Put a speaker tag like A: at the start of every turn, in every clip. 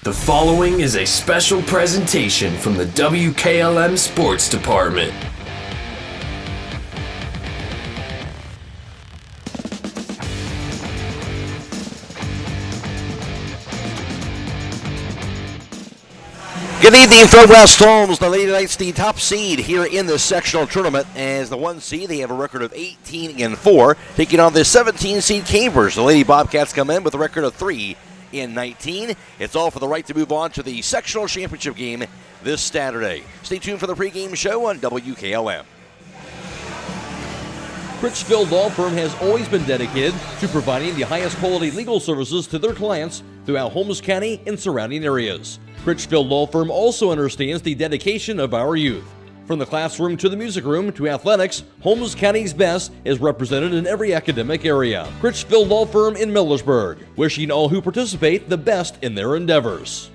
A: The following is a special presentation from the WKLM Sports Department.
B: Good evening from West Holmes. The Lady Knights, the top seed here in the sectional tournament. As the 1 seed, they have a record of 18-4, taking on the 17 seed Cambridge. The Lady Bobcats come in with a record of 3-19. It's all for the right to move on to the sectional championship game this Saturday. Stay tuned for the pregame show on WKLM.
C: Critchfield Law Firm has always been dedicated to providing the highest quality legal services to their clients throughout Holmes County and surrounding areas. Critchfield Law Firm also understands the dedication of our youth. From the classroom to the music room to athletics, Holmes County's best is represented in every academic area. Critchfield Law Firm in Millersburg, wishing all who participate the best in their endeavors.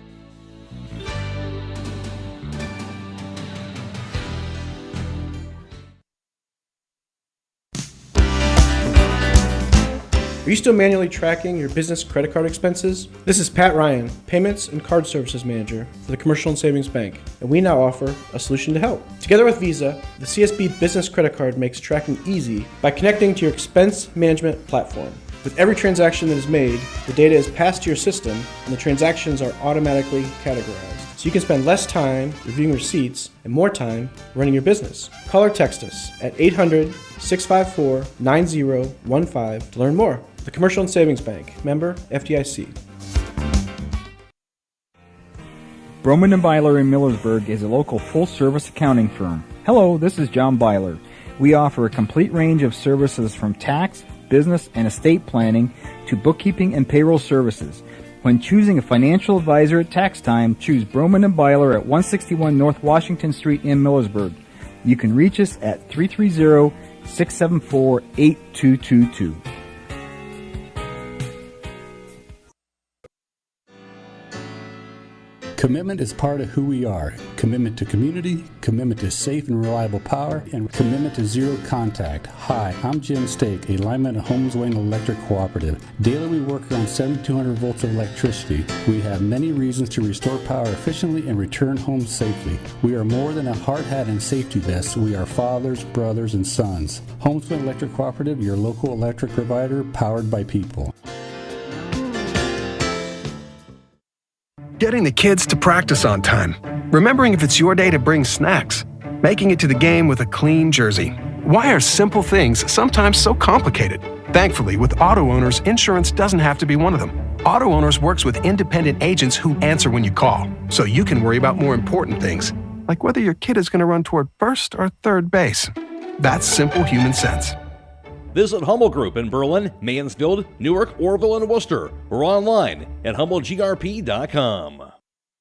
D: Are you still manually tracking your business credit card expenses? This is Pat Ryan, Payments and Card Services Manager for the Commercial and Savings Bank, and we now offer a solution to help. Together with Visa, the CSB Business Credit Card makes tracking easy by connecting to your expense management platform. With every transaction that is made, the data is passed to your system and the transactions are automatically categorized. So you can spend less time reviewing receipts and more time running your business. Call or text us at 800-654-9015 to learn more. The Commercial and Savings Bank, member FDIC.
E: Broman & Byler in Millersburg is a local full-service accounting firm. Hello, this is John Byler. We offer a complete range of services from tax, business, and estate planning to bookkeeping and payroll services. When choosing a financial advisor at tax time, choose Broman & Byler at 161 North Washington Street in Millersburg. You can reach us at 330-674-8222.
F: Commitment is part of who we are. Commitment to community, commitment to safe and reliable power, and commitment to zero contact. Hi, I'm Jim Stake, a lineman at Holmes Wayne Electric Cooperative. Daily we work around 7,200 volts of electricity. We have many reasons to restore power efficiently and return home safely. We are more than a hard hat and safety vest. We are fathers, brothers, and sons. Holmes Wayne Electric Cooperative, your local electric provider, powered by people.
G: Getting the kids to practice on time. Remembering if it's your day to bring snacks. Making it to the game with a clean jersey. Why are simple things sometimes so complicated? Thankfully, with Auto Owners, insurance doesn't have to be one of them. Auto Owners works with independent agents who answer when you call, so you can worry about more important things, like whether your kid is going to run toward first or third base. That's simple human sense.
C: Visit Hummel Group in Berlin, Mansfield, Newark, Orville, and Worcester, or online at HummelGRP.com.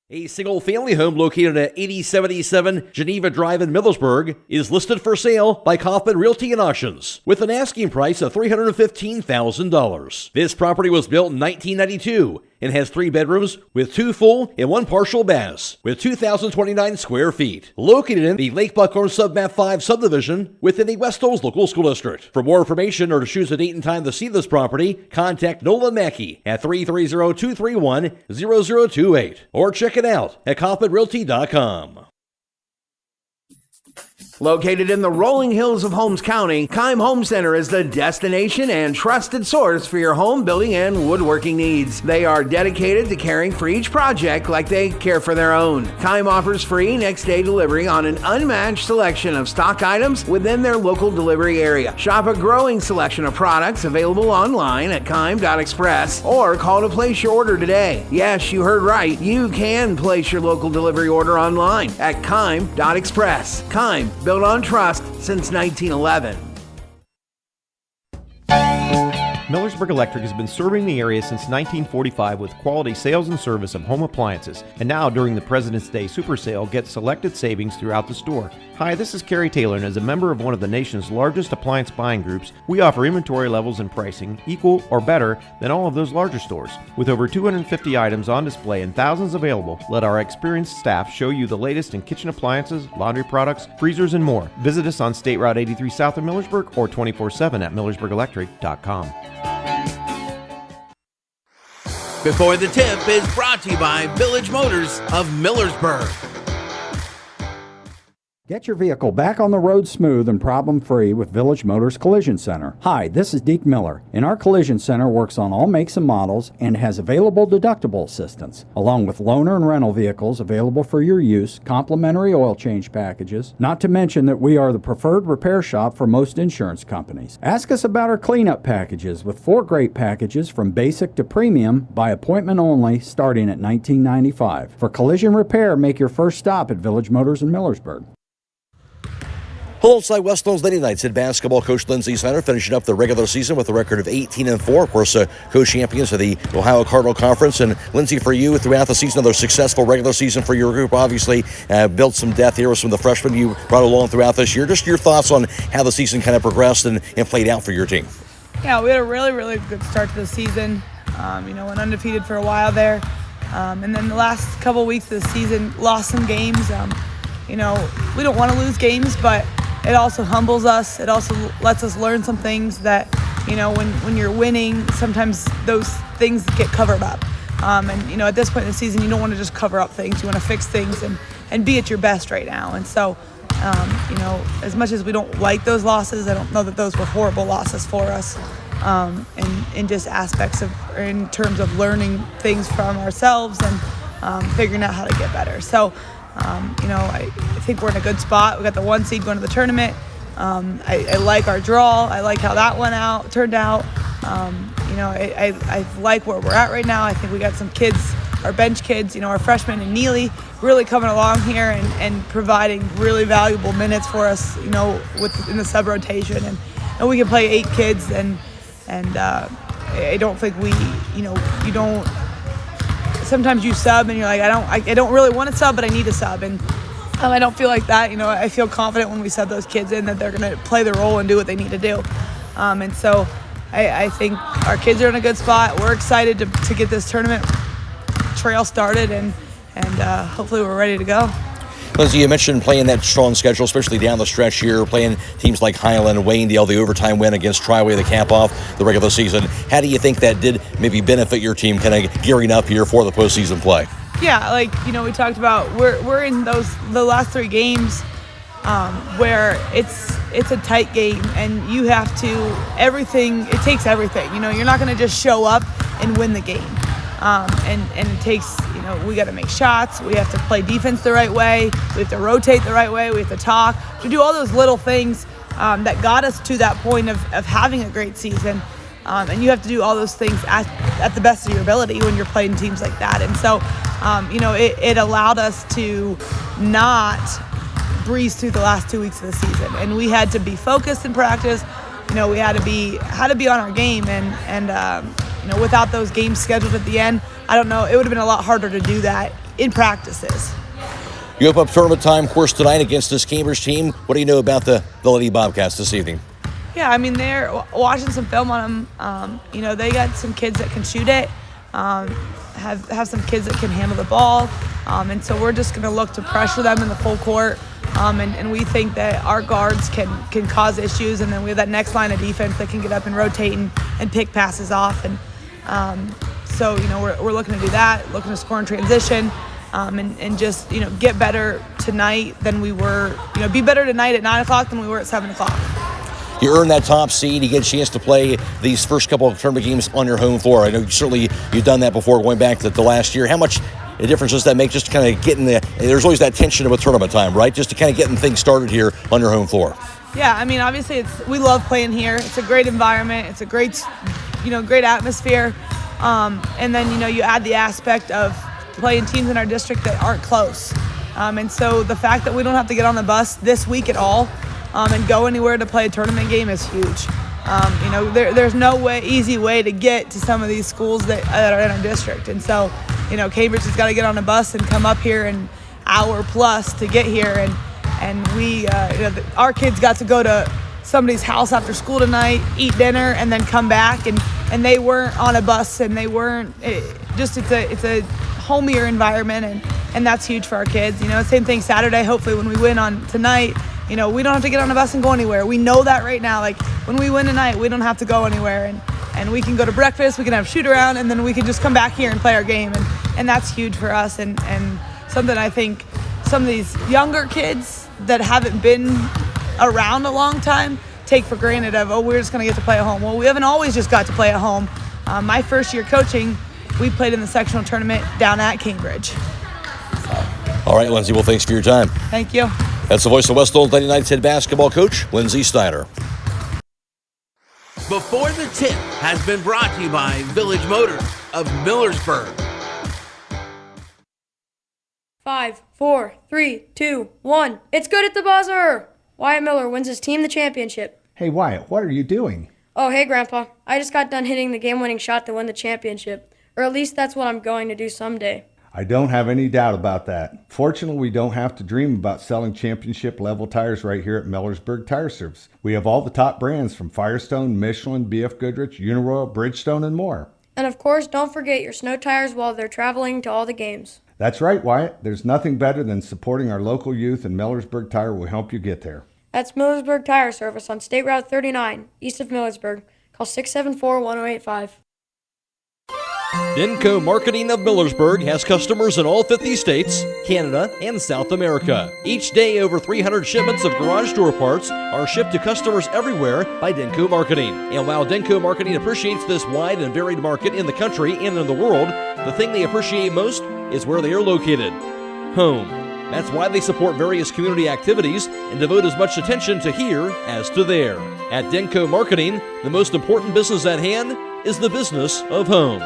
C: A single-family home located at 8077 Geneva Drive in Millersburg is listed for sale by Kaufman Realty and Auctions with an asking price of $315,000. This property was built in 1992 and has 3 bedrooms with 2 full and 1 partial baths with 2,029 square feet. Located in the Lake Buckhorn Submap 5 subdivision within the West Holmes Local School District. For more information or to choose a date and time to see this property, contact Nolan Mackey at 330-231-0028 or check it out at KaufmanRealty.com.
H: Located in the rolling hills of Holmes County, Keim Home Center is the destination and trusted source for your home building and woodworking needs. They are dedicated to caring for each project like they care for their own. Keim offers free next-day delivery on an unmatched selection of stock items within their local delivery area. Shop a growing selection of products available online at Keim.express or call to place your order today. Yes, you heard right. You can place your local delivery order online at Keim.express. Keim, built on trust since 1911.
I: Millersburg Electric has been serving the area since 1945 with quality sales and service of home appliances. And now during the President's Day Super Sale, get selected savings throughout the store. Hi, this is Kerry Taylor, and as a member of one of the nation's largest appliance buying groups, we offer inventory levels and pricing equal or better than all of those larger stores. With over 250 items on display and thousands available, let our experienced staff show you the latest in kitchen appliances, laundry products, freezers, and more. Visit us on State Route 83 south of Millersburg or 24/7 at millersburgelectric.com.
H: Before the Tip is brought to you by Village Motors of Millersburg.
J: Get your vehicle back on the road smooth and problem-free with Village Motors Collision Center. Hi, this is Deke Miller, and our Collision Center works on all makes and models and has available deductible assistance, along with loaner and rental vehicles available for your use, complimentary oil change packages, not to mention that we are the preferred repair shop for most insurance companies. Ask us about our cleanup packages with 4 great packages from basic to premium by appointment only starting at $19.95. For collision repair, make your first stop at Village Motors in Millersburg.
B: Alongside West Holmes Lady Knights head basketball coach Lindsey Snyder finishing up the regular season with a record of 18-4. Of course, co-champions of the Ohio Cardinal Conference. And Lindsey, for you throughout the season, another successful regular season for your group. Obviously, built some depth here with some of the freshmen you brought along throughout this year. Just your thoughts on how the season kind of progressed and played out for your team.
K: Yeah, we had a really, really good start to the season. Went undefeated for a while there. And then the last couple of weeks of the season, lost some games. We don't want to lose games, but it also humbles us. It also lets us learn some things that, when you're winning, sometimes those things get covered up. At this point in the season, you don't want to just cover up things. You want to fix things and be at your best right now. And so, as much as we don't like those losses, I don't know that those were horrible losses for us. In just aspects in terms of learning things from ourselves and figuring out how to get better. So, I think we're in a good spot. We got the 1 seed going to the tournament. I like our draw. I like how that turned out. I like where we're at right now. I think we got some kids, our bench kids, our freshmen and Natalie really coming along here and providing really valuable minutes for us, in the sub rotation. And we can play 8 kids and I don't think you don't. Sometimes you sub and you're like, I don't really want to sub, but I need to sub. And I don't feel like that. I feel confident when we sub those kids in that they're going to play their role and do what they need to do. And so I think our kids are in a good spot. We're excited to get this tournament trail started and hopefully we're ready to go.
B: Lindsey, you mentioned playing that strong schedule, especially down the stretch here, playing teams like Highland, Waynedale, the overtime win against Triway to cap off the regular season. How do you think that did maybe benefit your team kind of gearing up here for the postseason play?
K: Yeah, we talked about, we're in the last 3 games where it's a tight game and you have to, it takes everything. You're not going to just show up and win the game. And it takes, we got to make shots. We have to play defense the right way. We have to rotate the right way. We have to talk. To do all those little things that got us to that point of having a great season. And you have to do all those things at the best of your ability when you're playing teams like that. And so, it allowed us to not breeze through the last 2 weeks of the season. And we had to be focused in practice. We had to be on our game. And without those games scheduled at the end, I don't know, it would have been a lot harder to do that in practices.
B: You open up tournament time, of course, tonight against this Cambridge team. What do you know about the Lady Bobcats this evening?
K: Yeah, they're watching some film on them. They got some kids that can shoot it, have some kids that can handle the ball. And so we're just going to look to pressure them in the full court. And we think that our guards can cause issues. And then we have that next line of defense that can get up and rotate and pick passes off. And so, we're looking to do that, looking to score in transition, and just, get better tonight than we were, be better tonight at 9 o'clock than we were at 7 o'clock.
B: You earn that top seed. You get a chance to play these first couple of tournament games on your home floor. I know you've done that before going back to the last year. How much a difference does that make just to kind of getting there's always that tension of a tournament time, right? Just to kind of getting things started here on your home floor.
K: Yeah, obviously we love playing here. It's a great environment. It's a great, great atmosphere. And then, you add the aspect of playing teams in our district that aren't close. And so the fact that we don't have to get on the bus this week at all and go anywhere to play a tournament game is huge. There's no easy way to get to some of these schools that are in our district. And so, Cambridge has got to get on a bus and come up here an hour plus to get here. And we, our kids got to go to somebody's house after school tonight, eat dinner, and then come back. And they weren't on a bus, and they weren't, it's a homier environment, and that's huge for our kids. Same thing Saturday, hopefully when we win on tonight, we don't have to get on a bus and go anywhere. We know that right now. Like, when we win tonight, we don't have to go anywhere. and we can go to breakfast, we can have shoot around, and then we can just come back here and play our game. And that's huge for us, and something I think some of these younger kids that haven't been around a long time take for granted of, oh, we're just going to get to play at home. Well, we haven't always just got to play at home. My first year coaching, we played in the sectional tournament down at Cambridge.
B: All right, Lindsay, well, thanks for your time.
K: Thank you.
B: That's the voice of West Holmes Lady Knights head basketball coach, Lindsay Steiner.
L: Before the Tip has been brought to you by Village Motors of Millersburg.
M: 5, 4, 3, 2, 1. It's good at the buzzer! Wyatt Miller wins his team the championship.
N: Hey, Wyatt, what are you doing?
M: Oh, hey, Grandpa. I just got done hitting the game-winning shot to win the championship. Or at least that's what I'm going to do someday.
N: I don't have any doubt about that. Fortunately, we don't have to dream about selling championship-level tires right here at Millersburg Tire Service. We have all the top brands from Firestone, Michelin, BF Goodrich, Uniroyal, Bridgestone, and more.
M: And of course, don't forget your snow tires while they're traveling to all the games.
N: That's right, Wyatt. There's nothing better than supporting our local youth, and Millersburg Tire will help you get there.
M: That's Millersburg Tire Service on State Route 39, east of Millersburg. Call 674-1085.
C: Denko Marketing of Millersburg has customers in all 50 states, Canada, and South America. Each day, over 300 shipments of garage door parts are shipped to customers everywhere by Denko Marketing. And while Denko Marketing appreciates this wide and varied market in the country and in the world, the thing they appreciate most is where they are located: home. That's why they support various community activities and devote as much attention to here as to there. At Denko Marketing, the most important business at hand is the business of home.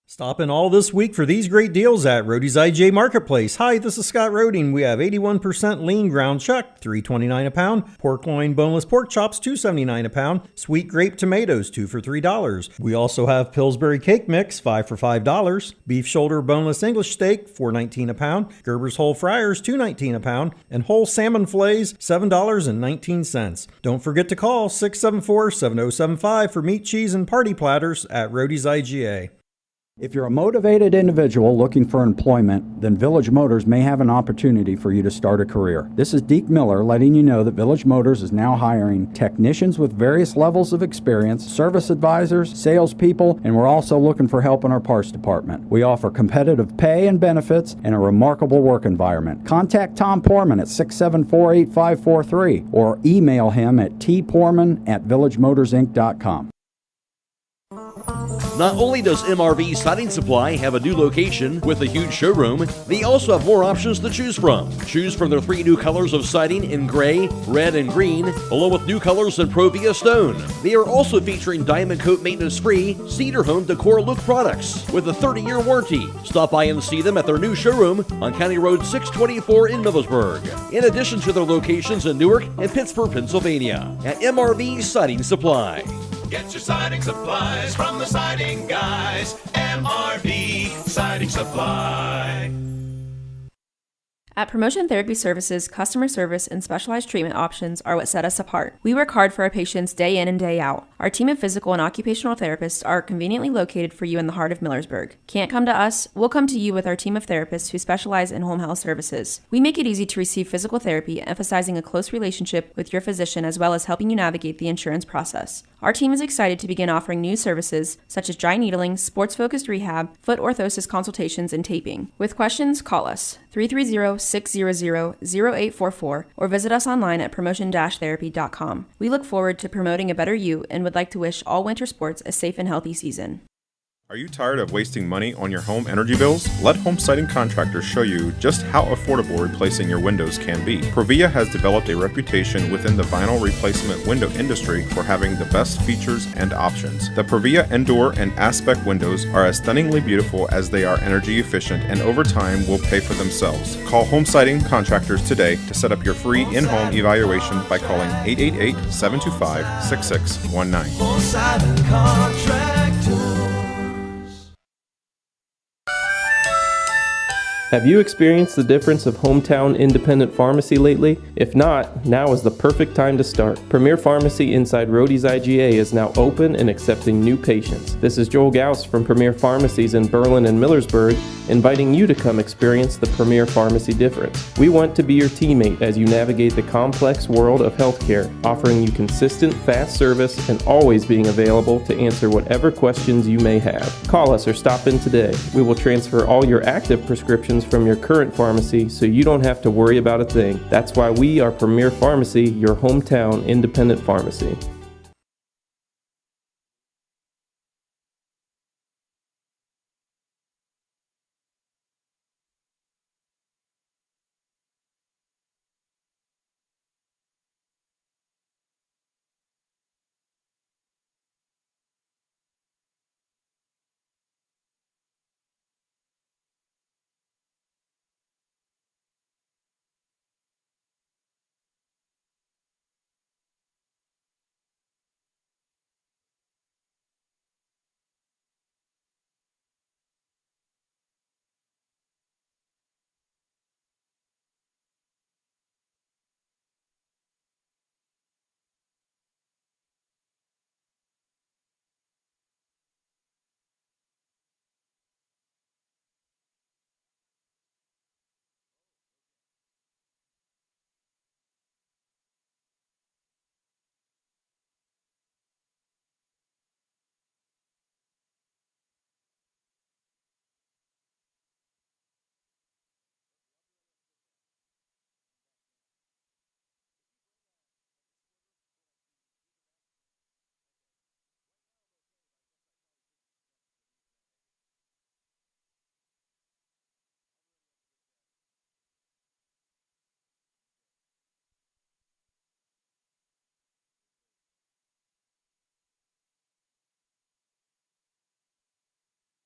O: Stop in all this week for these great deals at Rody's IGA Marketplace. Hi, this is Scott Roding. We have 81% lean ground chuck, $3.29 a pound. Pork loin boneless pork chops, $2.79 a pound. Sweet grape tomatoes, 2 for $3. We also have Pillsbury cake mix, 5 for $5. Beef shoulder boneless English steak, $4.19 a pound. Gerber's whole fryers, $2.19 a pound. And whole salmon fillets, $7.19. Don't forget to call 674-7075 for meat, cheese, and party platters at Rody's IGA.
J: If you're a motivated individual looking for employment, then Village Motors may have an opportunity for you to start a career. This is Deke Miller letting you know that Village Motors is now hiring technicians with various levels of experience, service advisors, salespeople, and we're also looking for help in our parts department. We offer competitive pay and benefits and a remarkable work environment. Contact Tom Porman at 674-8543 or email him at tporman@villagemotorsinc.com.
C: Not only does MRV Siding Supply have a new location with a huge showroom, they also have more options to choose from. Choose from their 3 new colors of siding in gray, red, and green, along with new colors in Provia Stone. They are also featuring Diamond Coat maintenance-free Cedar Home Decor Look products with a 30-year warranty. Stop by and see them at their new showroom on County Road 624 in Millersburg, in addition to their locations in Newark and Pittsburgh, Pennsylvania, at MRV Siding Supply.
P: Get your siding supplies from the siding guys. MRV Siding Supply.
Q: At Promotion Therapy Services, customer service and specialized treatment options are what set us apart. We work hard for our patients day in and day out. Our team of physical and occupational therapists are conveniently located for you in the heart of Millersburg. Can't come to us? We'll come to you with our team of therapists who specialize in home health services. We make it easy to receive physical therapy, emphasizing a close relationship with your physician as well as helping you navigate the insurance process. Our team is excited to begin offering new services such as dry needling, sports-focused rehab, foot orthosis consultations, and taping. With questions, call us 330-600-0844 or visit us online at promotion-therapy.com. We look forward to promoting a better you and would like to wish all winter sports a safe and healthy season.
R: Are you tired of wasting money on your home energy bills? Let Home Siding Contractors show you just how affordable replacing your windows can be. Provia has developed a reputation within the vinyl replacement window industry for having the best features and options. The Provia Endure and Aspect windows are as stunningly beautiful as they are energy efficient and over time will pay for themselves. Call Home Siding Contractors today to set up your free in-home evaluation by calling 888-725-6619.
P: Home Siding Contractors.
S: Have you experienced the difference of hometown independent pharmacy lately? If not, now is the perfect time to start. Premier Pharmacy inside Rhodey's IGA is now open and accepting new patients. This is Joel Gauss from Premier Pharmacies in Berlin and Millersburg, inviting you to come experience the Premier Pharmacy difference. We want to be your teammate as you navigate the complex world of healthcare, offering you consistent, fast service and always being available to answer whatever questions you may have. Call us or stop in today. We will transfer all your active prescriptions from your current pharmacy so you don't have to worry about a thing. That's why we are Premier Pharmacy, your hometown independent pharmacy.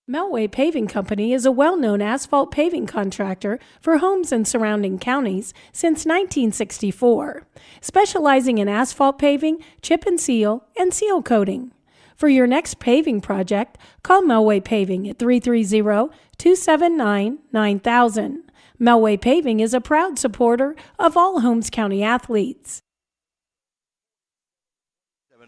T: Melway Paving Company is a well-known asphalt paving contractor for homes in surrounding counties since 1964, specializing in asphalt paving, chip and seal coating. For your next paving project, call Melway Paving at 330-279-9000. Melway Paving is a proud supporter of all Holmes County athletes.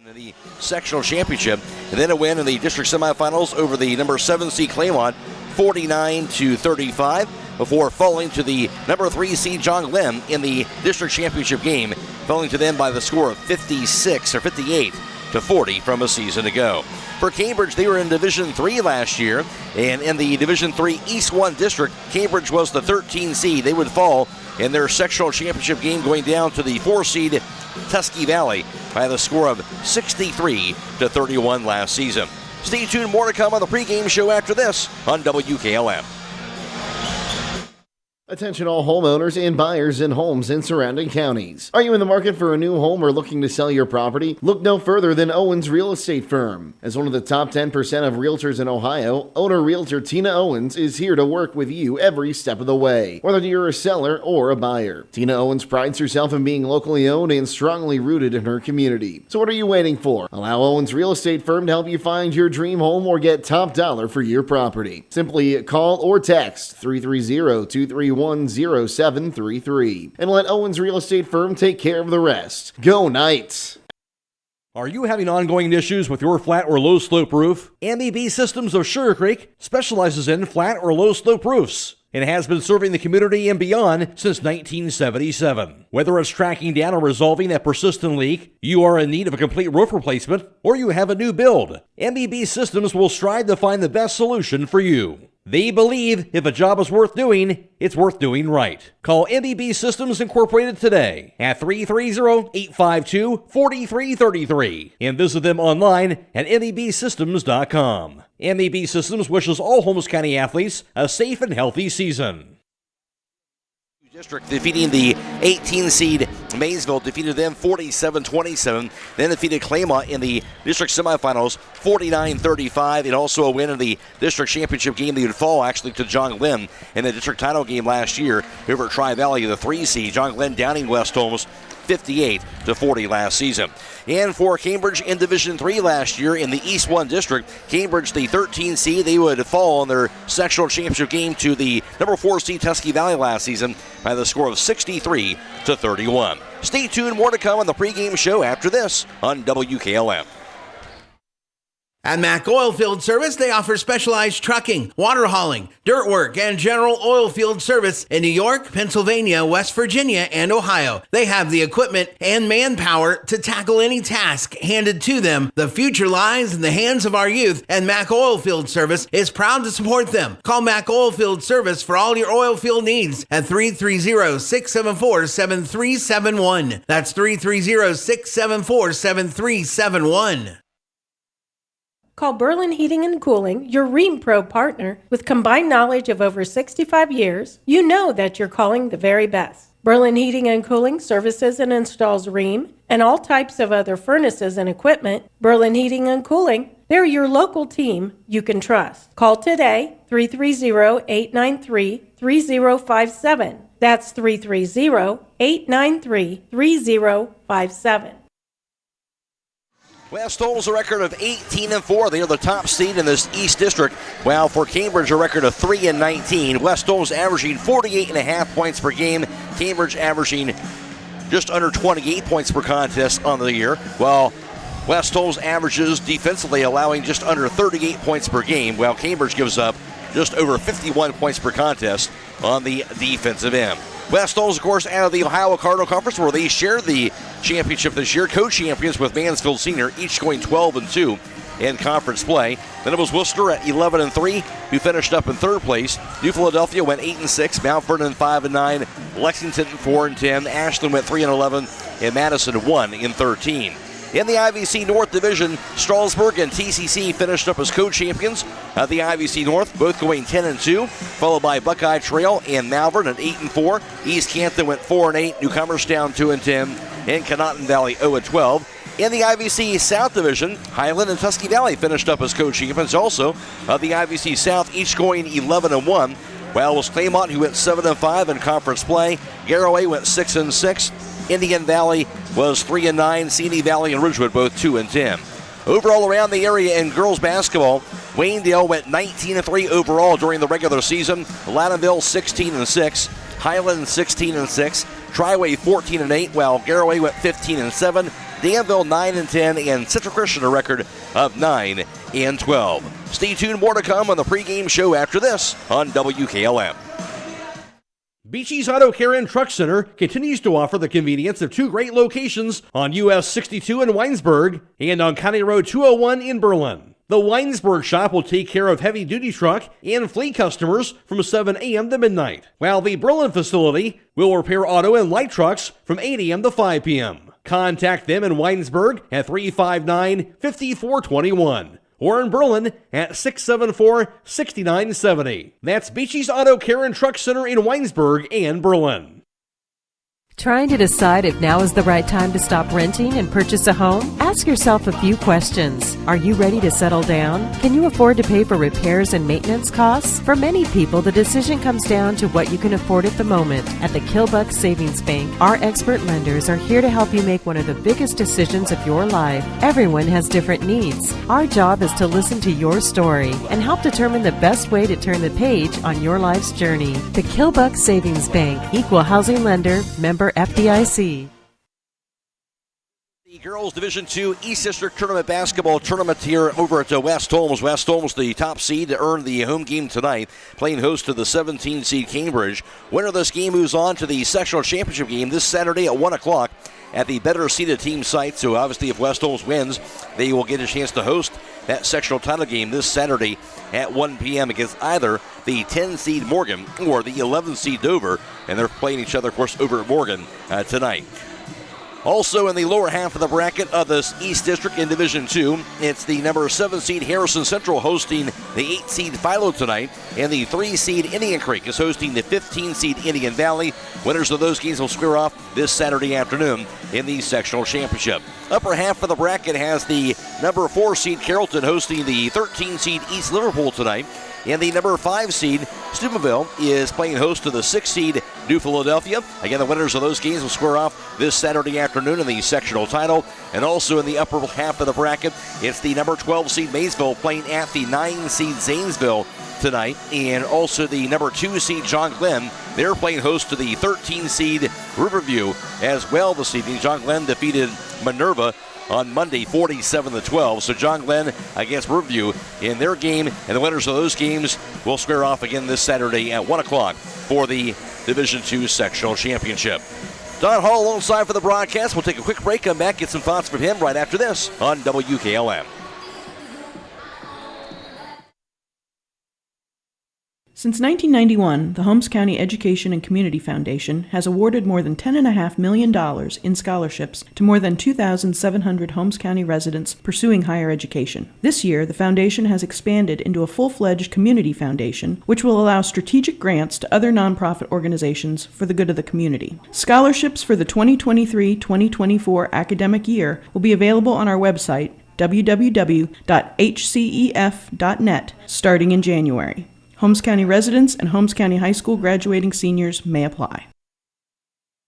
B: In the sectional championship, and then a win in the district semifinals over the number 7 seed Claymont, 49-35, before falling to the number 3 seed John Glenn in the district championship game, falling to them by the score of 58-40 from a season ago. For Cambridge, they were in Division 3 last year, and in the Division 3 East 1 district, Cambridge was the 13 seed. They would fall in their sectional championship game, going down to the 4 seed Tusky Valley by the score of 63-31 last season. Stay tuned, more to come on the pregame show after this on WKLM.
U: Attention all homeowners and buyers in homes in surrounding counties. Are you in the market for a new home or looking to sell your property? Look no further than Owens Real Estate Firm. As one of the top 10% of realtors in Ohio, owner-realtor Tina Owens is here to work with you every step of the way, whether you're a seller or a buyer. Tina Owens prides herself in being locally owned and strongly rooted in her community. So what are you waiting for? Allow Owens Real Estate Firm to help you find your dream home or get top dollar for your property. Simply call or text 330-231-0733 and let Owens Real Estate Firm take care of the rest. Go Knights!
C: Are you having ongoing issues with your flat or low slope roof? MEB Systems of Sugar Creek specializes in flat or low slope roofs and has been serving the community and beyond since 1977. Whether it's tracking down or resolving that persistent leak, you are in need of a complete roof replacement, or you have a new build, MEB Systems will strive to find the best solution for you. They believe if a job is worth doing, it's worth doing right. Call MEB Systems Incorporated today at 330-852-4333 and visit them online at mebsystems.com. MEB Systems wishes all Holmes County athletes a safe and healthy season.
B: District defeating the 18 seed Maysville, defeated them 47-27, then defeated Claymont in the district semifinals 49-35, and also a win in the district championship game. They would fall actually to John Glenn in the district title game last year over at Tri-Valley, the 3 seed. John Glenn downing West Holmes 58-40 last season. And for Cambridge in Division 3 last year in the East 1 District, Cambridge, the 13 seed, they would fall in their sectional championship game to the number 4 seed Tusky Valley last season by the score of 63-31. Stay tuned, more to come on the pregame show after this on WKLM.
L: At Mack Oilfield Service, they offer specialized trucking, water hauling, dirt work, and general oil field service in New York, Pennsylvania, West Virginia, and Ohio. They have the equipment and manpower to tackle any task handed to them. The future lies in the hands of our youth, and Mack Oilfield Service is proud to support them. Call Mack Oilfield Service for all your oil field needs at 330-674-7371. That's 330-674-7371.
T: Call Berlin Heating and Cooling, your Rheem Pro partner. With combined knowledge of over 65 years, you know that you're calling the very best. Berlin Heating and Cooling services and installs Rheem and all types of other furnaces and equipment. Berlin Heating and Cooling, they're your local team you can trust. Call today, 330-893-3057. That's 330-893-3057.
B: West Holmes a record of 18-4. They are the top seed in this East District. While for Cambridge, a record of 3-19. West Holmes averaging 48.5 points per game. Cambridge averaging just under 28 points per contest on the year. While West Holmes averages defensively, allowing just under 38 points per game, while Cambridge gives up just over 51 points per contest on the defensive end. West Holmes, of course, out of the Ohio Cardinal Conference, where they shared the championship this year, co-champions with Mansfield Senior, each going 12-2 in conference play. Then it was Worcester at 11-3, who finished up in third place. New Philadelphia went 8-6, Mount Vernon 5-9, Lexington 4-10, Ashland went 3-11, and Madison 1-13. In the IVC North Division, Strasburg and TCC finished up as co-champions of the IVC North, both going 10-2, followed by Buckeye Trail and Malvern at 8-4. East Canton went 4-8, Newcomerstown 2-10, and Conotton Valley 0-12. In the IVC South Division, Highland and Tusky Valley finished up as co-champions also of the IVC South, each going 11-1. While it was Claymont who went 7-5 in conference play. Garraway went 6-6. Indian Valley was 3-9. Sini Valley and Ridgewood both 2-10. Overall around the area in girls basketball, Waynedale went 19-3 overall during the regular season. Laddenville 16-6. Highland 16-6. Triway 14-8, while Garraway went 15-7. Danville 9-10, and Central Christian a record of 9-12. Stay tuned, more to come on the pregame show after this on WKLM.
C: Beachy's Auto Care and Truck Center continues to offer the convenience of two great locations on US 62 in Weinsberg and on County Road 201 in Berlin. The Weinsberg shop will take care of heavy-duty truck and fleet customers from 7 a.m. to midnight, while the Berlin facility will repair auto and light trucks from 8 a.m. to 5 p.m. Contact them in Weinsberg at 359-5421 or in Berlin at 674-6970. That's Beachy's Auto Care and Truck Center in Weinsberg and Berlin.
A: Trying to decide if now is the right time to stop renting and purchase a home? Ask yourself a few questions. Are you ready to settle down? Can you afford to pay for repairs and maintenance costs? For many people, the decision comes down to what you can afford at the moment. At the Kilbuck Savings Bank, our expert lenders are here to help you make one of the biggest decisions of your life. Everyone has different needs. Our job is to listen to your story and help determine the best way to turn the page on your life's journey. The Kilbuck Savings Bank, equal housing lender, member FDIC.
B: The Girls Division II East District Tournament basketball tournament here over at West Holmes. West Holmes, the top seed, to earn the home game tonight, playing host to the 17 seed Cambridge. Winner of this game moves on to the sectional championship game this Saturday at 1 o'clock at the better seeded team site. So obviously if West Holmes wins, they will get a chance to host that sectional title game this Saturday at 1 p.m. against either the 10 seed Morgan or the 11 seed Dover. And they're playing each other, of course, over at Morgan tonight. Also in the lower half of the bracket of this East District in Division II, it's the number 7 seed Harrison Central hosting the 8 seed Philo tonight, and the 3 seed Indian Creek is hosting the 15 seed Indian Valley. Winners of those games will square off this Saturday afternoon in the sectional championship. Upper half of the bracket has the number 4 seed Carrollton hosting the 13 seed East Liverpool tonight, In the number 5 seed, Steubenville is playing host to the 6 seed New Philadelphia. Again, the winners of those games will square off this Saturday afternoon in the sectional title. And also in the upper half of the bracket, it's the number 12 seed Maysville playing at the 9 seed Zanesville tonight. And also the number 2 seed John Glenn, they're playing host to the 13 seed Riverview as well this evening. John Glenn defeated Minerva on Monday, 47-12. So John Glenn against Riverview in their game, and the winners of those games will square off again this Saturday at 1 o'clock for the Division II Sectional Championship. Don Hall alongside for the broadcast. We'll take a quick break, come back, get some thoughts from him right after this on WKLM.
D: Since 1991, the Holmes County Education and Community Foundation has awarded more than $10.5 million in scholarships to more than 2,700 Holmes County residents pursuing higher education. This year, the foundation has expanded into a full-fledged community foundation, which will allow strategic grants to other nonprofit organizations for the good of the community. Scholarships for the 2023-2024 academic year will be available on our website, www.hcef.net, starting in January. Holmes County residents and Holmes County High School graduating seniors may apply.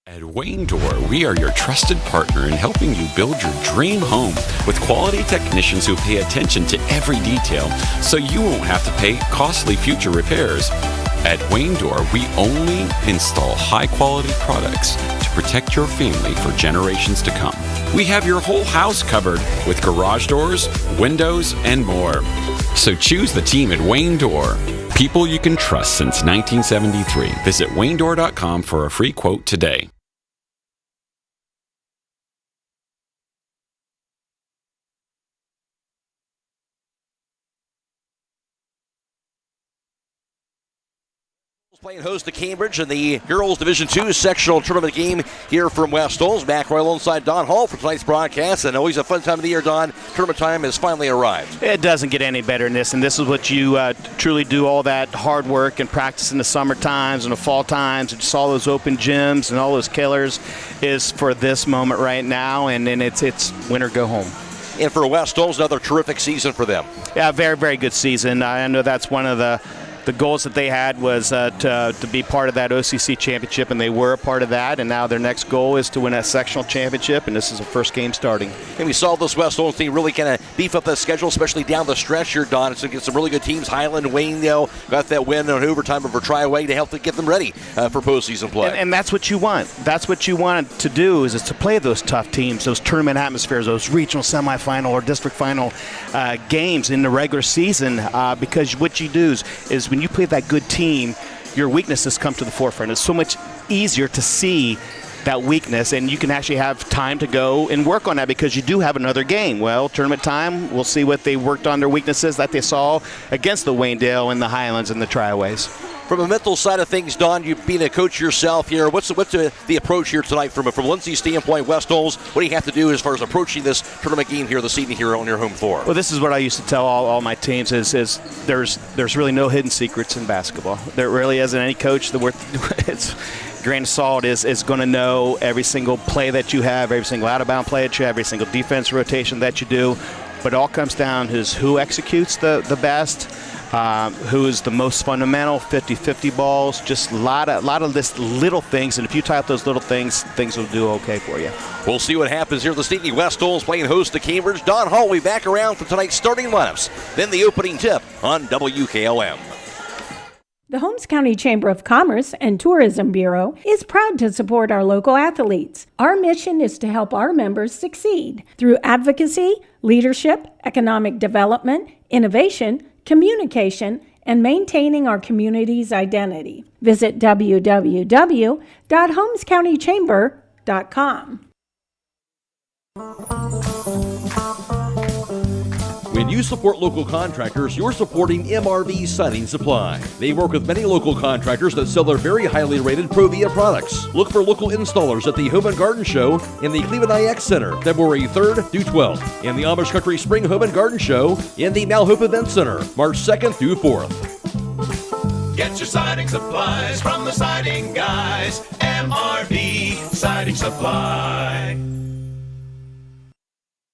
V: At Wayne Door, we are your trusted partner in helping you build your dream home with quality technicians who pay attention to every detail so you won't have to pay costly future repairs. At Wayne Door, we only install high-quality products to protect your family for generations to come. We have your whole house covered with garage doors, windows, and more. So choose the team at Wayne Door. People you can trust since 1973. Visit waynedoor.com for a free quote today.
B: Playing host to Cambridge in the Girls Division II sectional tournament game here from West Holmes. Matt Croy alongside Don Hall for tonight's broadcast, and always a fun time of the year, Don. Tournament time has finally arrived.
W: It doesn't get any better than this, and this is what you truly do, all that hard work and practice in the summer times and the fall times, and just all those open gyms and all those killers is for this moment right now, and then it's win or go home.
B: And for West Holmes, another terrific season for them.
W: Yeah, very, very good season. I know that's one of the goals that they had was to be part of that OCC championship, and they were a part of that, and now their next goal is to win a sectional championship, and this is the first game starting.
B: And we saw this West Holmes team really kind of beef up the schedule, especially down the stretch here, Don. It's get some really good teams. Highland, Wayne, got that win on overtime over Triway to help to get them ready for postseason play.
W: And that's what you want. That's what you want to do is to play those tough teams, those tournament atmospheres, those regional semifinal or district final games in the regular season, because what you do is when you play that good team, your weaknesses come to the forefront. It's so much easier to see that weakness, and you can actually have time to go and work on that because you do have another game. Well, tournament time, we'll see what they worked on, their weaknesses that they saw against the Waynedale and the Highlands and the Triways.
B: From a mental side of things, Don, you being a coach yourself here, what's the approach here tonight from Lindsay's standpoint, West Holmes? What do you have to do as far as approaching this tournament game here this evening here on your home floor?
W: Well, this is what I used to tell all my teams is there's really no hidden secrets in basketball. There really isn't. Any coach it's grain of salt is going to know every single play that you have, every single out-of-bound play that you have, every single defense rotation that you do. But it all comes down to who executes the best, who is the most fundamental, 50-50 balls, just a lot of this little things, and if you type those little things, things will do okay for you.
B: We'll see what happens here this evening. West Holmes playing host to Cambridge. Don Hall will be back around for tonight's starting lineups. Then the opening tip on WKLM.
T: The Holmes County Chamber of Commerce and Tourism Bureau is proud to support our local athletes. Our mission is to help our members succeed through advocacy, leadership, economic development, innovation, communication, and maintaining our community's identity. Visit www.holmescountychamber.com.
C: When you support local contractors, you're supporting MRV Siding Supply. They work with many local contractors that sell their very highly rated Provia products. Look for local installers at the Home and Garden Show in the Cleveland IX Center, February 3rd through 12th, and the Amish Country Spring Home and Garden Show in the Malhope Event Center, March 2nd through 4th.
P: Get your siding supplies from the siding guys. MRV Siding Supply.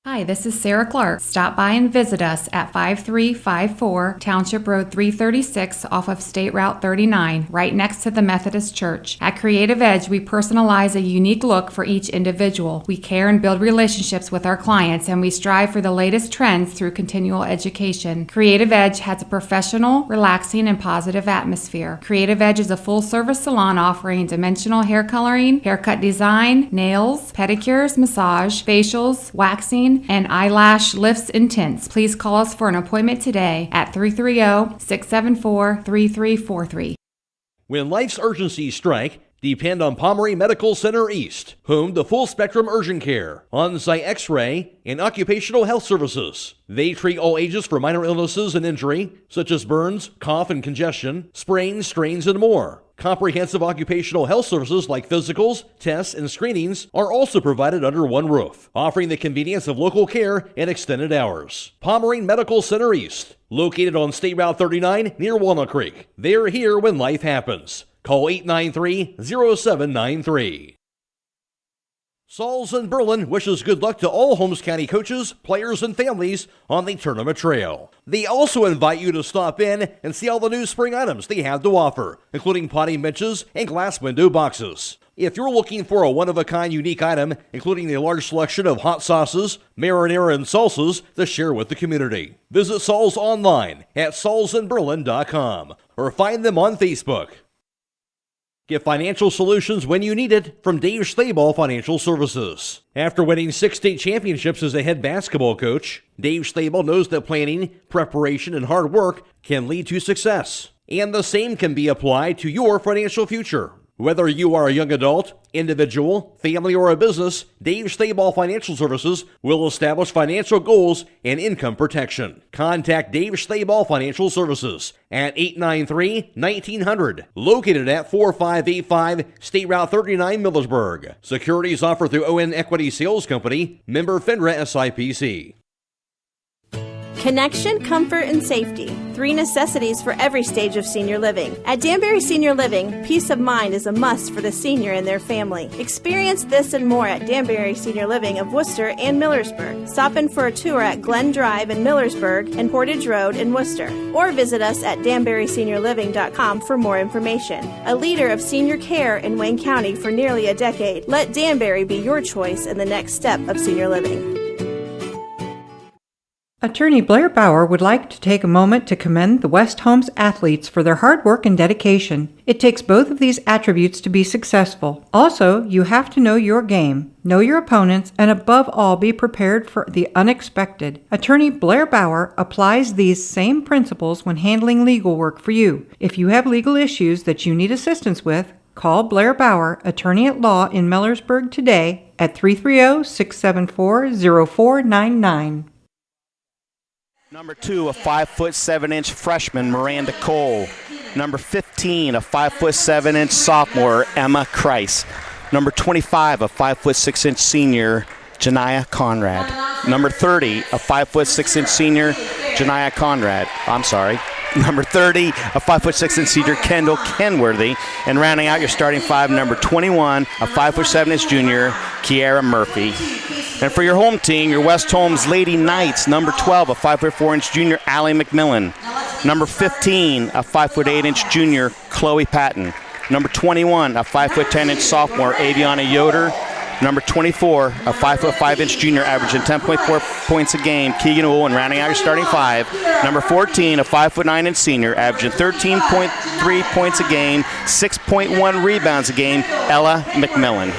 X: Hi,
E: Hi, this is Sarah Clark. Stop by and visit us at 5354 Township Road 336 off of State Route 39, right next to the Methodist Church. At Creative Edge, we personalize a unique look for each individual. We care and build relationships with our clients, and we strive for the latest trends through continual education. Creative Edge has a professional, relaxing, and positive atmosphere. Creative Edge is a full-service salon offering dimensional hair coloring, haircut design, nails, pedicures, massage, facials, waxing, and eyelash lifts and tints. Please call us for an appointment today at 330-674-3343.
C: When life's urgencies strike, depend on Pomeroy Medical Center East, home to full spectrum urgent care, on-site x-ray, and occupational health services. They treat all ages for minor illnesses and injury, such as burns, cough and congestion, sprains, strains, and more. Comprehensive occupational health services like physicals, tests, and screenings are also provided under one roof, offering the convenience of local care and extended hours. Pomeroy Medical Center East, located on State Route 39 near Walnut Creek. They're here when life happens. Call 893-0793. Sauls in Berlin wishes good luck to all Holmes County coaches, players, and families on the tournament trail. They also invite you to stop in and see all the new spring items they have to offer, including potting benches and glass window boxes. If you're looking for a one-of-a-kind unique item, including a large selection of hot sauces, marinara, and salsas to share with the community, visit Sauls online at saulsinberlin.com or find them on Facebook. Get financial solutions when you need it from Dave Stayball Financial Services. After winning 6 state championships as a head basketball coach, Dave Stayball knows that planning, preparation, and hard work can lead to success. And the same can be applied to your financial future. Whether you are a young adult, individual, family, or a business, Dave Stayball Financial Services will establish financial goals and income protection. Contact Dave Stayball Financial Services at 893-1900, located at 4585 State Route 39, Millersburg. Securities offered through ON Equity Sales Company, member FINRA SIPC.
F: Connection, comfort, and safety. 3 necessities for every stage of senior living. At Danbury Senior Living, peace of mind is a must for the senior and their family. Experience this and more at Danbury Senior Living of Worcester and Millersburg. Stop in for a tour at Glen Drive in Millersburg and Portage Road in Worcester. Or visit us at danburyseniorliving.com for more information. A leader of senior care in Wayne County for nearly a decade, let Danbury be your choice in the next step of senior living.
G: Attorney Blair Bauer would like to take a moment to commend the West Holmes athletes for their hard work and dedication. It takes both of these attributes to be successful. Also, you have to know your game, know your opponents, and above all, be prepared for the unexpected. Attorney Blair Bauer applies these same principles when handling legal work for you. If you have legal issues that you need assistance with, call Blair Bauer, attorney at law in Millersburg today at 330-674-0499.
W: Number 2, a 5'7" freshman, Miranda Cole. Number 15, a 5'7" sophomore, Emma Kreis. Number 25, a 5'6" senior, Janiyah Conrad. Number 30, a 5'6" senior, Janiyah Conrad. Number 30, a 5'6" senior, Kendall Kenworthy. And rounding out your starting 5, number 21, a 5'7" junior, Kiara Murphy. And for your home team, your West Holmes Lady Knights, number 12, a 5'4" junior, Allie McMillan. Number 15, a 5'8" junior, Chloe Patton. Number 21, a 5'10" sophomore, Aviana Yoder. Number 24, a 5'5" junior, averaging 10.4 points a game, Keegan Owl. And rounding out your starting 5, number 14, a 5'9" senior, averaging 13.3 points a game, 6.1 rebounds a game, Ella McMillan.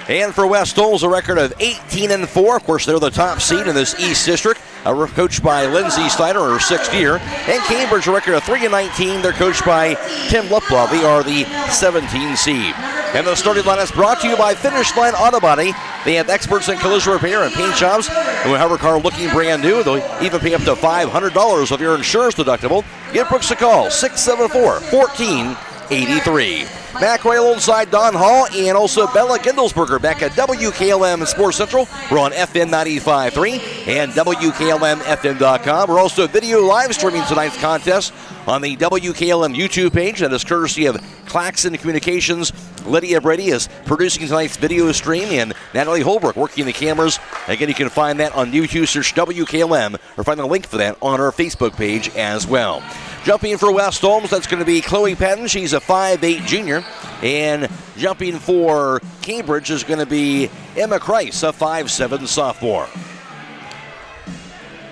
B: And for West Holmes, a record of 18-4. Of course, they're the top seed in this East District. Coached by Lindsay Steiner, her 6th year. And Cambridge, a record of 3-19. They're coached by Tim Lupla. They are the 17 seed. And the starting line is brought to you by Finish Line Auto Body. They have experts in collision repair and paint jobs. And with every car looking brand new, they'll even pay up to $500 of your insurance deductible. Give Brooks a call, 674-1483. Mac Roy alongside Don Hall and also Bella Gendelsberger back at WKLM Sports Central. We're on FM 95.3 and WKLM-FM.com. We're also video live streaming tonight's contest on the WKLM YouTube page. That is courtesy of Claxon Communications. Lydia Brady is producing tonight's video stream, and Natalie Holbrook working the cameras. Again, you can find that on YouTube. Search WKLM or find the link for that on our Facebook page as well. Jumping for West Holmes, that's going to be Chloe Patton. She's a 5'8 junior. And jumping for Cambridge is going to be Emma Kreis, a 5'7 sophomore.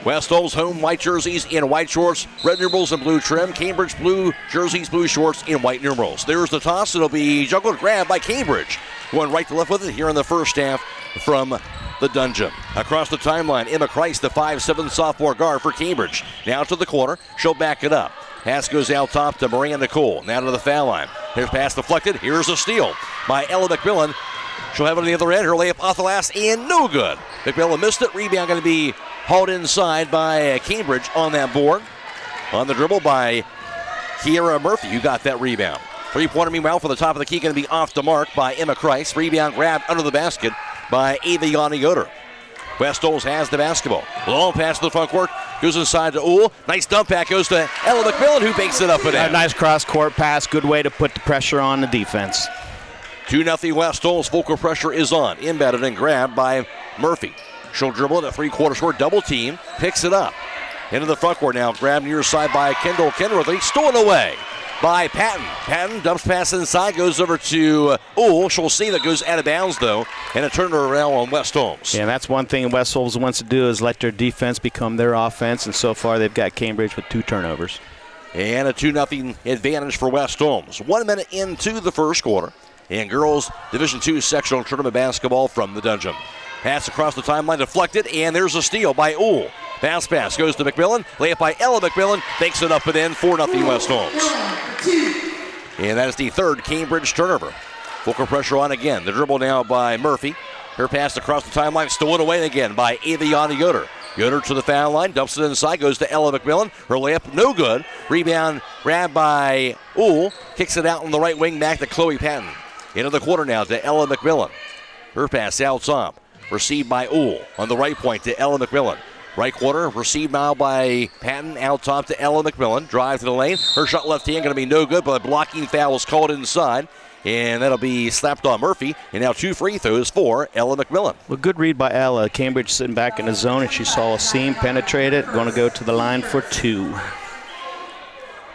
B: West Holmes home white jerseys in white shorts, red numerals and blue trim. Cambridge blue jerseys, blue shorts in white numerals. There's the toss. It'll be juggled grab by Cambridge. Going right to left with it here in the first half from the Dungeon. Across the timeline, Emma Kreis, the 5'7 sophomore guard for Cambridge. Now to the corner. She'll back it up. Pass goes out top to Miranda Cole. Now to the foul line. Here's pass deflected. Here's a steal by Ella McMillan. She'll have it on the other end. Her layup off the last and no good. McMillan missed it. Rebound going to be hauled inside by Cambridge on that board. On the dribble by Kiera Murphy, who got that rebound. Three-pointer, meanwhile, for the top of the key, going to be off the mark by Emma Kreis. Rebound grabbed under the basket by Aviana Yoder. West Holmes has the basketball. Long pass to the front court. Goes inside to Uhl. Nice dump back goes to Ella McMillan, who bakes it up and in.
W: Nice cross-court pass. Good way to put the pressure on the defense.
B: 2-0 West Holmes. Full court pressure is on. Embedded and grabbed by Murphy. She'll dribble it at three-quarter court. Double team. Picks it up. Into the front court now. Grabbed near side by Kendall Kenworthy. Stolen away by Patton. Patton dumps pass inside. Goes over to Uhl. She'll see that goes out of bounds, though. And a turnover around on West Holmes.
W: Yeah, that's one thing West Holmes wants to do is let their defense become their offense. And so far they've got Cambridge with 2 turnovers.
B: And a 2-0 advantage for West Holmes. 1 minute into the first quarter. And girls Division II sectional tournament basketball from the Dungeon. Pass across the timeline, deflected, and there's a steal by Uhl. Pass goes to McMillan. Layup by Ella McMillan. Takes it up and in. 4-0 West Holmes. And that is the third Cambridge turnover. Full court pressure on again. The dribble now by Murphy. Her pass across the timeline, stolen away again by Aviana Yoder. Yoder to the foul line, dumps it inside, goes to Ella McMillan. Her layup, no good. Rebound grabbed by Uhl. Kicks it out on the right wing, back to Chloe Patton. Into the quarter now to Ella McMillan. Her pass out top. Received by Uhl on the right point to Ella McMillan. Right corner, received now by Patton, out top to Ella McMillan. Drive to the lane. Her shot left hand going to be no good, but a blocking foul was called inside. And that'll be slapped on Murphy. And now 2 free throws for Ella McMillan.
W: Well, good read by Ella. Cambridge sitting back in the zone, and she saw a seam, penetrate it. Going to go to the line for 2.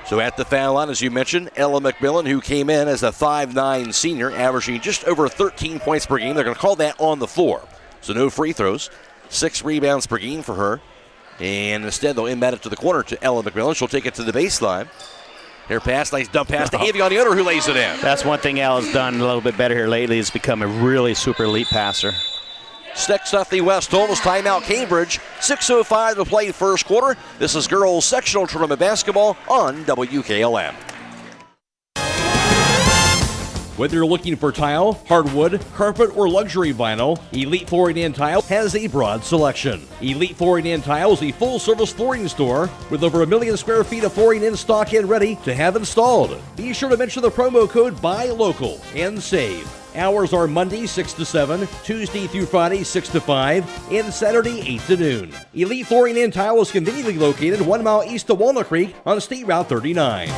B: So at the foul line, as you mentioned, Ella McMillan, who came in as a 5'9 senior, averaging just over 13 points per game. They're going to call that on the floor. So no free throws. 6 rebounds per game for her. And instead, they'll inbound it to the corner to Ella McMillan. She'll take it to the baseline. Their pass, nice dump pass to Aviana Yoder, who lays it in.
W: That's one thing Ella's done a little bit better here lately, is become a really super elite passer.
B: 6-0 West Holmes, timeout Cambridge. 6:05 to play first quarter. This is girls sectional tournament basketball on WKLM.
C: Whether you're looking for tile, hardwood, carpet, or luxury vinyl, Elite Flooring and Tile has a broad selection. Elite Flooring and Tile is a full-service flooring store with over 1 million square feet of flooring in stock and ready to have installed. Be sure to mention the promo code BUYLOCAL and save. Hours are Monday 6 to 7, Tuesday through Friday 6 to 5, and Saturday 8 to noon. Elite Flooring and Tile is conveniently located 1 mile east of Walnut Creek on State Route 39.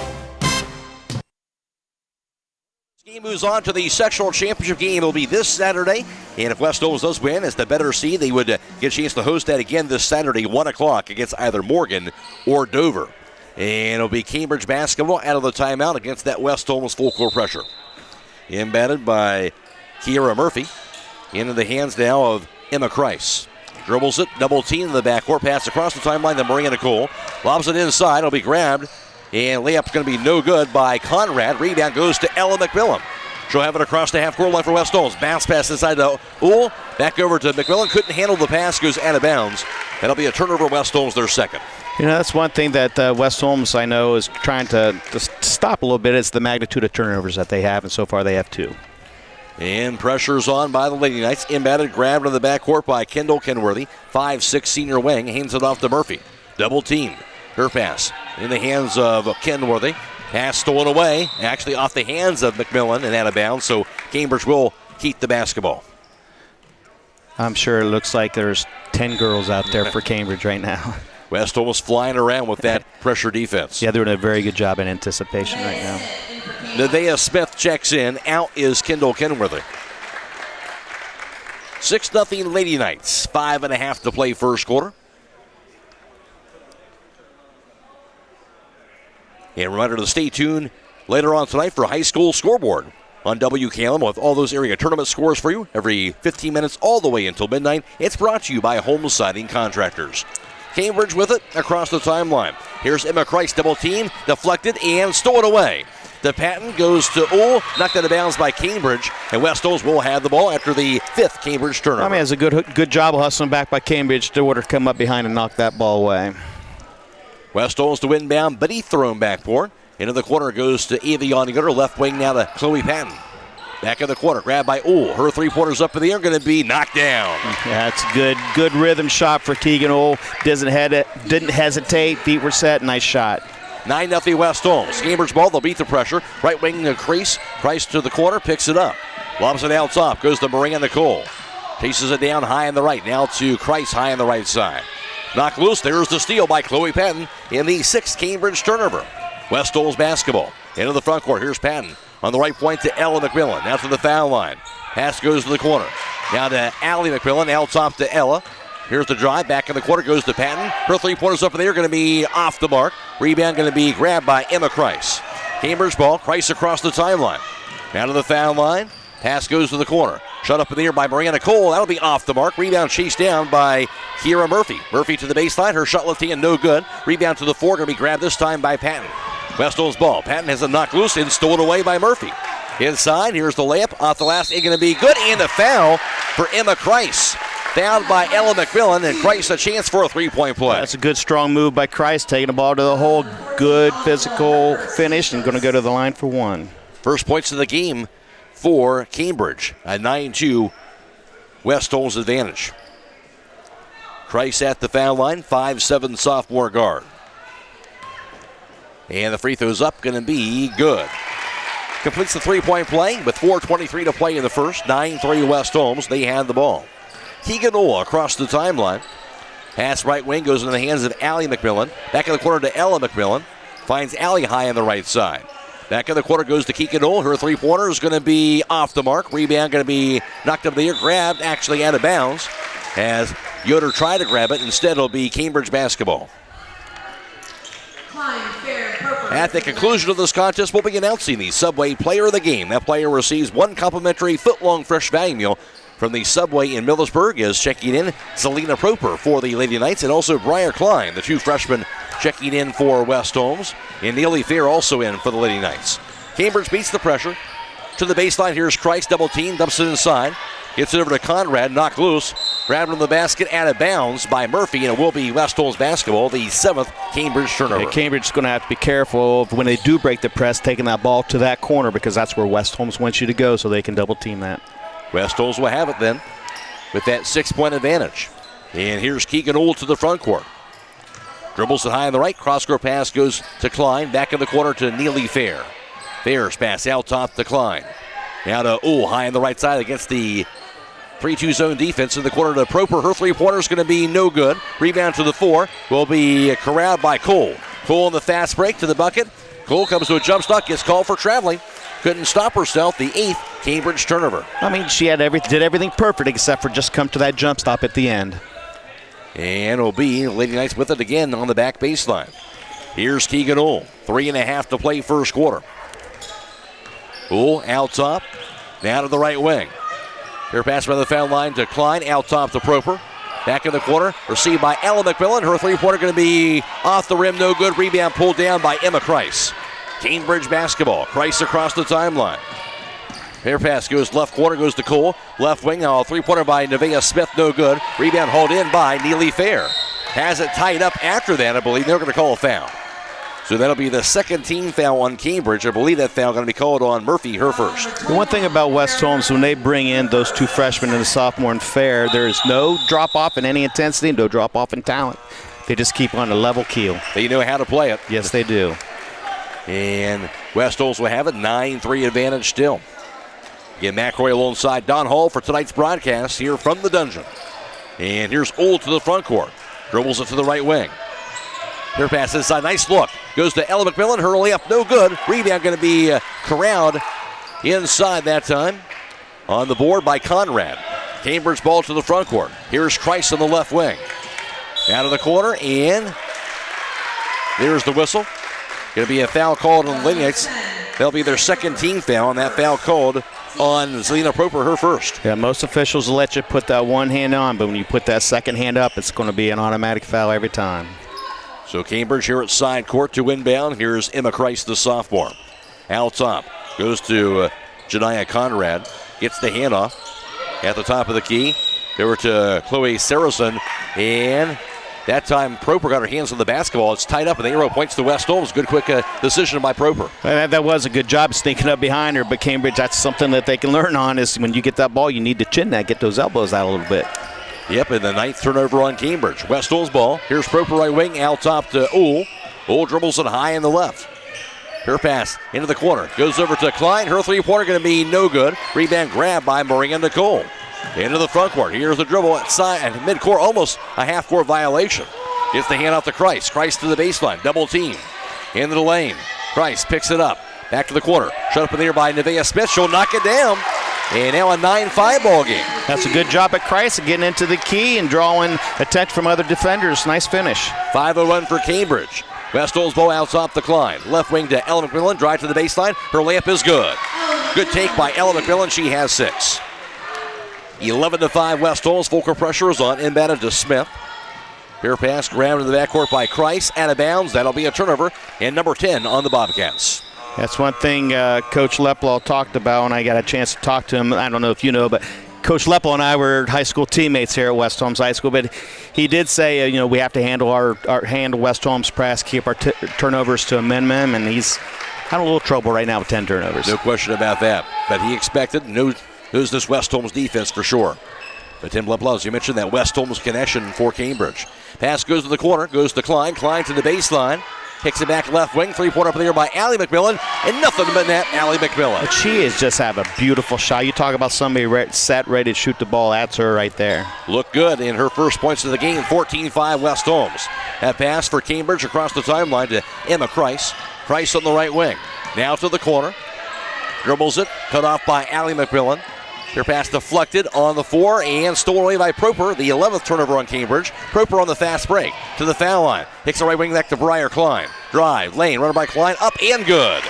B: Game moves on to the sectional championship game. It'll be this Saturday, and if West Holmes does win as the better seed, they would get a chance to host that again this Saturday, 1 o'clock, against either Morgan or Dover. And it'll be Cambridge basketball out of the timeout against that West Holmes full court pressure. Embedded by Kiera Murphy. Into the hands now of Emma Kreis. Dribbles it, double team in the backcourt, pass across the timeline to Miranda Cole. Lobs it inside, it'll be grabbed. And layup's going to be no good by Conrad. Rebound goes to Ella McMillan. She'll have it across the half-court line for West Holmes. Bounce pass inside to Uhl. Back over to McMillan. Couldn't handle the pass. Goes out of bounds. That'll be a turnover. West Holmes, their second.
W: You know, that's one thing that West Holmes, I know, is trying to stop a little bit. It's the magnitude of turnovers that they have, and so far they have 2.
B: And pressure's on by the Lady Knights. Embedded, grabbed in the backcourt by Kendall Kenworthy. 5'6" senior wing. Hands it off to Murphy. Double team. Her pass in the hands of Kenworthy. Pass stolen away, actually off the hands of McMillan and out of bounds, so Cambridge will keep the basketball.
W: I'm sure it looks like there's 10 girls out there for Cambridge right now.
B: West almost flying around with that pressure defense.
W: Yeah, they're doing a very good job in anticipation right now.
B: Nevaeh Smith checks in. Out is Kendall Kenworthy. 6-0 Lady Knights. 5.5 to play first quarter. And reminder to stay tuned later on tonight for High School Scoreboard on WKLM with all those area tournament scores for you every 15 minutes all the way until midnight. It's brought to you by Holmes Siding Contractors. Cambridge with it across the timeline. Here's Emma Christ, double team, deflected and stolen away. The Patton goes to Ohl, knocked out of bounds by Cambridge, and West Holmes will have the ball after the 5th Cambridge turnover.
W: I mean, it's a good job of hustling back by Cambridge to order to come up behind and knock that ball away.
B: West Holmes to inbound, but he thrown backboard. Into the corner goes to Avion Gooder, left wing now to Chloe Patton. Back in the corner, grabbed by Ohl. Her three-pointers up in the air, going to be knocked down.
W: Yeah, it's good rhythm shot for Keegan Ohl. Didn't hesitate, feet were set, nice shot.
B: 9-0 West Holmes. Cambridge ball, they'll beat the pressure. Right wing to Crease, Price to the corner, picks it up. Lobs it out top, goes to Maria Nicole. Chases it down high on the right, now to Christ high on the right side. Knocked loose, there's the steal by Chloe Patton in the 6th Cambridge turnover. West Holmes basketball. Into the front court, here's Patton. On the right point to Ella McMillan. Now to the foul line. Pass goes to the corner. Now to Allie McMillan. Out top to Ella. Here's the drive. Back in the corner goes to Patton. Her three-pointers up in the air going to be off the mark. Rebound going to be grabbed by Emma Christ. Cambridge ball. Christ across the timeline. Now to the foul line. Pass goes to the corner. Shut up in the air by Mariana Cole. That'll be off the mark. Rebound chased down by Kira Murphy. Murphy to the baseline. Her shot left hand no good. Rebound to the floor. Going to be grabbed this time by Patton. West Holmes ball. Patton has a knock loose and stolen away by Murphy. Inside, here's the layup. Off the last, it's going to be good. And the foul for Emma Christ. Fouled by Ella McMillan, and Christ a chance for a three-point play.
W: That's a good, strong move by Christ, taking the ball to the hole. Good physical finish, and going to go to the line for one.
B: First points of the game for Cambridge. A 9-2 West Holmes advantage. Christ at the foul line, 5'7" sophomore guard. And the free throw's up, going to be good. Completes the three-point play with 4:23 to play in the first. 9-3 West Holmes. They had the ball. Keegan Ohl across the timeline. Pass right wing goes into the hands of Allie McMillan. Back in the corner to Ella McMillan. Finds Allie high on the right side. Back in the corner goes to Keegan Ohl. Her three-pointer is going to be off the mark. Rebound going to be knocked up in the air. Grabbed, actually out of bounds. As Yoder tried to grab it. Instead, it'll be Cambridge basketball. At the conclusion of this contest, we'll be announcing the Subway Player of the Game. That player receives one complimentary foot-long fresh value meal from the Subway in Millersburg. Is checking in Selena Proper for the Lady Knights, and also Briar Klein, the two freshmen checking in for West Holmes. And Neely Fair also in for the Lady Knights. Cambridge beats the pressure. To the baseline, here's Christ, double team, dumps it inside. Gets it over to Conrad, knocked loose. Grabbed in the basket, out of bounds by Murphy, and it will be West Holmes basketball, the 7th Cambridge turnover.
W: Yeah, Cambridge is going to have to be careful when they do break the press, taking that ball to that corner, because that's where West Holmes wants you to go, so they can double team that.
B: West Holmes will have it then with that 6-point advantage. And here's Keegan Ohl to the front court. Dribbles it high on the right. Cross-court pass goes to Klein. Back in the corner to Neely Fair. Fair's pass out top to Klein. Now to Ohl high on the right side against the 3-2 zone defense in the corner to Proper. Her three-pointer is going to be no good. Rebound to the 4 will be corralled by Cole. Cole in the fast break to the bucket. Cole comes to a jump stop, gets called for traveling. Couldn't stop herself. The 8th Cambridge turnover.
W: I mean, she had did everything perfect except for just come to that jump stop at the end.
B: And it'll be Lady Knights with it again on the back baseline. Here's Keegan Ohl. 3.5 to play first quarter. Ohl out top. Now to the right wing. Here pass by the foul line to Klein. Out top to Proper. Back in the corner. Received by Ella McMillan. Her three-pointer going to be off the rim. No good. Rebound pulled down by Emma Christ. Cambridge basketball. Christ across the timeline. Fair pass goes left corner, goes to Cole. Left wing, three-pointer by Nevaeh Smith, no good. Rebound hauled in by Neely Fair. Has it tied up after that, I believe. They're going to call a foul. So that'll be the second team foul on Cambridge. I believe that foul going to be called on Murphy, her first.
W: The one thing about West Holmes, when they bring in those two freshmen and the sophomore and Fair, there is no drop-off in any intensity, no drop-off in talent. They just keep on a level keel.
B: They know how to play it.
W: Yes, they do.
B: And West Holmes will have it, 9-3 advantage still. Again, Matt Croy alongside Don Hall for tonight's broadcast here from the dungeon. And here's Old to the front court. Dribbles it to the right wing. Here pass inside, nice look. Goes to Ella McMillan, her layup no good. Rebound going to be corralled inside that time. On the board by Conrad. Cambridge ball to the front court. Here's Christ on the left wing. Out of the corner, and there's the whistle. Going to be a foul called on the Lady Knights. That'll be their second team foul, and that foul called on Zelina Proper, her first.
W: Yeah, most officials will let you put that one hand on, but when you put that second hand up, it's going to be an automatic foul every time.
B: So Cambridge here at side court to inbound. Here's Emma Christ, the sophomore. Out top, goes to Janiah Conrad. Gets the handoff at the top of the key. Over to Chloe Saracen, and that time Proper got her hands on the basketball. It's tied up, and the arrow points to West Holmes. Good quick decision by Proper.
W: That was a good job sneaking up behind her, but Cambridge, that's something that they can learn on, is when you get that ball, you need to chin that, get those elbows out a little bit.
B: Yep, and the ninth turnover on Cambridge. West Holmes ball. Here's Proper right wing, out top to Ohl. Ohl dribbles it high in the left. Her pass into the corner. Goes over to Klein. Her three-pointer going to be no good. Rebound grab by Miranda Cole. Into the front court. Here's the dribble at side and mid-court, almost a half-court violation. Gets the hand off to Christ. Christ to the baseline. Double team. Into the lane. Christ picks it up. Back to the corner. Shut up in there by Nevaeh Smith. She'll knock it down. And now a 9-5 ball game.
W: That's a good job at Christ getting into the key and drawing attention from other defenders. Nice finish.
B: 5-0 for Cambridge. West Holmes ball out top the Klein. Left wing to Ella McMillan. Drive to the baseline. Her layup is good. Good take by Ella McMillan. She has 6. 11-5 West Holmes. Full court pressure is on. Inbounded to Smith. Fair pass grabbed to the backcourt by Christ. Out of bounds. That'll be a turnover. And number 10 on the Bobcats.
W: That's one thing Coach Leplow talked about, and I got a chance to talk to him. I don't know if you know, but Coach Leplow and I were high school teammates here at West Holmes High School, but he did say, we have to handle West Holmes press, keep our turnovers to a minimum, and he's having a little trouble right now with 10 turnovers.
B: No question about that. But he expected, knows this West Holmes defense for sure. But Tim Leplow, as you mentioned, that West Holmes connection for Cambridge. Pass goes to the corner, goes to Klein. Klein to the baseline. Kicks it back left wing. 3-pointer up there by Allie McMillan. And nothing but net, Allie McMillan.
W: But she is just have a beautiful shot. You talk about somebody set, ready to shoot the ball. That's her right there.
B: Look good in her first points of the game. 14-5 West Holmes. That pass for Cambridge across the timeline to Emma Christ. Christ on the right wing. Now to the corner. Dribbles it. Cut off by Allie McMillan. Her pass deflected on the 4 and stolen away by Proper. The 11th turnover on Cambridge. Proper on the fast break to the foul line. Takes the right wing back to Briar Klein. Drive, lane, runner by Klein, up and good.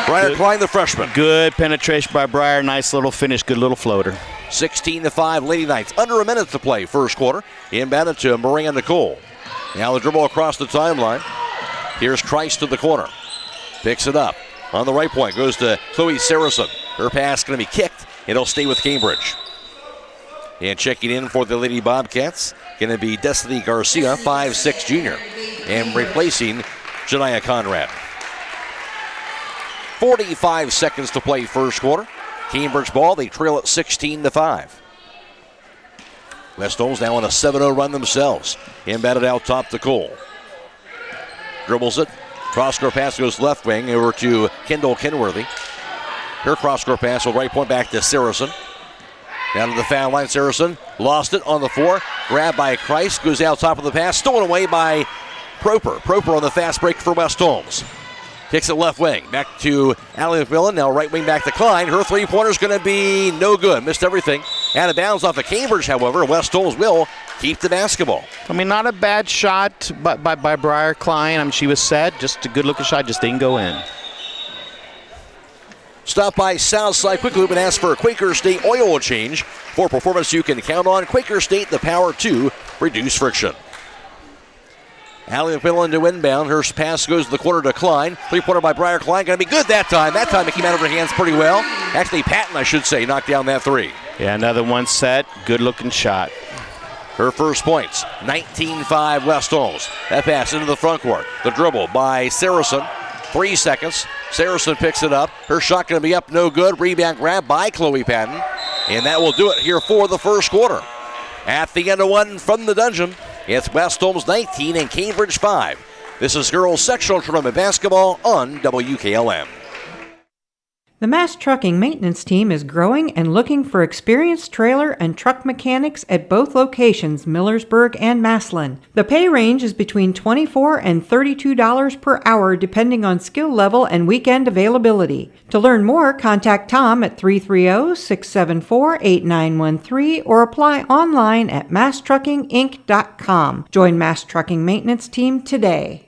B: Briar Klein, the freshman.
W: Good penetration by Briar. Nice little finish, good little floater.
B: 16-5 Lady Knights. Under a minute to play first quarter. Inbounded to Miranda Cole. Now the dribble across the timeline. Here's Christ to the corner. Picks it up. On the right point goes to Chloe Saracen. Her pass going to be kicked. It'll stay with Cambridge. And checking in for the Lady Bobcats, going to be Destiny Garcia, 5'6" junior, and replacing Janiah Conrad. 45 seconds to play first quarter. Cambridge ball, they trail at 16-5. West Holmes now on a 7-0 run themselves. Inbounded out top to Cole. Dribbles it. Cross-court pass goes left wing over to Kendall Kenworthy. Her cross-court pass will right point back to Saracen. Down to the foul line, Saracen lost it on the 4. Grabbed by Christ, goes out top of the pass, stolen away by Proper. Proper on the fast break for West Holmes. Kicks it left wing, back to Allie McMillan, now right wing back to Klein. Her three-pointer's going to be no good, missed everything. Out of bounds off of Cambridge, however, West Holmes will keep the basketball.
W: I mean, not a bad shot by Briar Klein. I mean, she was set, just a good-looking shot, just didn't go in.
B: Stop by Southside Quick Lube and ask for a Quaker State oil change. For performance you can count on, Quaker State, the power to reduce friction. Allie McMillan to inbound. Her pass goes to the corner to Klein. Three-pointer by Briar Klein. Going to be good that time. That time it came out of her hands pretty well. Actually, Patton, I should say, knocked down that 3.
W: Yeah, another one set. Good-looking shot.
B: Her first points, 19-5 West Holmes. That pass into the front court. The dribble by Saracen. 3 seconds. Saracen picks it up. Her shot going to be up, no good. Rebound grab by Chloe Patton. And that will do it here for the first quarter. At the end of one from the dungeon, it's West Holmes 19 and Cambridge 5. This is girls sectional tournament basketball on WKLM.
G: The Mass Trucking Maintenance Team is growing and looking for experienced trailer and truck mechanics at both locations, Millersburg and Massillon. The pay range is between $24 and $32 per hour depending on skill level and weekend availability. To learn more, contact Tom at 330-674-8913 or apply online at masstruckinginc.com. Join Mass Trucking Maintenance Team today.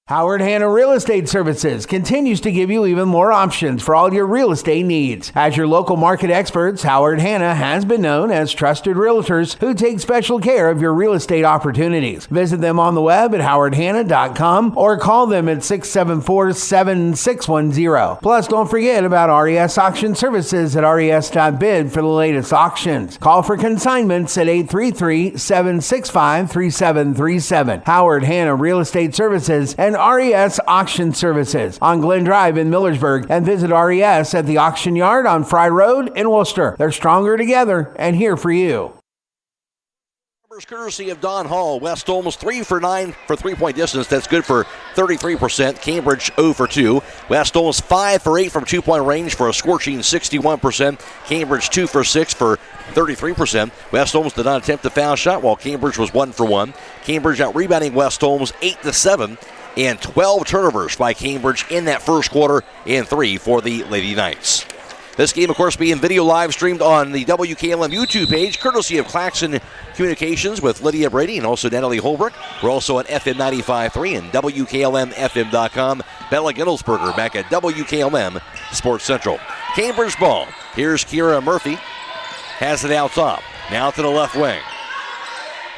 H: Howard Hanna Real Estate Services continues to give you even more options for all your real estate needs. As your local market experts, Howard Hanna has been known as trusted realtors who take special care of your real estate opportunities. Visit them on the web at howardhanna.com or call them at 674-7610. Plus, don't forget about RES Auction Services at res.bid for the latest auctions. Call for consignments at 833-765-3737. Howard Hanna Real Estate Services and RES Auction Services on Glen Drive in Millersburg, and visit RES at the Auction Yard on Fry Road in Worcester. They're stronger together and here for you.
B: Courtesy of Don Hall. West Holmes 3 for 9 for three-point distance. That's good for 33%. Cambridge 0 for 2. West Holmes 5 for 8 from two-point range for a scorching 61%. Cambridge 2 for 6 for 33%. West Holmes did not attempt the foul shot, while Cambridge was 1 for 1. Cambridge out-rebounding West Holmes 8-7, and 12 turnovers by Cambridge in that first quarter, and 3 for the Lady Knights. This game, of course, being video live streamed on the WKLM YouTube page, courtesy of Claxon Communications with Lydia, Brady, and also Natalie Holbrook. We're also on FM 95.3 and WKLM-FM.com. Bella Gittelsberger back at WKLM Sports Central. Cambridge ball. Here's Kira Murphy. Has it out top. Now to the left wing.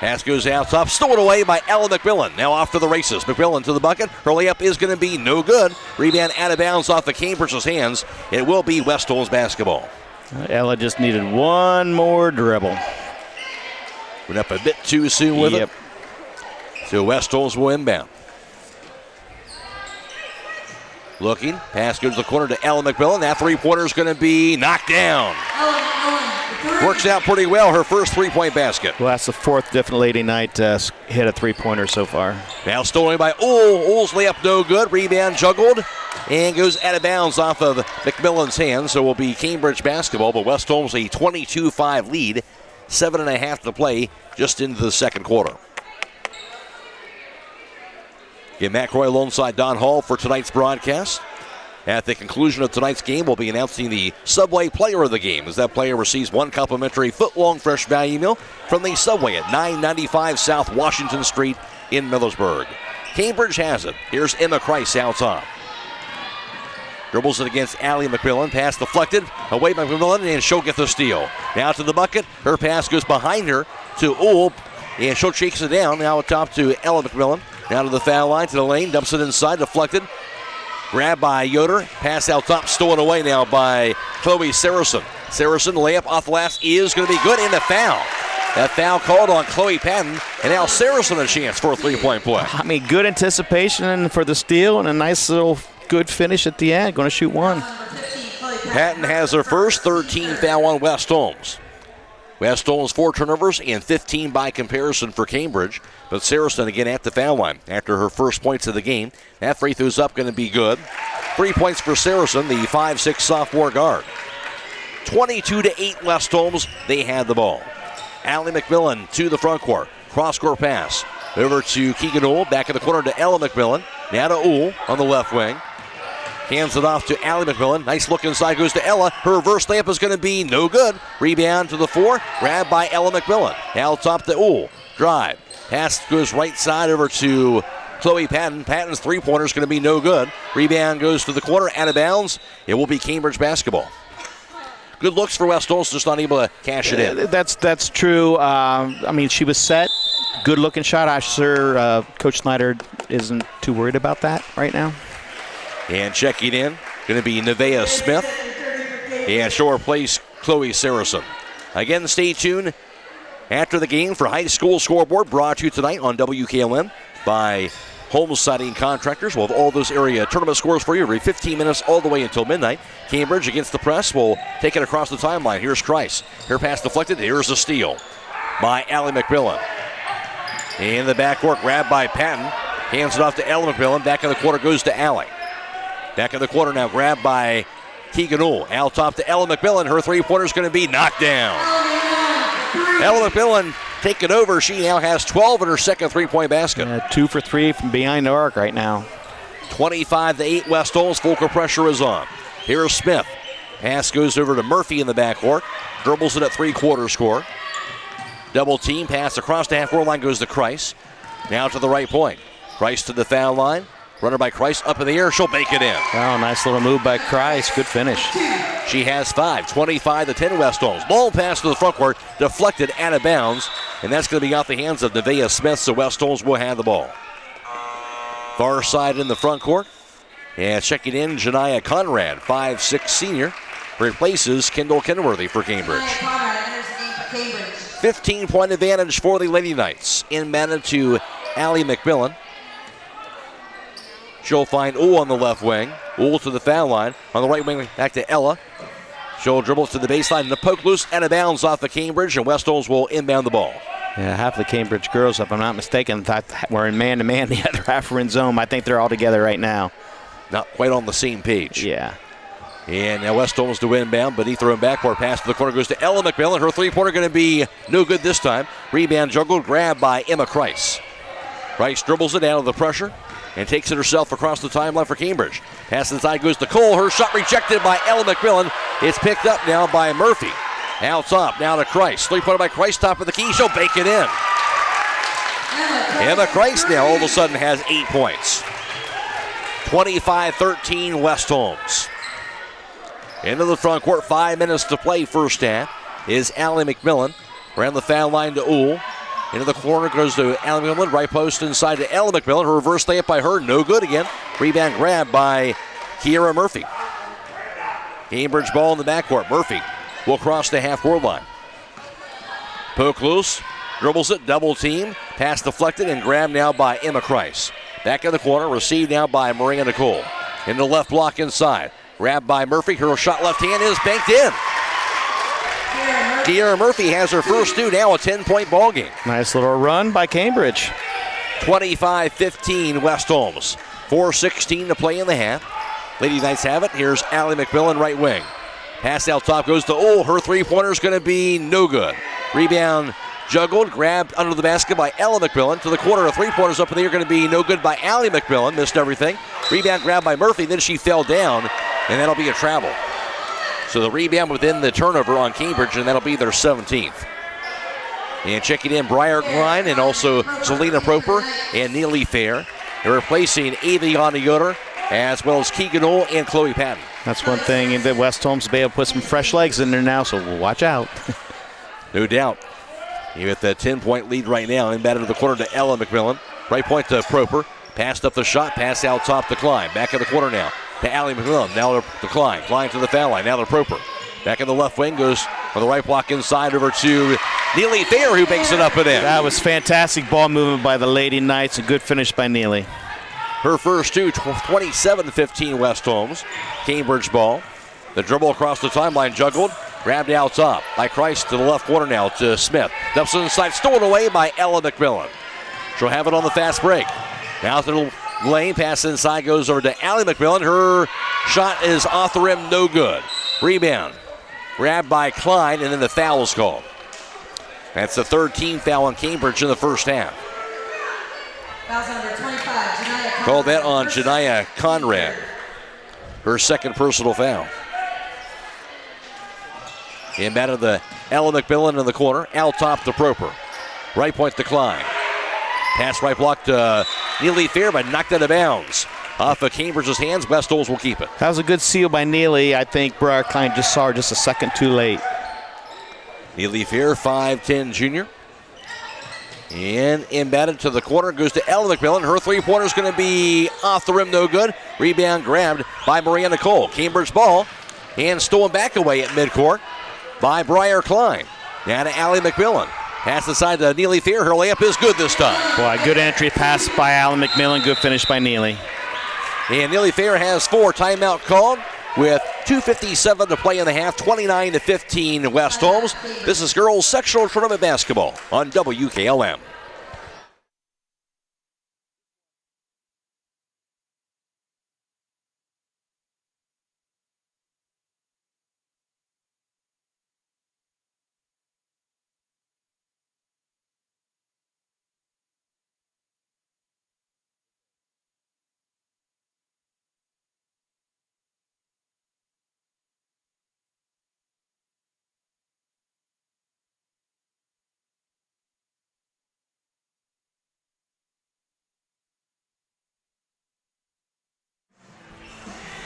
B: Pass goes out top, stolen away by Ella McMillan. Now off to the races. McMillan to the bucket. Her layup is going to be no good. Rebound out of bounds off of Cambridge's hands. It will be West Holmes basketball.
W: Ella just needed one more dribble.
B: Went up a bit too soon with it. So West Holmes will inbound. Looking. Pass goes to the corner to Ella McMillan. That three-pointer is going to be knocked down. Works out pretty well, her first three-point basket.
W: Well, that's the fourth different Lady Knight hit a three-pointer so far.
B: Now stolen by Uhl. Uhl's layup no good. Rebound juggled and goes out of bounds off of McMillan's hands. So it will be Cambridge basketball, but West Holmes a 22-5 lead. 7.5 to play just into the second quarter. Again, Matt Croy alongside Don Hall for tonight's broadcast. At the conclusion of tonight's game, we'll be announcing the Subway Player of the Game, as that player receives one complimentary foot-long fresh value meal from the Subway at 995 South Washington Street in Millersburg. Cambridge has it. Here's Emma Kreis out top. Dribbles it against Allie McMillan. Pass deflected. Away by McMillan, and she'll get the steal. Now to the bucket. Her pass goes behind her to Uhl, and she'll chase it down. Now up top to Ella McMillan. Now to the foul line, to the lane. Dumps it inside. Deflected. Grabbed by Yoder. Pass out top. Stolen away now by Chloe Saracen. Saracen, layup off the last is going to be good, and a foul. That foul called on Chloe Patton, and now Saracen a chance for a three-point play.
W: I mean, good anticipation for the steal and a nice little good finish at the end. Going to shoot one.
B: Patton has her first, 13 foul on West Holmes. West Holmes 4 turnovers and 15 by comparison for Cambridge. But Saracen again at the foul line after her first points of the game. That free throw's up, going to be good. 3 points for Saracen, the 5'6" sophomore guard. 22-8 West Holmes. They had the ball. Allie McMillan to the front court. Cross-court pass. Over to Keegan Uhl. Back in the corner to Ella McMillan. Now to Uhl on the left wing. Hands it off to Allie McMillan. Nice look inside, goes to Ella. Her reverse layup is going to be no good. Rebound to the 4. Grabbed by Ella McMillan. Now top to Uhl. Drive. Pass goes right side over to Chloe Patton. Patton's three-pointer is going to be no good. Rebound goes to the corner, out of bounds. It will be Cambridge basketball. Good looks for West Holmes, just not able to cash it in.
W: That's true. I mean, she was set. Good looking shot. I'm sure Coach Snyder isn't too worried about that right now.
B: And checking in, going to be Nevaeh Smith. And she'll replace Chloe Saracen. Again, stay tuned after the game for High School Scoreboard, brought to you tonight on WKLM by Holmes Siding Contractors. We'll have all those area tournament scores for you every 15 minutes all the way until midnight. Cambridge against the press will take it across the timeline. Here's Kreis. Her pass deflected. Here's the steal by Allie McMillan. In the backcourt, grabbed by Patton. Hands it off to Ella McMillan. Back in the corner goes to Allie. Back in the corner now, grabbed by Keegan Ohl. Out top to Ella McMillan. Her three-pointer is going to be knocked down. Ella McMillan taking over. She now has 12 in her second three-point basket.
W: 2 for 3 from behind the arc right now.
B: 25-8 West Holmes. Full court pressure is on. Here's Smith. Pass goes over to Murphy in the backcourt. Dribbles it at three-quarter score. Double team pass across the half-court line goes to Kreis. Now to the right point. Kreis to the foul line. Runner by Kreis up in the air. She'll bake it in.
W: Oh, nice little move by Kreis. Good finish.
B: She has 5. 25-10 West Holmes. Ball pass to the front court. Deflected out of bounds. And that's going to be out the hands of Nevaeh Smith. So West Holmes will have the ball. Far side in the front court. And checking in, Janiah Conrad, 5'6" senior. Replaces Kendall Kenworthy for Cambridge. 15-point advantage for the Lady Knights. Inbounded to Allie McMillan. She'll find Ohl on the left wing. Ohl to the foul line. On the right wing, back to Ella. She'll dribble to the baseline and a poke loose out of bounds off the Cambridge, and West Holmes will inbound the ball.
W: Yeah, half the Cambridge girls, if I'm not mistaken, thought we're in man-to-man. The other half are in zone. I think they're all together right now.
B: Not quite on the same page.
W: Yeah.
B: And now West Holmes to inbound, beneath her own backcourt. Pass to the corner goes to Ella McMillan. Her three-pointer going to be no good this time. Rebound juggled, grabbed by Emma Kreis. Kreis dribbles it out of the pressure and takes it herself across the timeline for Cambridge. Pass inside goes to Cole. Her shot rejected by Ella McMillan. It's picked up now by Murphy. Out top, now to Kreis. Three-pointer by Kreis, top of the key. She'll bake it in. Emma Kreis now all of a sudden has 8 points. 25-13 West Holmes. Into the front court, 5 minutes to play first half, is Allie McMillan. Around the foul line to Ohl. Into the corner goes to Allie McMillan. Right post inside to Ella McMillan. Her reverse layup by her, no good again. Rebound grab by Kiera Murphy. Cambridge ball in the backcourt. Murphy will cross the half-court line. Poke loose, dribbles it, double team. Pass deflected and grabbed now by Emma Kreis. Back in the corner, received now by Maria Nicole. In the left block inside. Grabbed by Murphy. Her shot left hand is banked in. Kiera Murphy has her first two, now a 10-point ball game.
W: Nice little run by Cambridge.
B: 25-15 West Holmes. 4:16 to play in the half. Lady Knights have it. Here's Allie McMillan, right wing. Pass out top goes to Ohl. Her three-pointer is going to be no good. Rebound juggled, grabbed under the basket by Ella McMillan. To the corner, a three-pointer's up in the air, going to be no good by Allie McMillan. Missed everything. Rebound grabbed by Murphy, then she fell down, and that'll be a travel. So the rebound within the turnover on Cambridge, and that'll be their 17th. And checking in, Briar Klein and also Selena Proper and Neely Fair. They're replacing Aviana Yoder as well as Keegan Ohl and Chloe Patton.
W: That's one thing that West Holmes will be able to put some fresh legs in there now, so we'll watch out.
B: No doubt. You with the 10-point lead right now. Inbounded to the corner to Ella McMillan. Right point to Proper. Passed up the shot. Pass out top to Klein. Back in the corner now to Allie McMillan. Now to Klein. Klein to the foul line. Now to Proper. Back in the left wing. Goes on the right block inside over to Neely Thayer, who makes it up and in.
W: That was fantastic ball movement by the Lady Knights. A good finish by Neely.
B: Her first two, 27-15 West Holmes. Cambridge ball. The dribble across the timeline juggled. Grabbed out top by Kreis to the left corner now to Smith. Dumps it inside, stolen away by Ella McMillan. She'll have it on the fast break. Now to the lane, pass inside goes over to Allie McMillan. Her shot is off the rim, no good. Rebound. Grabbed by Klein, and then the foul is called. That's the third team foul on Cambridge in the first half. Called that on Janiah Conrad. Her second personal foul. Inbounded the Ella McMillan in the corner. Out top to Proper. Right point to Klein. Pass right block to Neely Fair, but knocked out of bounds. Off of Cambridge's hands, West Holmes will keep it.
W: That was a good seal by Neely. I think Briar Klein just saw her just a second too late.
B: Neely Fair, 5'10 junior. And inbounded to the corner, goes to Ella McMillan. Her three-pointer is going to be off the rim, no good. Rebound grabbed by Maria Nicole. Cambridge ball, and stolen back away at midcourt by Briar Klein. Now to Allie McMillan. Pass inside to Neely Fair. Her layup is good this time.
W: Boy, good entry pass by Allie McMillan. Good finish by Neely.
B: And Neely Fair has 4. Timeout called with 2:57 to play in the half. 29-15 West Holmes. This is girls sectional tournament basketball on WKLM.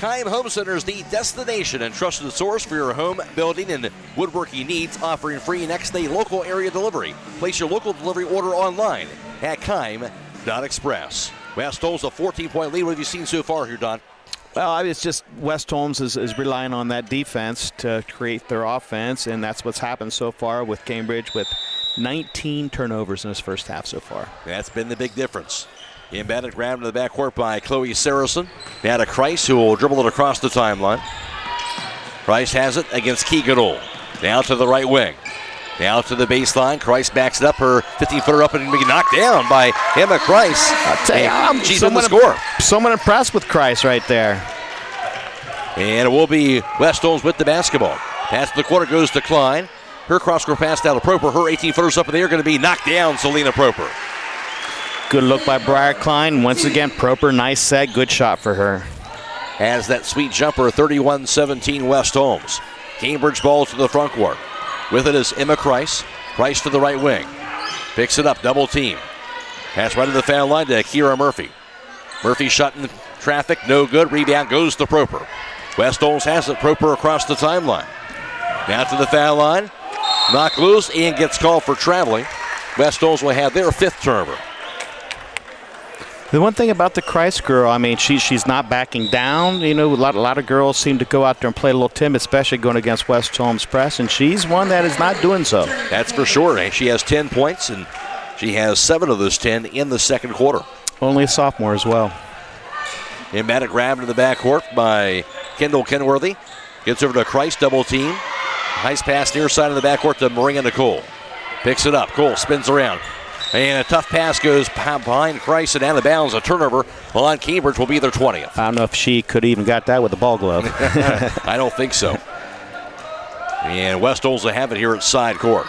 B: Keim Home Center is the destination and trusted source for your home, building, and woodworking needs, offering free next-day local area delivery. Place your local delivery order online at Keim.express. West Holmes a 14-point lead. What have you seen so far here, Don?
W: Well, it's just West Holmes is relying on that defense to create their offense, and that's what's happened so far with Cambridge, with 19 turnovers in his first half so far.
B: That's been the big difference. Inbounded, grabbed in the backcourt by Chloe Saracen. Now to Christ, who will dribble it across the timeline. Christ has it against Keegan Ohl. Now to the right wing. Now to the baseline. Christ backs it up. Her 15-footer up and being knocked down by Emma Christ. She's on the score.
W: Someone impressed with Christ right there.
B: And it will be West Holmes with the basketball. Pass to the corner goes to Klein. Her cross-court pass down to Proper. Her 18-footers up in the air going to be knocked down, Selena Proper.
W: Good look by Briar Klein. Once again, Proper, nice set, good shot for her.
B: Has that sweet jumper, 31-17 West Holmes. Cambridge ball to the front court. With it is Emma Christ. Christ to the right wing. Picks it up, double team. Pass right to the foul line to Kira Murphy. Murphy shot in traffic, no good. Rebound goes to Proper. West Holmes has it, Proper across the timeline. Now to the foul line. Knocked loose and gets called for traveling. West Holmes will have their 5th turnover.
W: The one thing about the Christ girl, I mean, she's not backing down. You know, a lot of girls seem to go out there and play a little timid, especially going against West Holmes press, and she's one that is not doing so.
B: That's for sure. She has 10 points, and she has 7 of those 10 in the second quarter.
W: Only a sophomore as well.
B: Inbounded grab to the backcourt by Kendall Kenworthy. Gets over to Christ, double team. Nice pass near side of the backcourt to Maria Nicole. Picks it up. Cole spins around. And a tough pass goes behind Christ and out of bounds. A turnover on Cambridge will be their 20th.
W: I don't know if she could even got that with a ball glove.
B: I don't think so. And West Holmes will have it here at side court.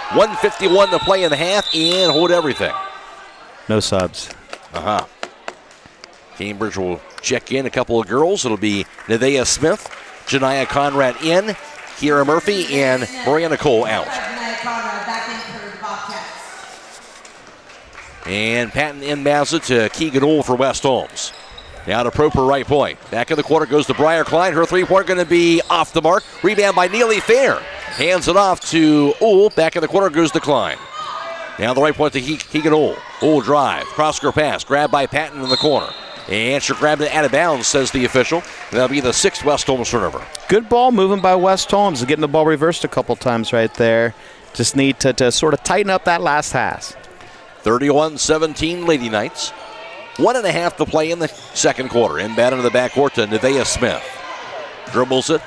B: 1:51 to play in the half and hold everything.
W: No subs.
B: Cambridge will check in a couple of girls. It'll be Nevaeh Smith, Janiah Conrad in, Kira Murphy, and Maria Nicole out. And Patton inbounds it to Keegan Ohl for West Holmes. Now to Proper right point. Back in the quarter goes to Briar Klein. Her three-point going to be off the mark. Rebound by Neely Fair. Hands it off to Ohl. Back in the quarter goes to Klein. Now the right point to Keegan Ohl. Ohl drive. Cross-court pass. Grabbed by Patton in the corner. And she grabbed it out of bounds, says the official. That'll be the 6th West Holmes turnover.
W: Good ball moving by West Holmes. Getting the ball reversed a couple times right there. Just need to sort of tighten up that last pass.
B: 31-17 Lady Knights. 1.5 to play in the second quarter. Inbound into the backcourt to Nevaeh Smith. Dribbles it.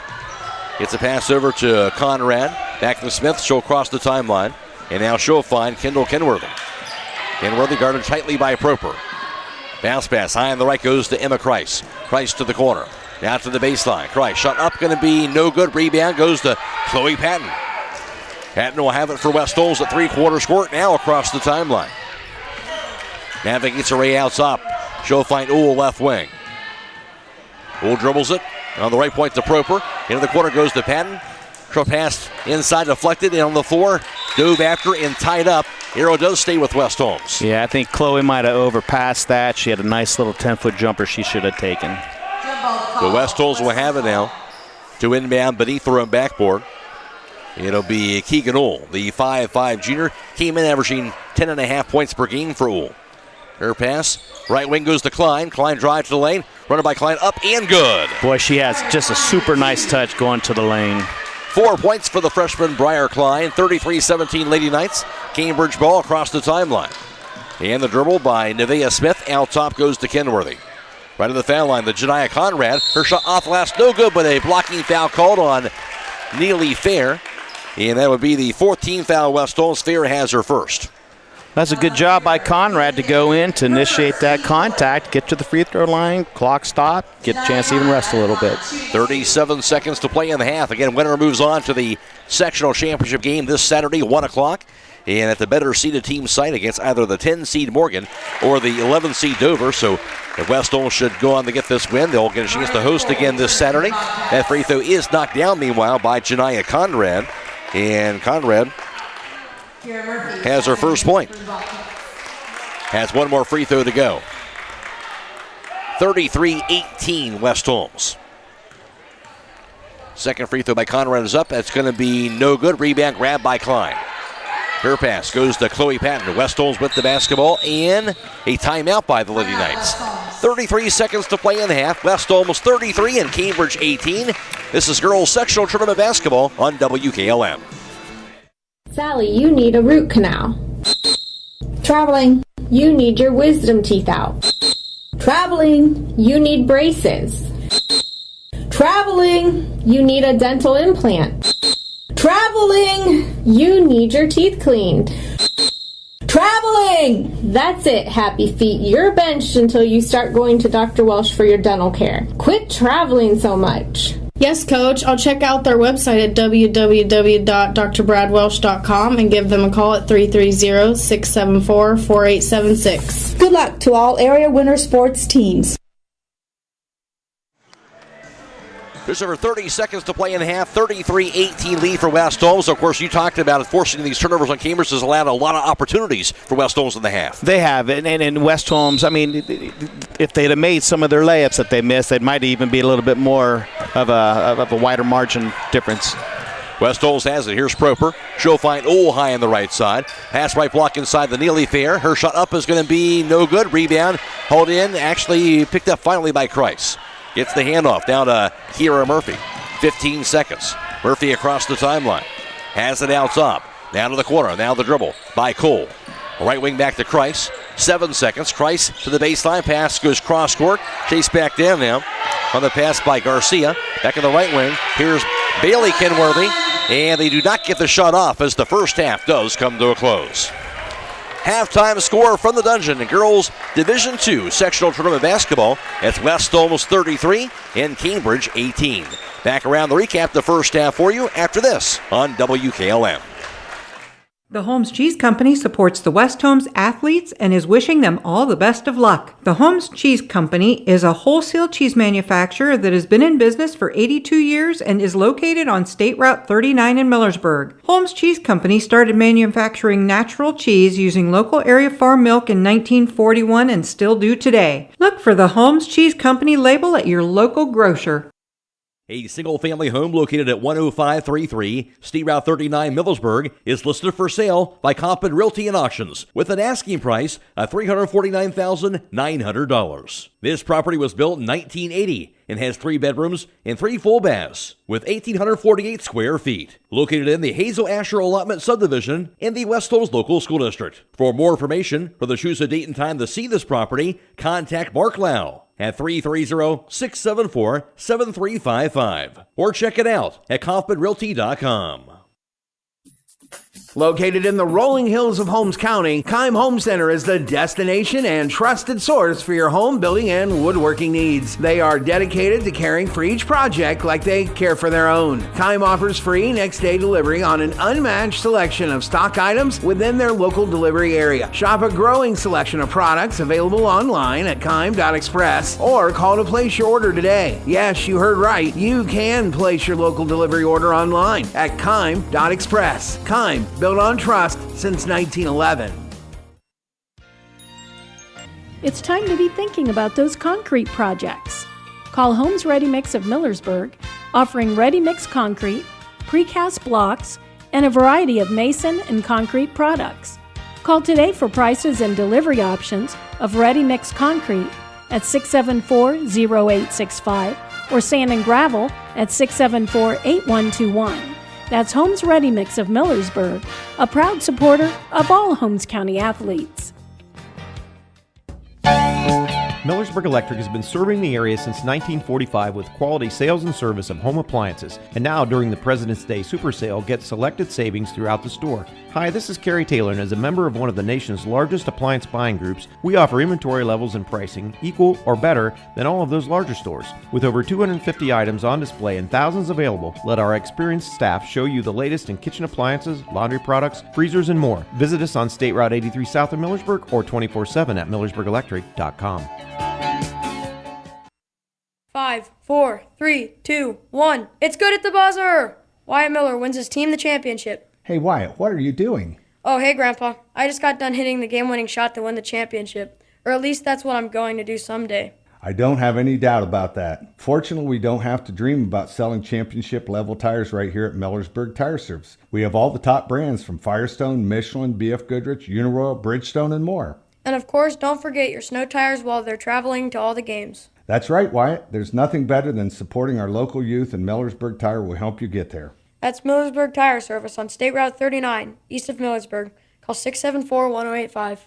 B: Gets a pass over to Conrad. Back to Smith. She'll cross the timeline. And now she'll find Kendall Kenworthy. Kenworthy guarded tightly by Proper. Bounce pass. High on the right goes to Emma Christ. Christ to the corner. Now to the baseline. Christ shot up. Going to be no good. Rebound goes to Chloe Patton. Patton will have it for West Holmes at three-quarters court. Now across the timeline. Navigates her way out top. She'll find Ohl left wing. Ohl dribbles it. On the right point to Proper. Into the corner goes to Patton. She'll pass inside, deflected, and on the floor. Dove after and tied up. Arrow does stay with West Holmes.
W: Yeah, I think Chloe might have overpassed that. She had a nice little 10-foot jumper she should have taken.
B: The West Holmes will have it now to inbound beneath their own backboard. It'll be Keegan Ohl, the 5'5 junior. Came in averaging 10.5 points per game for Ohl. Her pass, right wing goes to Klein. Klein drive to the lane. Runner by Klein, up and good.
W: Boy, she has just a super nice touch going to the lane.
B: 4 points for the freshman Briar Klein. 33-17 Lady Knights. Cambridge ball across the timeline. And the dribble by Nevaeh Smith. Out top goes to Kenworthy. Right to the foul line, the Janiah Conrad. Her shot off last, no good, but a blocking foul called on Neely Fair. And that would be the 14th foul West Holmes. Fair has her first.
W: That's a good job by Conrad to go in to initiate that contact, get to the free throw line, clock stop, get a chance to even rest a little bit.
B: 37 seconds to play in the half. Again, winner moves on to the sectional championship game this Saturday, 1 o'clock. And at the better seeded team site against either the 10-seed Morgan or the 11-seed Dover. So if West Holmes should go on to get this win, they'll get a chance to host again this Saturday. That free throw is knocked down, meanwhile, by Janiah Conrad. And Conrad has her first point. Has one more free throw to go. 33-18 West Holmes. Second free throw by Conrad is up. That's going to be no good. Rebound grab by Klein. Her pass goes to Chloe Patton. West Holmes with the basketball and a timeout by the Lady Knights. 33 seconds to play in the half. West Holmes 33 and Cambridge 18. This is girls sectional tournament basketball on WKLM.
I: Sally, you need a root canal. Traveling, you need your wisdom teeth out. Traveling, you need braces. Traveling, you need a dental implant. Traveling, you need your teeth cleaned. Traveling! That's it, happy feet. You're benched until you start going to Dr. Welsh for your dental care. Quit traveling so much.
K: Yes, Coach. I'll check out their website at www.drbradwelsh.com and give them a call at 330-674-4876.
N: Good luck to all area winter sports teams.
B: There's over 30 seconds to play in the half. 33-18 lead for West Holmes. So, of course, you talked about it. Forcing these turnovers on Cambridge has allowed a lot of opportunities for West Holmes in the half.
W: They have. And West Holmes, I mean, if they'd have made some of their layups that they missed, it might even be a little bit more of a wider margin difference.
B: West Holmes has it. Here's Proper. She'll find high on the right side. Pass right block inside the Neely Fair. Her shot up is going to be no good. Rebound held in. Actually picked up finally by Kreis. Gets the handoff down to Kira Murphy. 15 seconds. Murphy across the timeline. Has it out top. Down to the corner. Now the dribble by Cole. Right wing back to Kreis. 7 seconds. Kreis to the baseline. Pass goes cross court. Chase back down now. On the pass by Garcia. Back in the right wing. Here's Bailey Kenworthy. And they do not get the shot off as the first half does come to a close. Halftime score from the Dungeon in girls Division II sectional tournament basketball. It's West Holmes 33 and Cambridge 18. Back around the recap the first half for you after this on WKLM.
G: The Holmes Cheese Company supports the West Holmes athletes and is wishing them all the best of luck. The Holmes Cheese Company is a wholesale cheese manufacturer that has been in business for 82 years and is located on State Route 39 in Millersburg. Holmes Cheese Company started manufacturing natural cheese using local area farm milk in 1941 and still do today. Look for the Holmes Cheese Company label at your local grocer.
C: A single-family home located at 10533 State Route 39 Millersburg is listed for sale by Compton Realty and Auctions with an asking price of $349,900. This property was built in 1980 and has 3 bedrooms and 3 full baths with 1,848 square feet. Located in the Hazel Asher Allotment Subdivision in the West Holmes Local School District. For more information or to choose a date and time to see this property, contact Mark Lau at 330-674-7355 or check it out at kaufmanrealty.com.
H: Located in the rolling hills of Holmes County, Keim Home Center is the destination and trusted source for your home building and woodworking needs. They are dedicated to caring for each project like they care for their own. Keim offers free next-day delivery on an unmatched selection of stock items within their local delivery area. Shop a growing selection of products available online at keim.express or call to place your order today. Yes, you heard right. You can place your local delivery order online at keim.express. Keim, built on trust since 1911.
T: It's time to be thinking about those concrete projects. Call Homes Ready Mix of Millersburg, offering ready mix concrete, precast blocks, and a variety of mason and concrete products. Call today for prices and delivery options of ready mix concrete at 674-0865 or sand and gravel at 674-8121. That's Holmes Ready Mix of Millersburg, a proud supporter of all Holmes County athletes.
X: Millersburg Electric has been serving the area since 1945 with quality sales and service of home appliances. And now, during the President's Day Super Sale, get selected savings throughout the store. Hi, this is Kerry Taylor, and as a member of one of the nation's largest appliance buying groups, we offer inventory levels and pricing equal or better than all of those larger stores. With over 250 items on display and thousands available, let our experienced staff show you the latest in kitchen appliances, laundry products, freezers, and more. Visit us on State Route 83 south of Millersburg or 24/7 at millersburgelectric.com.
M: 5, 4, 3, 2, 1. It's good at the buzzer! Wyatt Miller wins his team the championship.
Y: Hey, Wyatt, what are you doing?
M: Oh, hey, Grandpa. I just got done hitting the game-winning shot to win the championship. Or at least that's what I'm going to do someday.
Y: I don't have any doubt about that. Fortunately, we don't have to dream about selling championship-level tires right here at Millersburg Tire Service. We have all the top brands from Firestone, Michelin, BF Goodrich, Uniroyal, Bridgestone, and more.
M: And of course, don't forget your snow tires while they're traveling to all the games.
Y: That's right, Wyatt. There's nothing better than supporting our local youth, and Millersburg Tire will help you get there.
M: That's Millersburg Tire Service on State Route 39, east of Millersburg. Call 674-1085.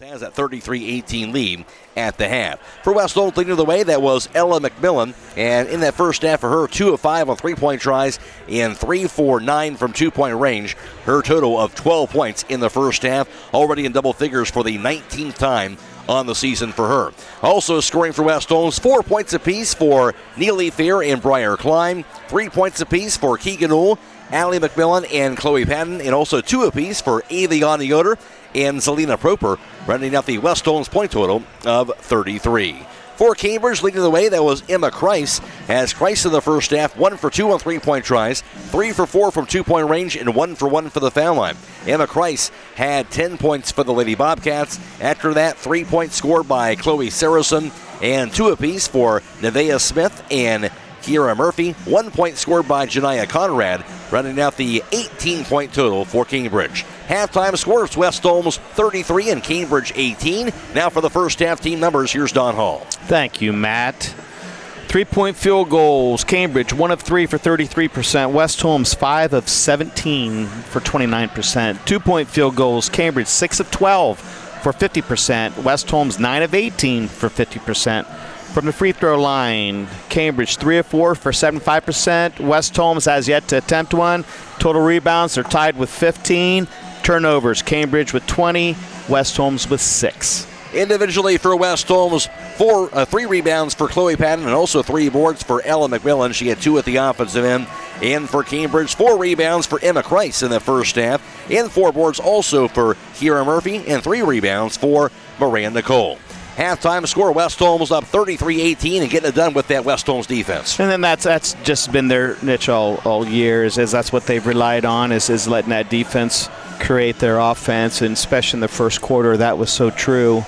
B: Has that 33-18 lead at the half. For West Holmes, leading the way, that was Ella McMillan. And in that first half for her, 2 of 5 on three-point tries and 3 for 9 from two-point range. Her total of 12 points in the first half, already in double figures for the 19th time on the season for her. Also scoring for West Holmes, 4 points apiece for Neely Fair and Briar Klein, 3 points apiece for Keegan Ool, Allie McMillan, and Chloe Patton, and also 2 apiece for Aviana Yoder and Zelina Proper, rounding out the West Holmes point total of 33. For Cambridge, leading the way, that was Emma Kreis. As Kreis in the first half, 1 for 2 on three-point tries, 3 for 4 from two-point range, and 1 for 1 for the foul line. Emma Kreis had 10 points for the Lady Bobcats. After that, 3 points scored by Chloe Saracen, and 2 apiece for Nevaeh Smith and Kiera Murphy. 1 point scored by Janiyah Conrad, rounding out the 18-point total for Cambridge. Halftime scores, West Holmes 33 and Cambridge 18. Now for the first half team numbers, here's Don Hall.
W: Thank you, Matt. 3-point field goals, Cambridge 1 of 3 for 33%. West Holmes 5 of 17 for 29%. 2-point field goals, Cambridge 6 of 12 for 50%. West Holmes 9 of 18 for 50%. From the free throw line, Cambridge 3 of 4 for 75%. West Holmes has yet to attempt one. Total rebounds, they're tied with 15. Turnovers, Cambridge with 20, West Holmes with 6.
B: Individually for West Holmes, 3 rebounds for Chloe Patton and also 3 boards for Ella McMillan. She had 2 at the offensive end. And for Cambridge, 4 rebounds for Emma Kreis in the first half, and 4 boards also for Kiera Murphy, and 3 rebounds for Miranda Cole. Halftime score, West Holmes up 33-18 and getting it done with that West Holmes defense.
W: And then that's just been their niche all year, is that's what they've relied on, is letting that defense create their offense, and especially in the first quarter, that was so true.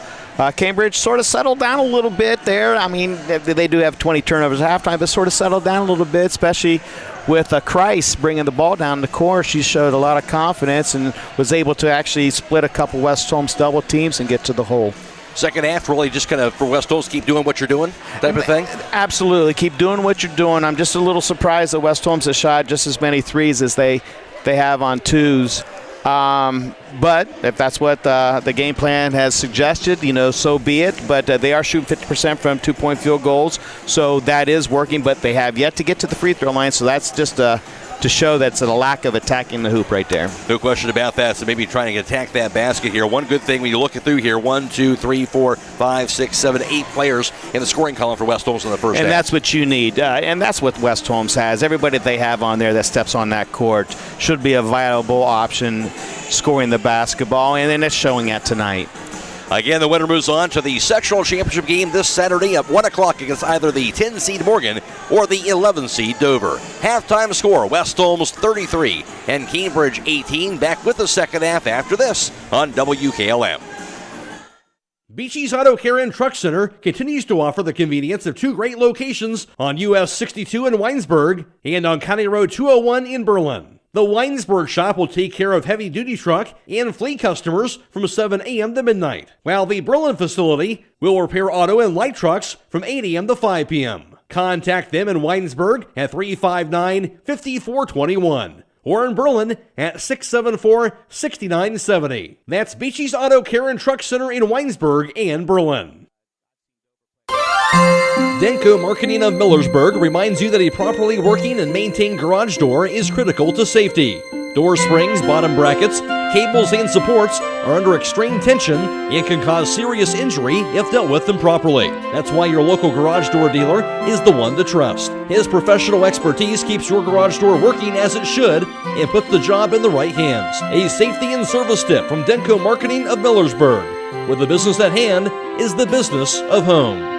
W: Cambridge sort of settled down a little bit there. I mean, they do have 20 turnovers at halftime, but sort of settled down a little bit, especially with Kreis bringing the ball down the court. She showed a lot of confidence and was able to actually split a couple West Holmes double teams and get to the hole.
B: Second half, really just kind of for West Holmes, keep doing what you're doing type of thing?
W: Absolutely. Keep doing what you're doing. I'm just a little surprised that West Holmes has shot just as many threes as they have on twos. But if that's what the game plan has suggested, so be it. But they are shooting 50% from 2-point field goals, so that is working. But they have yet to get to the free throw line, so that's just to show that's a lack of attacking the hoop right there.
B: No question about that. So maybe trying to attack that basket here. One good thing when you look it through here, 1, 2, 3, 4, 5, 6, 7, 8 players in the scoring column for West Holmes in the first half.
W: And that's what you need. And that's what West Holmes has. Everybody they have on there that steps on that court should be a viable option scoring the basketball, and then it's showing that tonight.
B: Again, the winner moves on to the sectional championship game this Saturday at 1 o'clock against either the 10-seed Morgan or the 11-seed Dover. Halftime score, West Holmes 33 and Cambridge 18. Back with the second half after this on WKLM.
C: Beachy's Auto Care and Truck Center continues to offer the convenience of 2 great locations on US 62 in Weinsberg and on County Road 201 in Berlin. The Weinsberg shop will take care of heavy-duty truck and fleet customers from 7 a.m. to midnight, while the Berlin facility will repair auto and light trucks from 8 a.m. to 5 p.m. Contact them in Weinsberg at 359-5421 or in Berlin at 674-6970. That's Beachy's Auto Care and Truck Center in Weinsberg and Berlin. Denko Marketing of Millersburg reminds you that a properly working and maintained garage door is critical to safety. Door springs, bottom brackets, cables, and supports are under extreme tension and can cause serious injury if dealt with improperly. That's why your local garage door dealer is the one to trust. His professional expertise keeps your garage door working as it should and puts the job in the right hands. A safety and service tip from Denko Marketing of Millersburg, where the business at hand is the business of home.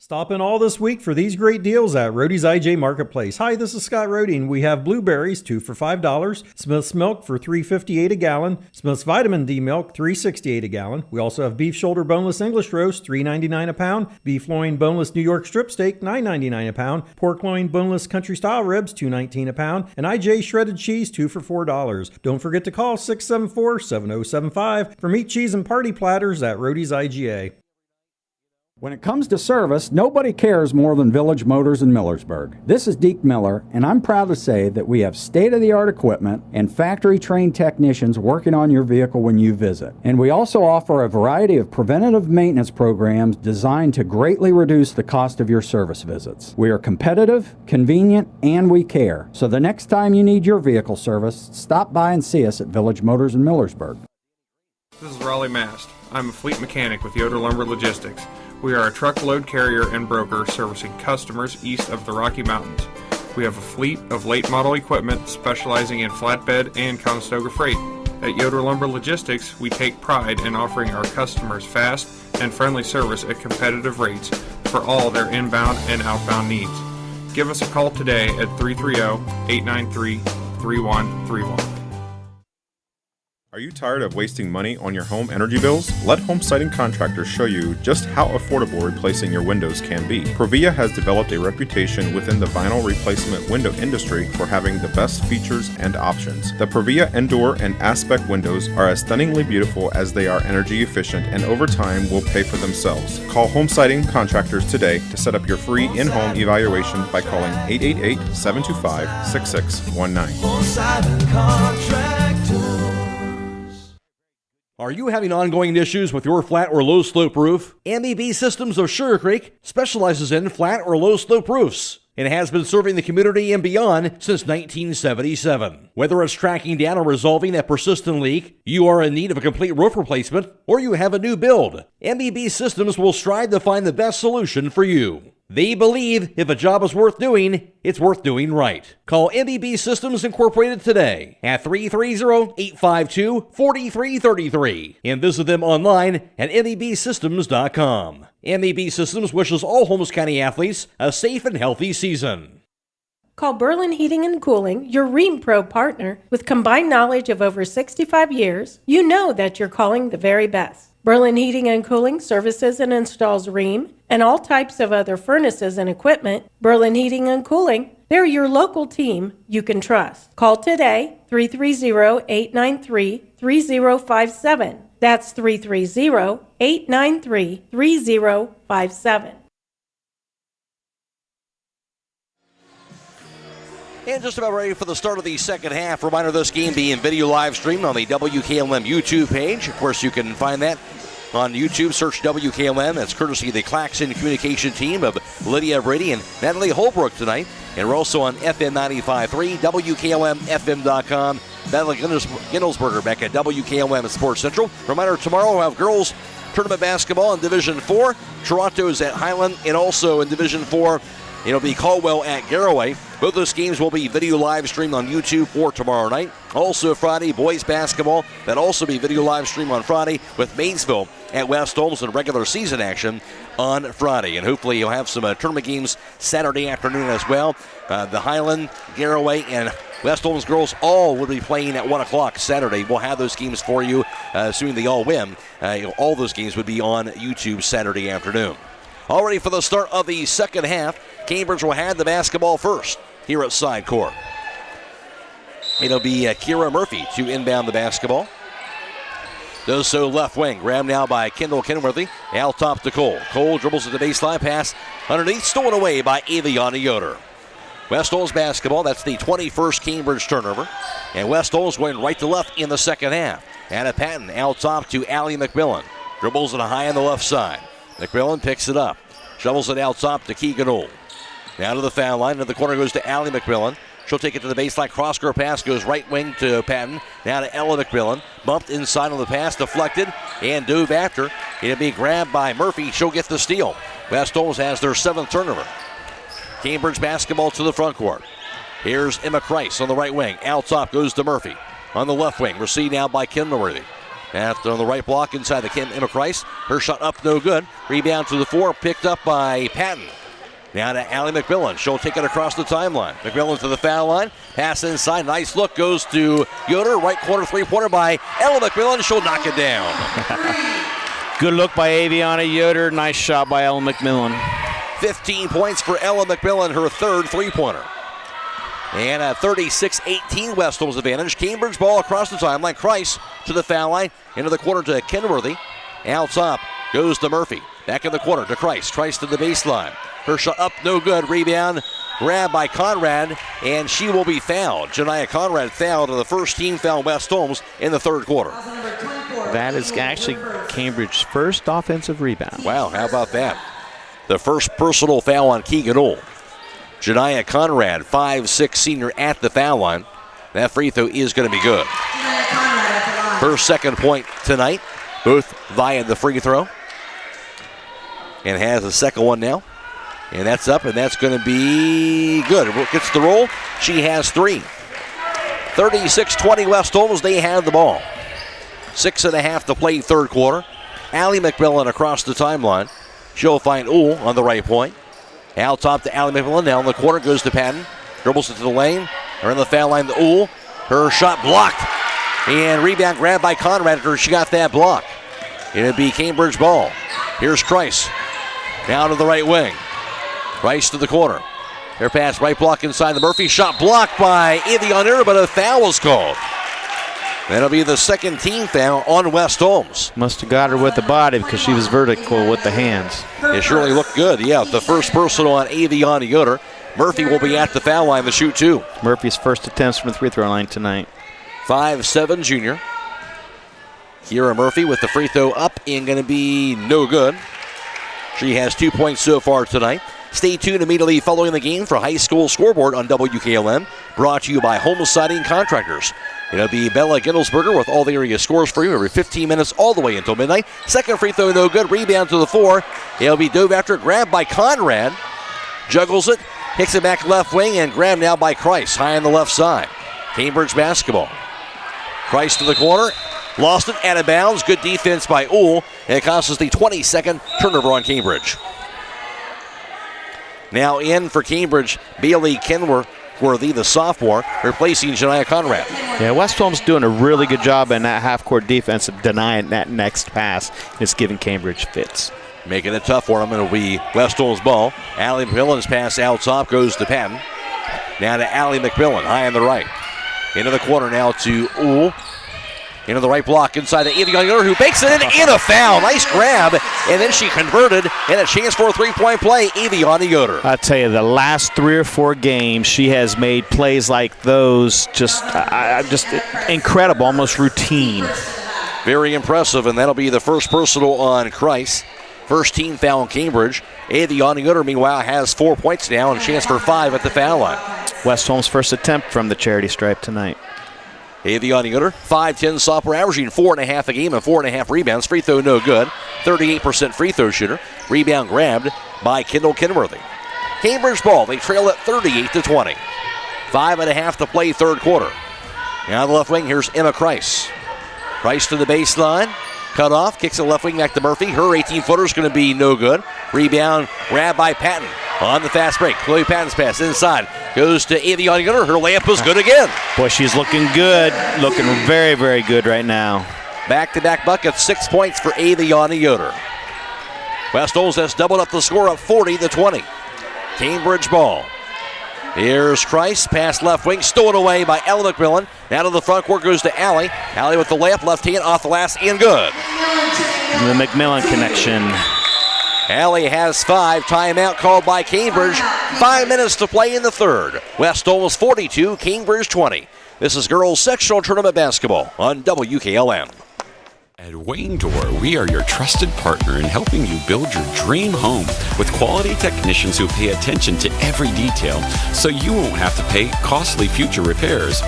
J: Stop in all this week for these great deals at Rody's IJ Marketplace. Hi, this is Scott Rody, and we have blueberries, 2 for $5, Smith's milk for $3.58 a gallon, Smith's vitamin D milk, $3.68 a gallon. We also have beef shoulder boneless English roast, $3.99 a pound, beef loin boneless New York strip steak, $9.99 a pound, pork loin boneless country style ribs, $2.19 a pound, and IJ shredded cheese, 2 for $4. Don't forget to call 674-7075 for meat, cheese, and party platters at Rody's IGA.
O: When it comes to service, nobody cares more than Village Motors in Millersburg. This is Deke Miller, and I'm proud to say that we have state-of-the-art equipment and factory-trained technicians working on your vehicle when you visit. And we also offer a variety of preventative maintenance programs designed to greatly reduce the cost of your service visits. We are competitive, convenient, and we care. So the next time you need your vehicle service, stop by and see us at Village Motors in Millersburg.
Q: This is Raleigh Mast. I'm a fleet mechanic with Yoder Lumber Logistics. We are a truckload carrier and broker servicing customers east of the Rocky Mountains. We have a fleet of late model equipment specializing in flatbed and Conestoga freight. At Yoder Lumber Logistics, we take pride in offering our customers fast and friendly service at competitive rates for all their inbound and outbound needs. Give us a call today at 330-893-3131.
R: Are you tired of wasting money on your home energy bills? Let Home Siding Contractors show you just how affordable replacing your windows can be. Provia has developed a reputation within the vinyl replacement window industry for having the best features and options. The Provia Endure and Aspect windows are as stunningly beautiful as they are energy efficient, and over time will pay for themselves. Call Home Siding Contractors today to set up your free in-home evaluation by calling 888-725-6619.
P: Home Siding Contractors.
C: Are you having ongoing issues with your flat or low slope roof? MEB Systems of Sugar Creek specializes in flat or low slope roofs and has been serving the community and beyond since 1977. Whether it's tracking down or resolving a persistent leak, you are in need of a complete roof replacement, or you have a new build, MEB Systems will strive to find the best solution for you. They believe if a job is worth doing, it's worth doing right. Call MEB Systems Incorporated today at 330-852-4333 and visit them online at mebsystems.com. MEB Systems wishes all Holmes County athletes a safe and healthy season.
T: Call Berlin Heating and Cooling, your Rheem Pro partner. With combined knowledge of over 65 years, you know that you're calling the very best. Berlin Heating and Cooling services and installs Rheem and all types of other furnaces and equipment. Berlin Heating and Cooling, they're your local team you can trust. Call today, 330-893-3057. That's 330-893-3057.
B: And just about ready for the start of the second half. Reminder, this game being video live streamed on the WKLM YouTube page. Of course, you can find that on YouTube. Search WKLM. That's courtesy of the Claxon Communications team of Lydia, Brady, and Natalie Holbrook tonight. And we're also on FM 95.3, WKLM-FM.com. Natalie Ginnelsberger back at WKLM Sports Central. Reminder, tomorrow we'll have girls tournament basketball in Division 4. Toronto's at Highland, and also in Division 4, it'll be Caldwell at Garraway. Both those games will be video live streamed on YouTube for tomorrow night. Also Friday, boys basketball. That'll also be video live streamed on Friday with Maysville at West Holmes in regular season action on Friday. And hopefully you'll have some tournament games Saturday afternoon as well. The Highland, Garraway, and West Holmes girls all will be playing at 1 o'clock Saturday. We'll have those games for you, assuming they all win. All those games would be on YouTube Saturday afternoon. All ready for the start of the second half. Cambridge will have the basketball first here at side court. It'll be Kira Murphy to inbound the basketball. Does so left wing. Grabbed now by Kendall Kenworthy. Out top to Cole. Cole dribbles at the baseline. Pass underneath. Stolen away by Aviana Yoder. West Holmes basketball. That's the 21st Cambridge turnover. And West Holmes going right to left in the second half. Anna Patton out top to Allie McMillan. Dribbles it high on the left side. McMillan picks it up. Shovels it out top to Keegan Old. Now to the foul line. To the corner goes to Allie McMillan. She'll take it to the baseline. Cross-court pass goes right wing to Patton. Now to Ella McMillan. Bumped inside on the pass. Deflected and dove after. It'll be grabbed by Murphy. She'll get the steal. West Holmes has their 7th turnover. Cambridge basketball to the front court. Here's Emma Kreis on the right wing. Out top goes to Murphy. On the left wing. Received now by Kenworthy. On the right block inside the Emma Christ. Her shot up, no good. Rebound to the 4, picked up by Patton. Now to Allie McMillan. She'll take it across the timeline. McMillan to the foul line. Pass inside. Nice look. Goes to Yoder. Right corner three-pointer by Ella McMillan. She'll knock it down.
W: Good look by Aviana Yoder. Nice shot by Ella McMillan.
B: 15 points for Ella McMillan, her third three-pointer. And a 36-18 West Holmes advantage. Cambridge ball across the timeline. Christ to the foul line. Into the corner to Kenworthy. Out top goes to Murphy. Back in the corner to Christ. Christ to the baseline. Her shot up, no good. Rebound, grab by Conrad, and she will be fouled. Janiah Conrad fouled, and the first team foul West Holmes in the third quarter.
W: That is actually Cambridge's first offensive rebound.
B: Wow, how about that? The first personal foul on Keegan Ohl. Janiah Conrad, 5'6" senior at the foul line. That free throw is going to be good. Her second point tonight, both via the free throw. And has a second one now. And that's up, and that's going to be good. Gets the roll. She has 3. 36-20 West Holmes. They have the ball. 6.5 to play third quarter. Allie McMillan across the timeline. She'll find Ohl on the right point. Out top to Allie McMillan. Now in the corner goes to Patton. Dribbles it to the lane. Or in the foul line to Ohl. Her shot blocked. And rebound grabbed by Conrad after she got that block. It'll be Cambridge ball. Here's Christ. Down to the right wing. Rice to the corner. Their pass, right block inside the Murphy. Shot blocked by Aviana, but a foul was called. That'll be the second team foul on West Holmes.
W: Must have got her with the body because she was vertical with the hands.
B: It surely looked good. Yeah, the first personal on Aviana Yoder. Murphy will be at the foul line to shoot 2.
W: Murphy's first attempts from the free throw line tonight.
B: 5'7" junior. Kira Murphy with the free throw up and going to be no good. She has 2 points so far tonight. Stay tuned immediately following the game for High School Scoreboard on WKLM. Brought to you by Home Siding Contractors. It'll be Bella Gittelsberger with all the area scores for you every 15 minutes all the way until midnight. Second free throw, no good. Rebound to the 4. It'll be dove after, grabbed by Conrad. Juggles it, kicks it back left wing, and grabbed now by Christ, high on the left side. Cambridge basketball. Christ to the corner. Lost it, out of bounds. Good defense by Ohl. And it costs us the 22nd turnover on Cambridge. Now in for Cambridge, Bailey Kenworthy, the sophomore, replacing Janiah Conrad.
W: Yeah, West Holmes doing a really good job in that half-court defense of denying that next pass. It's giving Cambridge fits.
B: Making it tough for them. It'll be West Holmes' ball. Allie McMillan's pass out top goes to Patton. Now to Allie McMillan, high on the right. Into the corner now to Ohl. Into the right block inside the Aviana who bakes it in a foul. Nice grab, and then she converted, and a chance for a three-point play, Aviana Yoder.
W: I tell you, the last 3 or 4 games, she has made plays like those just incredible, almost routine.
B: Very impressive, and that'll be the first personal on Christ. First team foul in Cambridge. Aviana Yoder, meanwhile, has 4 points now and a chance for 5 at the foul line.
W: West Holmes' first attempt from the charity stripe tonight.
B: Aviana Yoder, 5'10" sophomore, averaging 4.5 a game and 4.5 rebounds. Free throw no good. 38% free throw shooter. Rebound grabbed by Kendall Kenworthy. Cambridge ball, they trail at 38-20. 5.5 to play third quarter. Now on the left wing, here's Emma Christ. Christ to the baseline. Cut off, kicks the left wing back to Murphy. Her 18-footer is going to be no good. Rebound grabbed by Patton on the fast break. Chloe Patton's pass inside. Goes to Aviana Yoder. Her layup was good again.
W: Boy, she's looking good. Looking very, very good right now.
B: Back-to-back buckets, 6 points for Aviana Yoder. West Holmes has doubled up the score up 40-20. Cambridge ball. Here's Christ, pass left wing, stolen away by Ella McMillan. Now to the front court goes to Allie. Allie with the layup, left hand off the last, and good.
W: The McMillan connection.
B: Allie has 5. Timeout called by Cambridge. 5 minutes to play in the third. West Holmes 42, Cambridge 20. This is girls sectional tournament basketball on WKLM.
V: At Wayne Door, we are your trusted partner in helping you build your dream home with quality technicians who pay attention to every detail so you won't have to pay costly future repairs.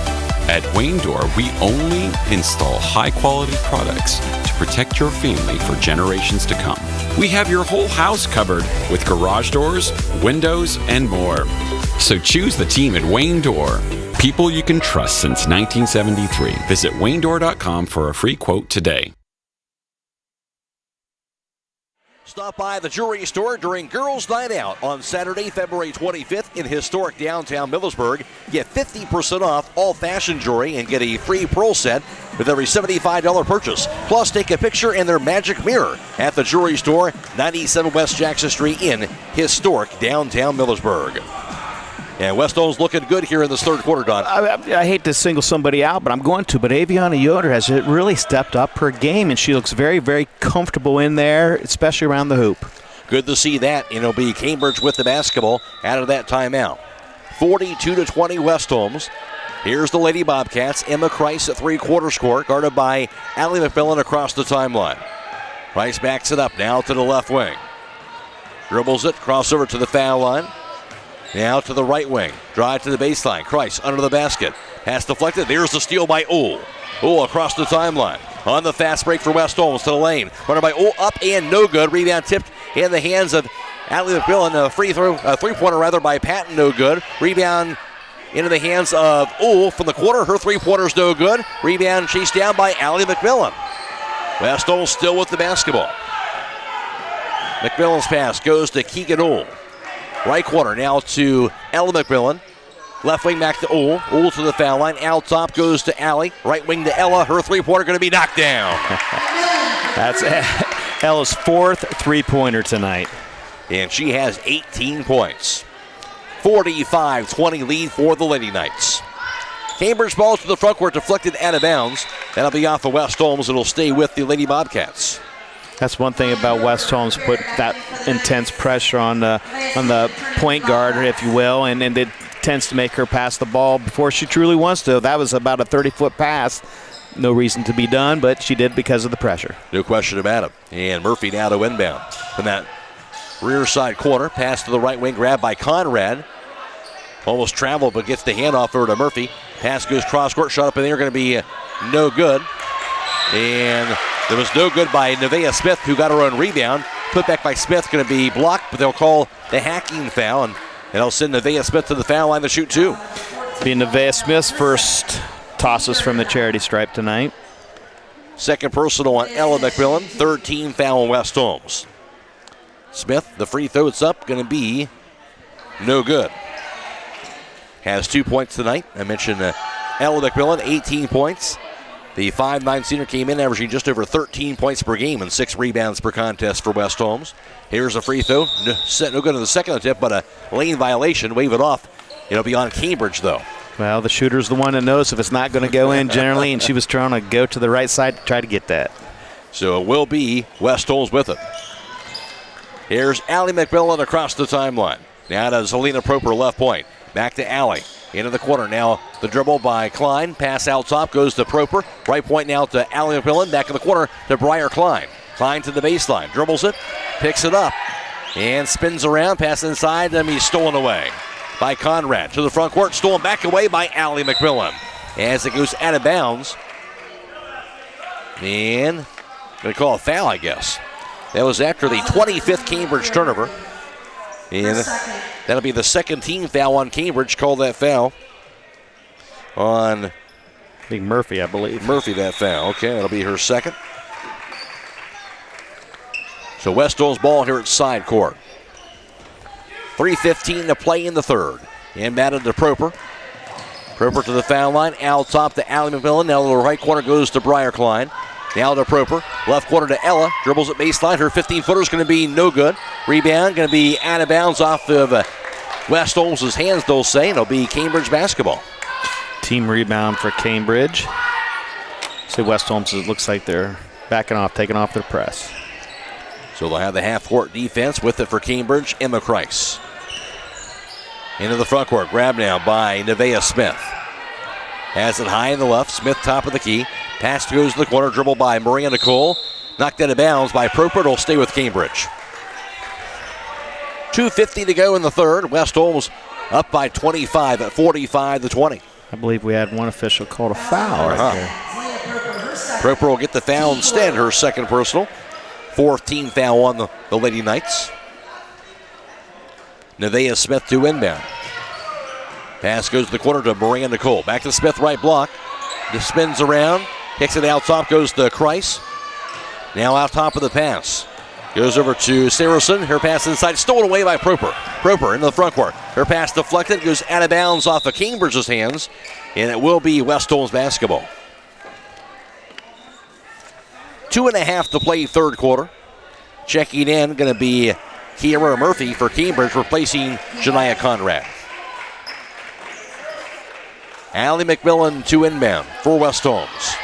V: At Wayne Door, we only install high-quality products to protect your family for generations to come. We have your whole house covered with garage doors, windows, and more. So choose the team at Wayne Door. People you can trust since 1973. Visit waynedoor.com for a free quote today.
B: Stop by the jewelry store during Girls Night Out on Saturday, February 25th in historic downtown Millersburg. Get 50% off all fashion jewelry and get a free pearl set with every $75 purchase. Plus, take a picture in their magic mirror at the jewelry store, 97 West Jackson Street in historic downtown Millersburg. And West Holmes looking good here in this third quarter, Don.
W: I hate to single somebody out, but I'm going to. But Aviana Yoder has really stepped up her game, and she looks very, very comfortable in there, especially around the hoop.
B: Good to see that. And it'll be Cambridge with the basketball out of that timeout. 42-20 West Holmes. Here's the Lady Bobcats. Emma Kreis at three-quarters court, guarded by Allie McMillan across the timeline. Kreis backs it up now to the left wing. Dribbles it, crossover to the foul line. Now to the right wing. Drive to the baseline. Kreis under the basket. Pass deflected. There's the steal by Uhl. Uhl across the timeline. On the fast break for West Holmes to the lane. Runner by Uhl up and no good. Rebound tipped in the hands of Allie McMillan. A three-pointer by Patton, no good. Rebound into the hands of Uhl from the corner. Her three-pointer's no good. Rebound chased down by Allie McMillan. West Holmes still with the basketball. McMillan's pass goes to Keegan Uhl. Right corner now to Ella McMillan. Left wing back to Uhl. Uhl to the foul line. Out top goes to Allie. Right wing to Ella. Her three-pointer going to be knocked down.
W: That's Ella's fourth three-pointer tonight.
B: And she has 18 points. 45-20 lead for the Lady Knights. Cambridge ball to the front court, deflected out of bounds. That'll be off of West Holmes. It'll stay with the Lady Bobcats.
W: That's one thing about West Holmes, put that intense pressure on the point guard, if you will, and it tends to make her pass the ball before she truly wants to. That was about a 30-foot pass. No reason to be done, but she did because of the pressure.
B: No question about it. And Murphy now to inbound. From that rear side corner, pass to the right wing, grab by Conrad. Almost traveled, but gets the handoff over to Murphy. Pass goes cross court, shot up in there, going to be no good. And there was no good by Nevaeh Smith, who got her own rebound. Put back by Smith, going to be blocked, but they'll call the hacking foul, and they'll send Nevaeh Smith to the foul line to shoot two.
W: Being Nevaeh Smith's first tosses from the charity stripe tonight.
B: Second personal on Ella McMillan. Third team foul on West Holmes. Smith, the free throw, it's up, going to be no good. Has 2 points tonight. I mentioned Ella McMillan, 18 points. The 5'9" senior came in averaging just over 13 points per game and 6 rebounds per contest for West Holmes. Here's a free throw. No good in the second attempt, but a lane violation. Wave it off. It'll be on Cambridge, though.
W: Well, the shooter's the one that knows if it's not going to go in generally, and she was trying to go to the right side to try to get that.
B: So it will be West Holmes with it. Here's Allie McMillan across the timeline. Now to Zelina Proper, left point. Back to Allie. Into the corner. Now the dribble by Klein. Pass out top goes to Proper. Right point now to Allie McMillan. Back in the corner to Briar Klein. Klein to the baseline. Dribbles it. Picks it up. And spins around. Pass inside. Then he's stolen away by Conrad. To the front court. Stolen back away by Allie McMillan. As it goes out of bounds. And going to call a foul, I guess. That was after the 25th Cambridge turnover. And that'll be the second team foul on Cambridge. Call that foul on
W: I think Murphy, I believe.
B: Murphy, that foul. Okay, that'll be her second. So West Holmes ball here at side court. 3:15 to play in the third. Inbounded to Proper. Proper to the foul line. Out top to Allie McMillan. Now to the right corner goes to Briar Klein. Now to Proper. Left corner to Ella. Dribbles at baseline. Her 15-footer is going to be no good. Rebound going to be out of bounds off of West Holmes' hands, they'll say. It'll be Cambridge basketball.
W: Team rebound for Cambridge. See, West Holmes, it looks like they're backing off, taking off their press.
B: So they'll have the half-court defense with it for Cambridge. Emma Kreis. Into the front court. Grab now by Nevaeh Smith. Has it high in the left. Smith top of the key. Pass goes to the corner. Dribble by Maria Nicole. Knocked out of bounds by Proper. It'll stay with Cambridge. 2:50 to go in the third. West Holmes up by 25 at 45-20.
W: I believe we had one official called a foul right there.
B: Proper will get the foul instead. Her second personal. Fourth team foul on the Lady Knights. Nevaeh Smith to inbound. Pass goes to the corner to Miranda Cole. Back to Smith, right block. Just spins around. Kicks it out top, goes to Kreis. Now out top of the pass. Goes over to Saracen. Her pass inside, stolen away by Proper. Proper into the front court. Her pass deflected, goes out of bounds off of Cambridge's hands, and it will be West Holmes basketball. 2.5 to play third quarter. Checking in, going to be Kiara Murphy for Cambridge, replacing Shania Conrad. Allie McMillan to inbound for West Holmes.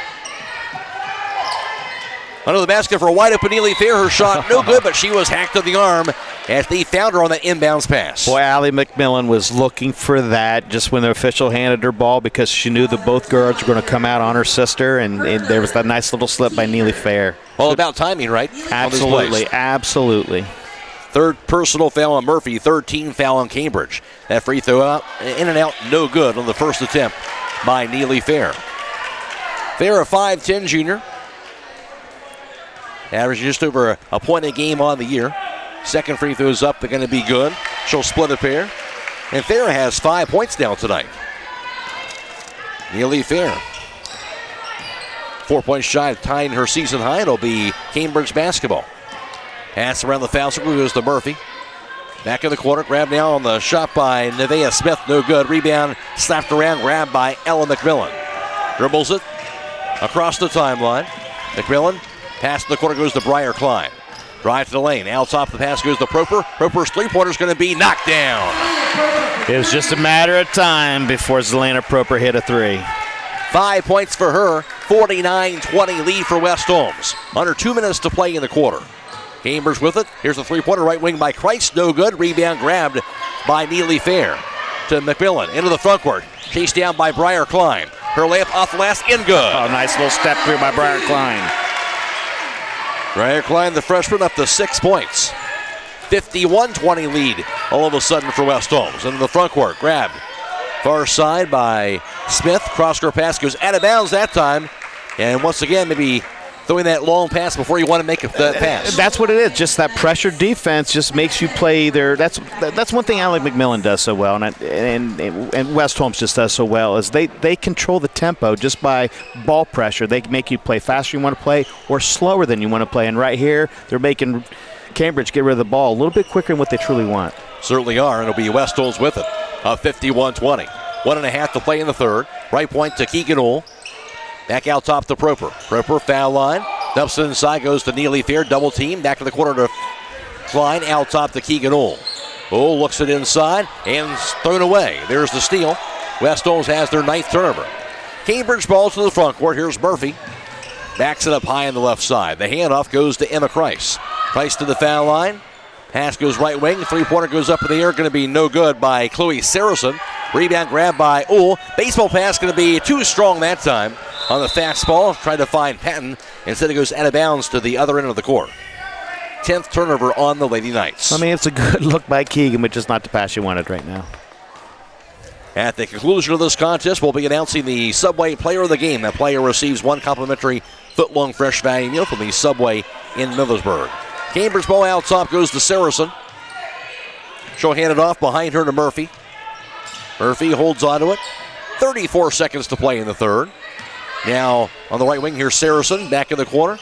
B: Under the basket for a wide open Neely Fair. Her shot no good, but she was hacked to the arm as they found her on that inbounds pass.
W: Boy, Allie McMillan was looking for that just when the official handed her ball because she knew that both guards were going to come out on her sister, and there was that nice little slip by Neely Fair.
B: All about timing, right?
W: Absolutely, absolutely.
B: Third personal foul on Murphy, third team foul on Cambridge. That free throw out, in and out, no good on the first attempt by Neely Fair. Fair, a 5'10 junior. Averaging just over a point a game on the year. Second free throws up, they're going to be good. She'll split a pair. And Fair has 5 points now tonight. Neely Fair, 4 points shy of tying her season high. It'll be Cambridge basketball. Pass around the foul circle, goes to Murphy. Back in the corner, grab now on the shot by Nevaeh Smith, no good. Rebound slapped around, grabbed by Ella McMillan. Dribbles it across the timeline. McMillan, pass in the corner goes to Briar Klein. Drive to the lane, out top the pass goes to Proper. Proper's three-pointer's going to be knocked down.
W: It was just a matter of time before Zelena Proper hit a three.
B: 5 points for her, 49-20 lead for West Holmes. Under 2 minutes to play in the quarter. Cambridge with it. Here's a three-pointer right wing by Kreis. No good. Rebound grabbed by Neely Fair. To McMillan. Into the front court. Chased down by Briar Klein. Her layup off the last in good.
W: Oh, nice little step through by Briar Klein.
B: Briar Klein, the freshman, up to 6 points. 51-20 lead all of a sudden for West Holmes. Into the front court. Grabbed. Far side by Smith. Cross-court pass goes out of bounds that time. And once again, maybe throwing that long pass before you want to make that pass.
W: That's what it is. Just that pressure defense just makes you play there. That's one thing Allie McMillan does so well, and West Holmes just does so well, is they control the tempo just by ball pressure. They make you play faster than you want to play or slower than you want to play. And right here, they're making Cambridge get rid of the ball a little bit quicker than what they truly want.
B: Certainly are, and it'll be West Holmes with it. 51-20. 1.5 to play in the third. Right point to Keegan Ohl. Back out top to Proper. Proper, foul line. Dumps it inside, goes to Neely Fair. Double team. Back to the corner to Klein. Out top to Keegan Ohl. Ohl looks it inside and thrown away. There's the steal. West Holmes has their 9th turnover. Cambridge ball to the front court. Here's Murphy. Backs it up high on the left side. The handoff goes to Emma Kreis. Kreis to the foul line. Pass goes right wing. Three-pointer goes up in the air. Going to be no good by Chloe Saracen. Rebound grab by Ohl. Baseball pass going to be too strong that time. On the fastball, tried to find Patton. Instead, it goes out of bounds to the other end of the court. 10th turnover on the Lady Knights.
W: I mean, it's a good look by Keegan, but just not the pass you wanted right now.
B: At the conclusion of this contest, we'll be announcing the Subway Player of the Game. That player receives one complimentary foot-long fresh value meal from the Subway in Millersburg. Cambridge ball out top goes to Saracen. She'll hand it off behind her to Murphy. Murphy holds onto it. 34 seconds to play in the third. Now on the right wing here, Saracen back in the corner.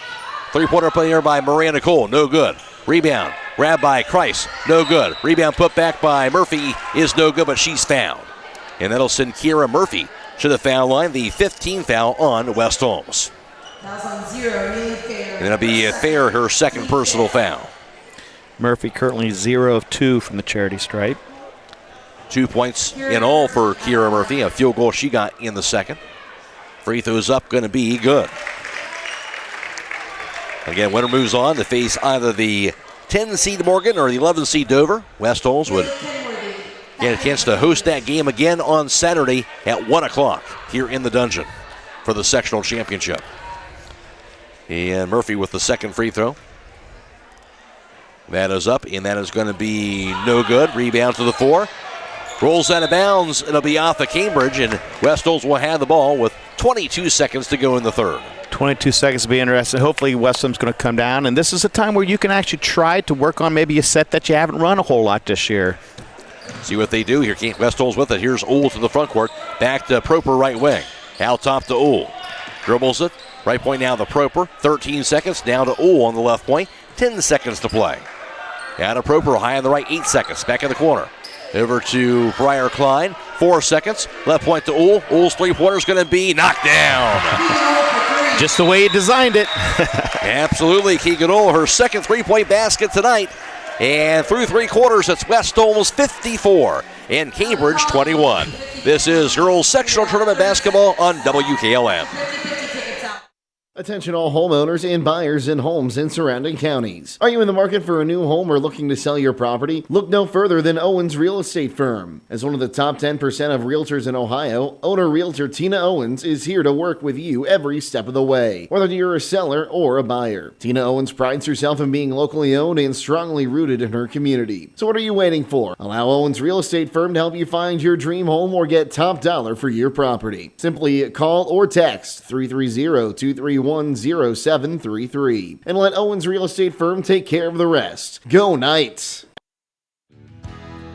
B: Three-pointer player by Miranda Cole, no good. Rebound, grab by Kreis, no good. Rebound put back by Murphy is no good, but she's fouled. And that'll send Kiara Murphy to the foul line, the 15th foul on West Holmes. And it'll be Fair, her second personal foul.
W: Murphy currently 0 of 2 from the charity stripe.
B: 2 points in all for Kiara Murphy, a field goal she got in the second. Free throws up, going to be good. Again, winner moves on to face either the 10-seed Morgan or the 11-seed Dover. West Holmes would get a chance to host that game again on Saturday at 1 o'clock here in the Dungeon for the sectional championship. And Murphy with the second free throw. That is up, and that is going to be no good. Rebound to the 4. Rolls out of bounds. It'll be off of Cambridge, and West Holmes will have the ball with 22 seconds to go in the third.
W: 22 seconds to be interesting. Hopefully West Holmes going to come down, and this is a time where you can actually try to work on maybe a set that you haven't run a whole lot this year.
B: See what they do here. West Holmes with it. Here's Uhl to the front court. Back to Proper right wing. Out top to Uhl. Dribbles it. Right point now to Proper. 13 seconds. Down to Uhl on the left point. 10 seconds to play. Out to Proper. High on the right. 8 seconds. Back in the corner. Over to Briar Klein. 4 seconds. Left point to Uhl. Uhl's three-pointer is going to be knocked down.
W: Just the way he designed it.
B: Absolutely. Keegan Uhl, her second three-point basket tonight. And through 3 quarters, it's West Holmes 54 and Cambridge 21. This is girls sectional tournament basketball on WKLM.
A: Attention all homeowners and buyers in Holmes and surrounding counties. Are you in the market for a new home or looking to sell your property? Look no further than Owens Real Estate Firm. As one of the top 10% of realtors in Ohio, owner-realtor Tina Owens is here to work with you every step of the way, whether you're a seller or a buyer. Tina Owens prides herself in being locally owned and strongly rooted in her community. So what are you waiting for? Allow Owens Real Estate Firm to help you find your dream home or get top dollar for your property. Simply call or text 330-231-0733 and let Owens Real Estate Firm take care of the rest. Go Knights!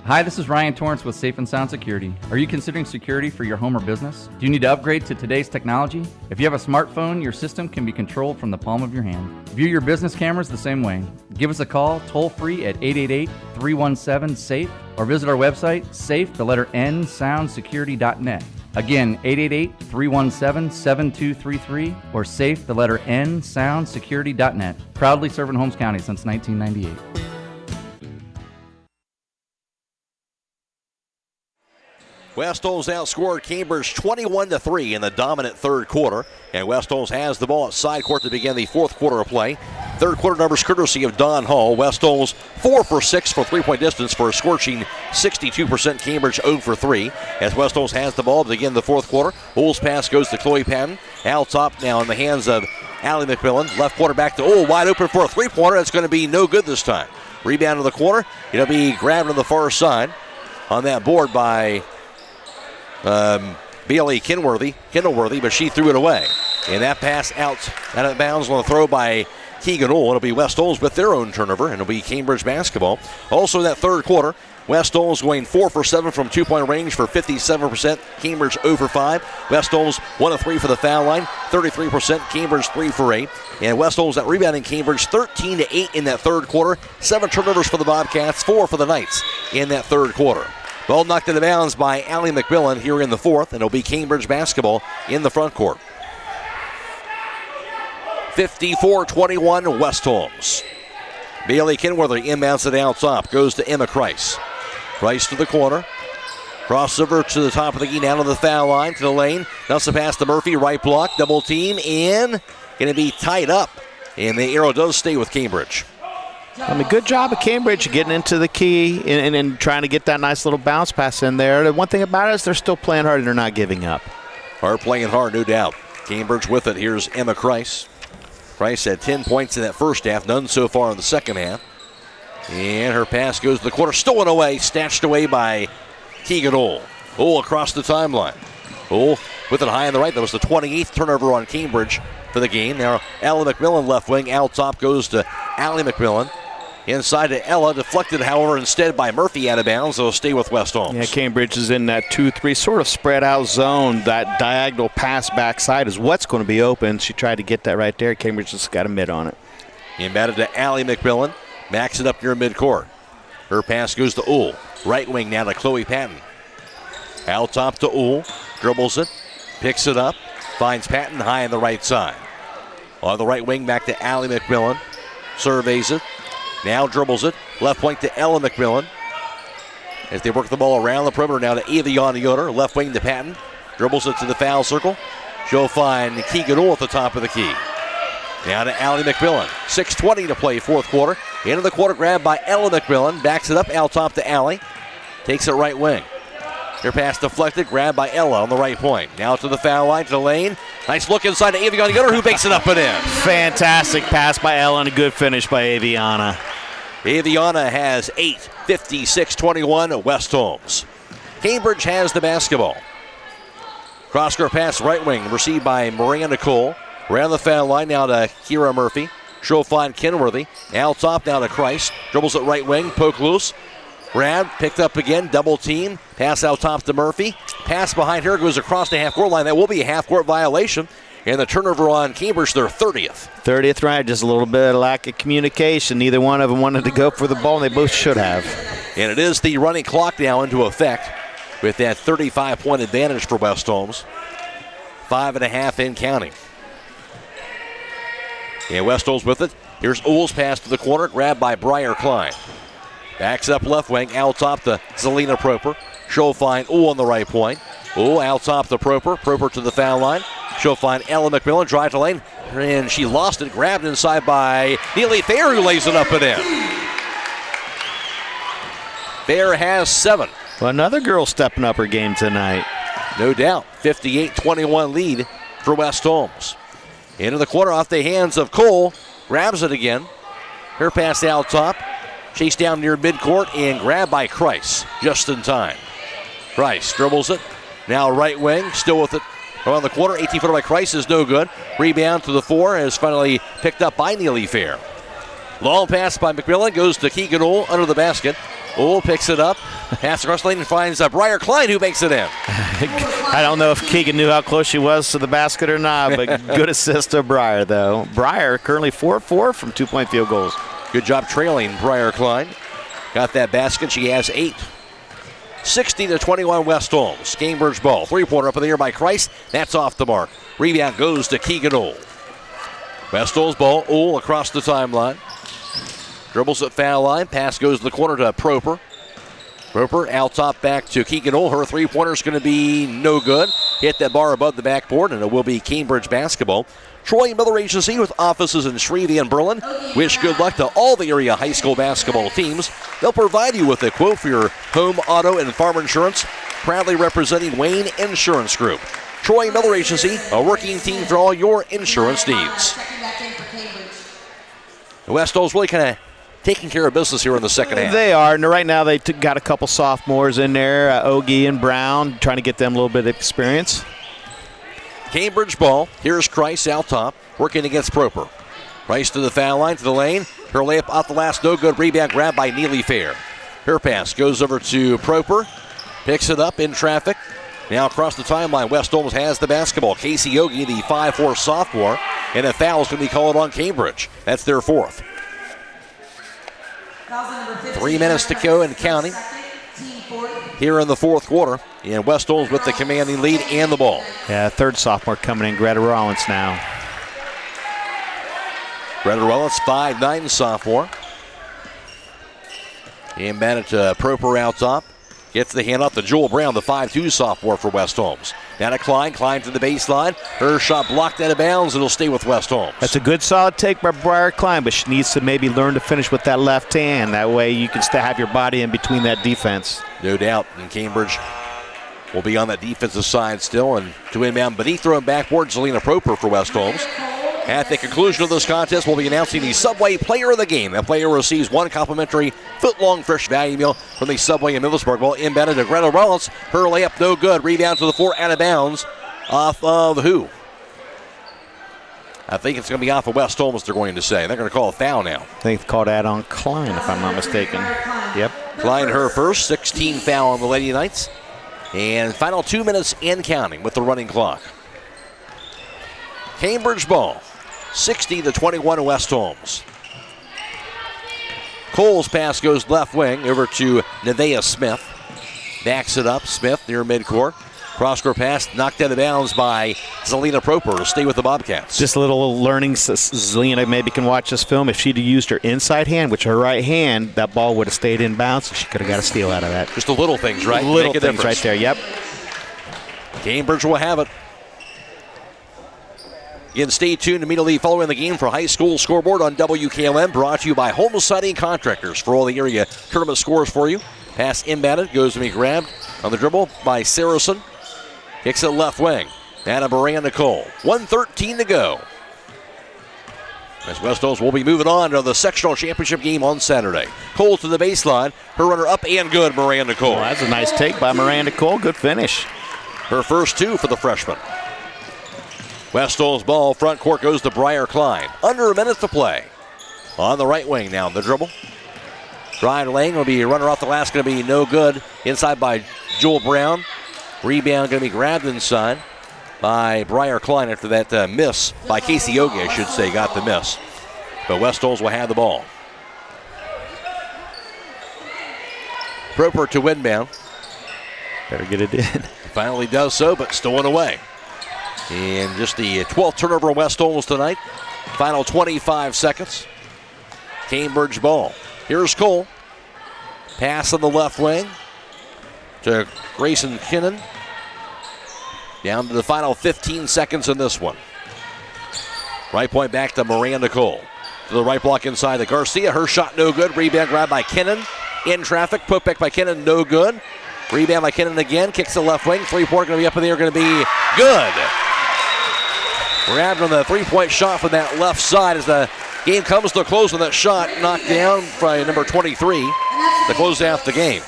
D: Hi, this is Ryan Torrance with Safe and Sound Security. Are you considering security for your home or business? Do you need to upgrade to today's technology? If you have a smartphone, your system can be controlled from the palm of your hand. View your business cameras the same way. Give us a call toll-free at 888-317-SAFE or visit our website, safe, the letter N, soundsecurity.net. Again, 888-317-7233 or safe, the letter N, soundsecurity.net. Proudly serving Holmes County since 1998.
B: West Holmes outscored Cambridge 21-3 in the dominant third quarter. And West Holmes has the ball at side court to begin the fourth quarter of play. Third quarter numbers courtesy of Don Hall. West Holmes 4 for 6 for three-point distance for a scorching 62%. Cambridge 0 for 3. As West Holmes has the ball to begin the fourth quarter. Uhl's pass goes to Chloe Patton. Out top now in the hands of Allie McMillan. Left corner back to Uhl. Wide open for a three-pointer. That's going to be no good this time. Rebound to the corner. It'll be grabbed on the far side. On that board by Bailey Kindleworthy, but she threw it away. And that pass out of bounds on the throw by Keegan Uhl. It'll be West Holmes with their own turnover, and it'll be Cambridge basketball. Also in that third quarter, West Holmes going 4 for 7 from two-point range for 57%. Cambridge 0 for 5. West Holmes 1 of 3 for the foul line, 33%. Cambridge 3 for 8. And West Holmes at rebounding Cambridge 13-8 in that third quarter. 7 turnovers for the Bobcats, 4 for the Knights in that third quarter. Ball knocked into bounds by Allie McMillan here in the fourth, and it'll be Cambridge basketball in the front court. 54-21 West Holmes. Bailey Kinworthy inbounds it out top, goes to Emma Kreis. Kreis to the corner. Crossover to the top of the key, down to the foul line, to the lane. Bounce the pass to Murphy, right block, double team, and going to be tied up. And the arrow does stay with Cambridge.
W: I mean, good job of Cambridge getting into the key and trying to get that nice little bounce pass in there. The one thing about it is they're still playing hard and they're not giving up.
B: Hard playing hard, no doubt. Cambridge with it. Here's Emma Kreis. Kreis had 10 points in that first half, none so far in the second half. And her pass goes to the corner, stolen away, snatched away by Keegan Uhl. Uhl across the timeline. Uhl with it high on the right. That was the 28th turnover on Cambridge for the game. Now, Allie McMillan left wing. Out top goes to Allie McMillan. Inside to Ella, deflected, however, instead by Murphy out of bounds. They'll stay with West Holmes.
W: Yeah, Cambridge is in that 2-3 sort of spread out zone. That diagonal pass backside is what's going to be open. She tried to get that right there. Cambridge just got a mid on it.
B: Inbounded to Allie McMillan. Backs it up near midcourt. Her pass goes to Uhl. Right wing now to Chloe Patton. Out top to Uhl. Dribbles it. Picks it up. Finds Patton high on the right side. On the right wing back to Allie McMillan. Surveys it. Now dribbles it. Left point to Ella McMillan. As they work the ball around the perimeter now to Avion Yoder. Left wing to Patton. Dribbles it to the foul circle. She'll find Keegan Uhl at the top of the key. Now to Allie McMillan. 6:20 to play fourth quarter. Into the quarter grab by Ella McMillan. Backs it up out top to Allie. Takes it right wing. Her pass deflected. Grabbed by Ella on the right point. Now to the foul line to the lane. Nice look inside to Aviana Yoder, who makes it up and in.
W: Fantastic pass by Ella and a good finish by Aviana.
B: Aviana has 8. 56-21 West Holmes. Cambridge has the basketball. Cross-court pass right wing received by Miranda Cole. Around the foul line now to Kira Murphy. She'll find Kenworthy. Out top now to Kreis. Dribbles it right wing. Poke loose. Grab, picked up again, double team. Pass out top to Murphy. Pass behind her, goes across the half-court line. That will be a half-court violation. And the turnover on Cambridge, their 30th.
W: 30th right, just a little bit of lack of communication. Neither one of them wanted to go for the ball, and they both should have.
B: And it is the running clock now into effect with that 35-point advantage for West Holmes. 5.5 in counting. And West Holmes with it. Here's Oole's pass to the corner, grabbed by Briar Klein. Backs up left wing, out top to Zelina Proper. She'll find Oole on the right point. Oole out top to Proper. Proper to the foul line. She'll find Ella McMillan, drive to lane, and she lost it, grabbed inside by Neely Fair, who lays it up and in. Fair has 7.
W: Well, another girl stepping up her game tonight.
B: No doubt. 58-21 lead for West Holmes. Into the corner off the hands of Cole. Grabs it again. Her pass out top. Chased down near midcourt and grabbed by Kreis just in time. Kreis dribbles it. Now right wing, still with it around the corner. 18-footer by Kreis is no good. Rebound to the 4 is finally picked up by Neely Fair. Long pass by McMillan goes to Keegan Oole under the basket. Oole picks it up. Pass across the lane and finds Briar Klein, who makes it in.
W: I don't know if Keegan knew how close she was to the basket or not, but good assist to Briar, though. Briar currently 4-4 from 2-point field goals.
B: Good job trailing Briar Klein. Got that basket. She has 8. 60-21 West Holmes. Cambridge ball. 3-pointer up in the air by Kreis. That's off the mark. Rebound goes to Keegan Oole. West Holmes ball. Oole across the timeline. Dribbles at foul line. Pass goes to the corner to Proper. Proper out top back to Keegan Oole. Her 3-pointer is going to be no good. Hit that bar above the backboard, and it will be Cambridge basketball. Troy Miller Agency with offices in Shrevey and Berlin. Wish good luck to all the area high school basketball teams. They'll provide you with a quote for your home, auto, and farm insurance. Proudly representing Wayne Insurance Group. Troy Miller Agency, a working team for all your insurance needs. The West Holmes really kind of taking care of business here in the second half.
W: They are, and right now they got a couple sophomores in there, Ogie and Brown, trying to get them a little bit of experience.
B: Cambridge ball. Here's Kreis out top, working against Proper. Kreis to the foul line, to the lane. Her layup off the last, no good. Rebound grab by Neely Fair. Her pass goes over to Proper. Picks it up in traffic. Now across the timeline, West Holmes has the basketball. Casey Ogie, the 5'4 sophomore, and a foul is going to be called on Cambridge. That's their 4th. 3 minutes to go and counting here in the 4th quarter. And West Holmes with the commanding lead and the ball.
W: Yeah, 3rd sophomore coming in, Greta Rollins now.
B: Greta Rollins, 5'9 sophomore. And managed to Proper out top. Gets the hand off to Jewel Brown, the 5'2 sophomore for West Holmes. Down to Klein to the baseline. Her shot blocked out of bounds. It'll stay with West Holmes.
W: That's a good solid take by Briar Klein, but she needs to maybe learn to finish with that left hand. That way you can still have your body in between that defense.
B: No doubt. And Cambridge will be on that defensive side still. And to inbound beneath, throwing backboard, Zelina Proper for West Holmes. At the conclusion of this contest, we'll be announcing the Subway Player of the Game. That player receives 1 complimentary foot-long fresh value meal from the Subway in Middlesbrough. Ball inbounded to Greta Rollins. Her layup no good. Rebound to the 4 out of bounds. Off of who? I think it's going to be off of West Holmes, they're going to say. They're going to call a foul now.
W: I think they called that on Klein, if I'm not mistaken. Yep.
B: Klein, her first. 16 foul on the Lady Knights. And final 2 minutes and counting with the running clock. Cambridge ball. 60-21 West Holmes. Cole's pass goes left wing over to Nevaeh Smith. Backs it up. Smith near midcourt. Cross-court pass knocked out of bounds by Zelina Proper to stay with the Bobcats.
W: Just a little learning. Zelina maybe can watch this film. If she'd used her inside hand, which her right hand, that ball would have stayed in bounds. She could have got a steal out of that.
B: Just the little things, right?
W: Little things right there, yep.
B: Cambridge will have it. Again, stay tuned immediately following the game for High School Scoreboard on WKLM, brought to you by Holmes Siding Contractors for all the area tournament scores for you. Pass inbounded, goes to be grabbed on the dribble by Saracen. Kicks it left wing. Anna Miranda Cole. 1:13 to go. As West Holmes will be moving on to the sectional championship game on Saturday. Cole to the baseline. Her runner up and good, Miranda Cole.
W: Well, that's a nice take by Miranda Cole. Good finish.
B: Her first 2 for the freshman. West Holmes ball, front court goes to Briar Klein. Under a minute to play. On the right wing now, the dribble. Ryan Lang will be runner off the last, going to be no good. Inside by Joel Brown. Rebound going to be grabbed inside by Briar Klein after that miss by Casey Oge, I should say, got the miss. But West Holmes will have the ball. Proper to windbound.
E: Better get it in.
B: Finally does so, but stolen away. And just the 12th turnover of West Holmes tonight. Final 25 seconds. Cambridge ball. Here's Cole. Pass on the left wing to Grayson Kinnan. Down to the final 15 seconds in this one. Right point back to Miranda Cole. To the right block inside to Garcia. Her shot no good. Rebound grabbed by Kinnan. In traffic. Put back by Kinnan. No good. Rebound by Kinnan again. Kicks the left wing. Three-pointer going to be up in the air. Going to be good. Grabbed on the three-point shot from that left side as the game comes to a close with that shot knocked down by number 23 to close out the game.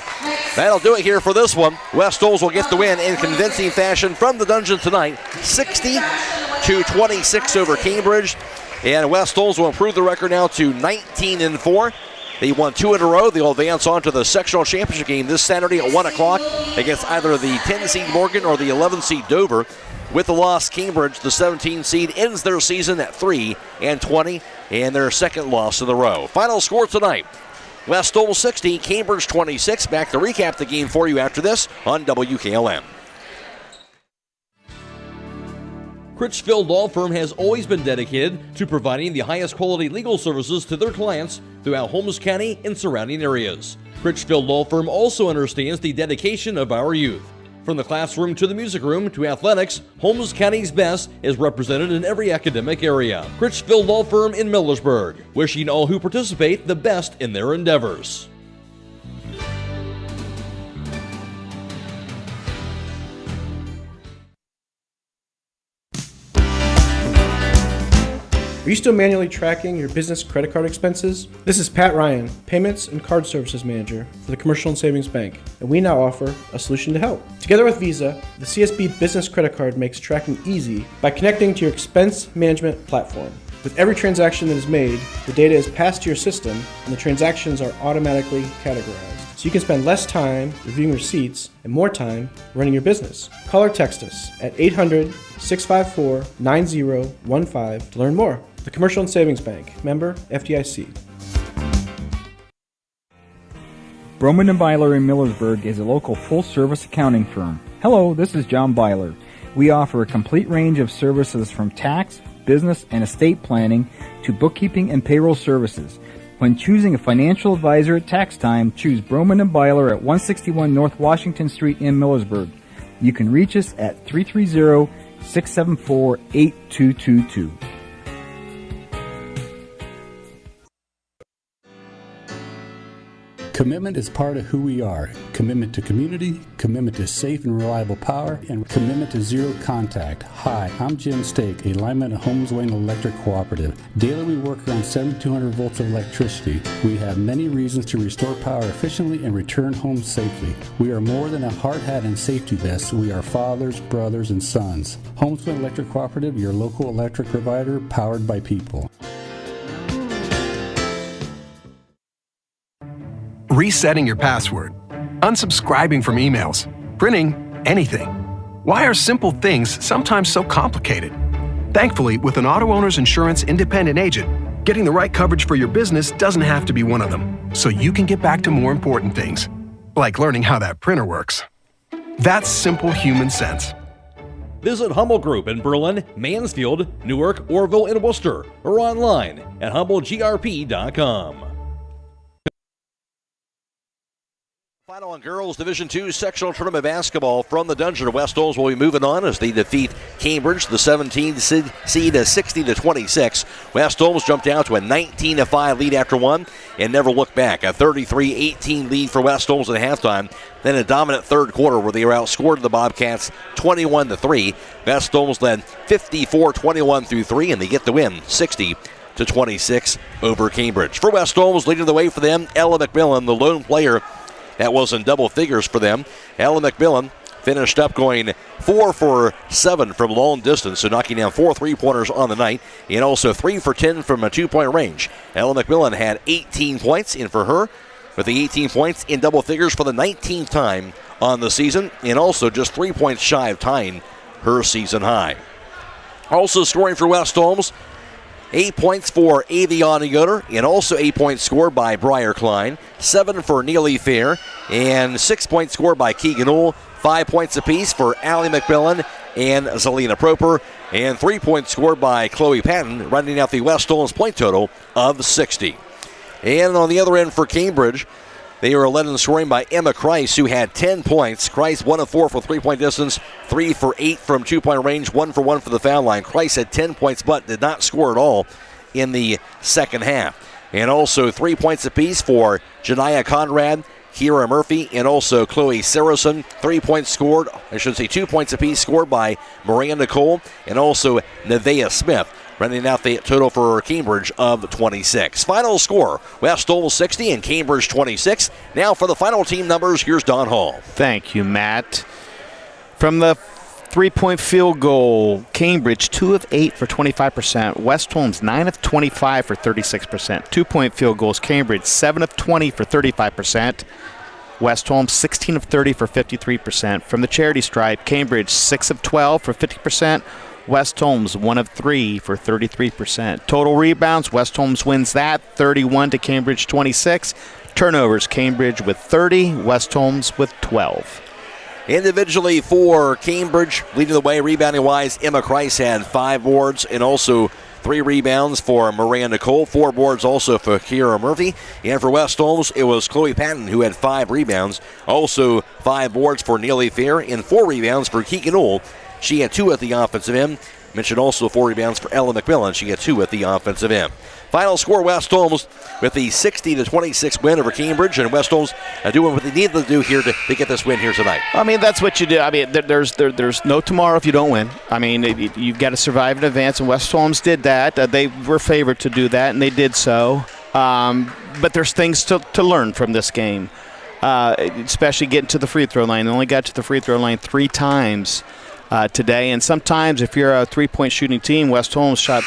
B: That'll do it here for this one. West Holmes will get the win in convincing fashion from the dungeon tonight. 60-26 over Cambridge. And West Holmes will improve the record now to 19-4. They won 2 in a row. They'll advance on to the sectional championship game this Saturday at 1 o'clock against either the 10-seed Morgan or the 11-seed Dover. With the loss, Cambridge, the 17-seed, ends their season at 3-20 and their second loss in a row. Final score tonight, West Holmes 60, Cambridge 26. Back to recap the game for you after this on WKLM.
C: Critchfield Law Firm has always been dedicated to providing the highest quality legal services to their clients throughout Holmes County and surrounding areas. Critchfield Law Firm also understands the dedication of our youth. From the classroom to the music room to athletics, Holmes County's best is represented in every academic area. Critchfield Law Firm in Millersburg, wishing all who participate the best in their endeavors.
F: Are you still manually tracking your business credit card expenses? This is Pat Ryan, Payments and Card Services Manager for the Commercial and Savings Bank, and we now offer a solution to help. Together with Visa, the CSB Business Credit Card makes tracking easy by connecting to your expense management platform. With every transaction that is made, the data is passed to your system and the transactions are automatically categorized. So you can spend less time reviewing receipts and more time running your business. Call or text us at 800-654-9015 to learn more. The Commercial and Savings Bank, member FDIC.
O: Broman & Byler in Millersburg is a local full-service accounting firm. Hello, this is John Byler. We offer a complete range of services from tax, business, and estate planning to bookkeeping and payroll services. When choosing a financial advisor at tax time, choose Broman & Byler at 161 North Washington Street in Millersburg. You can reach us at 330-674-8222.
L: Commitment is part of who we are. Commitment to community, commitment to safe and reliable power, and commitment to zero contact. Hi, I'm Jim Stake, a lineman at Holmes Wayne Electric Cooperative. Daily we work around 7,200 volts of electricity. We have many reasons to restore power efficiently and return home safely. We are more than a hard hat and safety vest. We are fathers, brothers, and sons. Holmes Wayne Electric Cooperative, your local electric provider, powered by people.
S: Resetting your password, unsubscribing from emails, printing anything. Why are simple things sometimes so complicated? Thankfully, with an auto owner's insurance independent agent, getting the right coverage for your business doesn't have to be one of them, so you can get back to more important things, like learning how that printer works. That's simple human sense.
C: Visit Hummel Group in Berlin, Mansfield, Newark, Orville, and Worcester, or online at HummelGRP.com.
B: Final on girls Division II sectional tournament basketball from the dungeon. West Holmes will be moving on as they defeat Cambridge, the 17th seed, 60-26. West Holmes jumped out to a 19-5 lead after one and never looked back. A 33-18 lead for West Holmes at halftime. Then a dominant third quarter where they were outscored the Bobcats 21-3. West Holmes led 54-21 through 3, and they get the win 60-26 over Cambridge. For West Holmes, leading the way for them, Ella McMillan, the lone player that was in double figures for them. Ella McMillan finished up going 4 for 7 from long distance, so knocking down 4 3-pointers on the night, and also 3 for 10 from a 2-point range. Ella McMillan had 18 points, and for her, with the 18 points in double figures for the 19th time on the season, and also just 3 points shy of tying her season high. Also scoring for West Holmes, 8 points for Aviana Yoder, and also 8 points scored by Briar Klein, 7 for Neely Fair, and 6 points scored by Keegan Ohl, 5 points apiece for Allie McMillan and Zelina Proper, and 3 points scored by Chloe Patton, rounding out the West Holmes point total of 60. And on the other end for Cambridge, they were led in scoring by Emma Kreis, who had 10 points. Kreis 1 of 4 for 3-point distance, 3 for 8 from 2-point range, 1 for 1 for the foul line. Kreis had 10 points but did not score at all in the second half. And also 3 points apiece for Janiyah Conrad, Kira Murphy, and also Chloe Saracen. 3 points scored, 2 points apiece scored by Miranda Cole and also Nevaeh Smith, running out the total for Cambridge of 26. Final score, West Holmes 60 and Cambridge 26. Now for the final team numbers, here's Don Hall.
W: Thank you, Matt. From the 3-point field goal, Cambridge 2 of 8 for 25%. West Holmes 9 of 25 for 36%. 2-point field goals, Cambridge 7 of 20 for 35%. West Holmes 16 of 30 for 53%. From the charity stripe, Cambridge 6 of 12 for 50%. West Holmes 1 of 3 for 33%. Total rebounds, West Holmes wins that, 31 to Cambridge 26. Turnovers, Cambridge with 30, West Holmes with 12.
B: Individually for Cambridge, leading the way rebounding-wise, Emma Kreis had 5 boards and also 3 rebounds for Miranda Cole, 4 boards also for Kira Murphy. And for West Holmes, it was Chloe Patton who had 5 rebounds, also 5 boards for Neely Fair, and 4 rebounds for Keegan Ohl. She had 2 at the offensive end. Mentioned also 4 rebounds for Ella McMillan. She had 2 at the offensive end. Final score, West Holmes with the 60-26 win over Cambridge, and West Holmes doing what they need to do here to get this win here tonight.
W: I mean, that's what you do. I mean, there's no tomorrow if you don't win. I mean, you've got to survive in advance, and West Holmes did that. They were favored to do that, and they did so. But there's things to learn from this game, especially getting to the free throw line. They only got to the free throw line 3 times today, and sometimes if you're a 3-point shooting team, West Holmes shot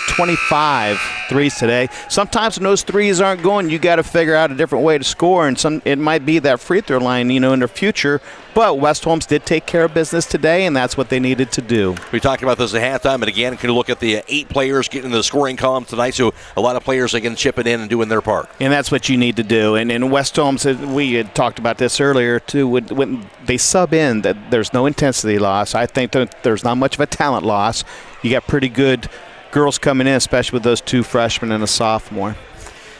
W: 25 threes today. Sometimes when those threes aren't going, you got to figure out a different way to score, and it might be that free throw line, in the future. But West Holmes did take care of business today, and that's what they needed to do.
B: We talked about this at halftime, and again, can you look at the 8 players getting in the scoring column tonight, so a lot of players again chipping in and doing their part.
W: And that's what you need to do. And West Holmes, we had talked about this earlier too, when they sub in, that there's no intensity loss. I think that there's not much of a talent loss. You got pretty good girls coming in, especially with those 2 freshmen and a sophomore.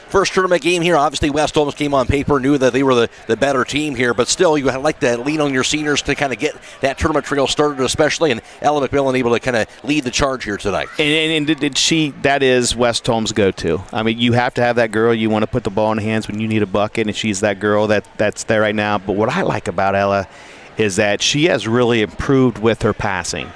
B: First tournament game here. Obviously, West Holmes came on paper, knew that they were the better team here, but still, you like to lean on your seniors to kind of get that tournament trail started, especially, and Ella McMillan able to kind of lead the charge here tonight.
W: And that is West Holmes' go-to. I mean, you have to have that girl. You want to put the ball in the hands when you need a bucket, and she's that girl that's there right now. But what I like about Ella is that she has really improved with her passing.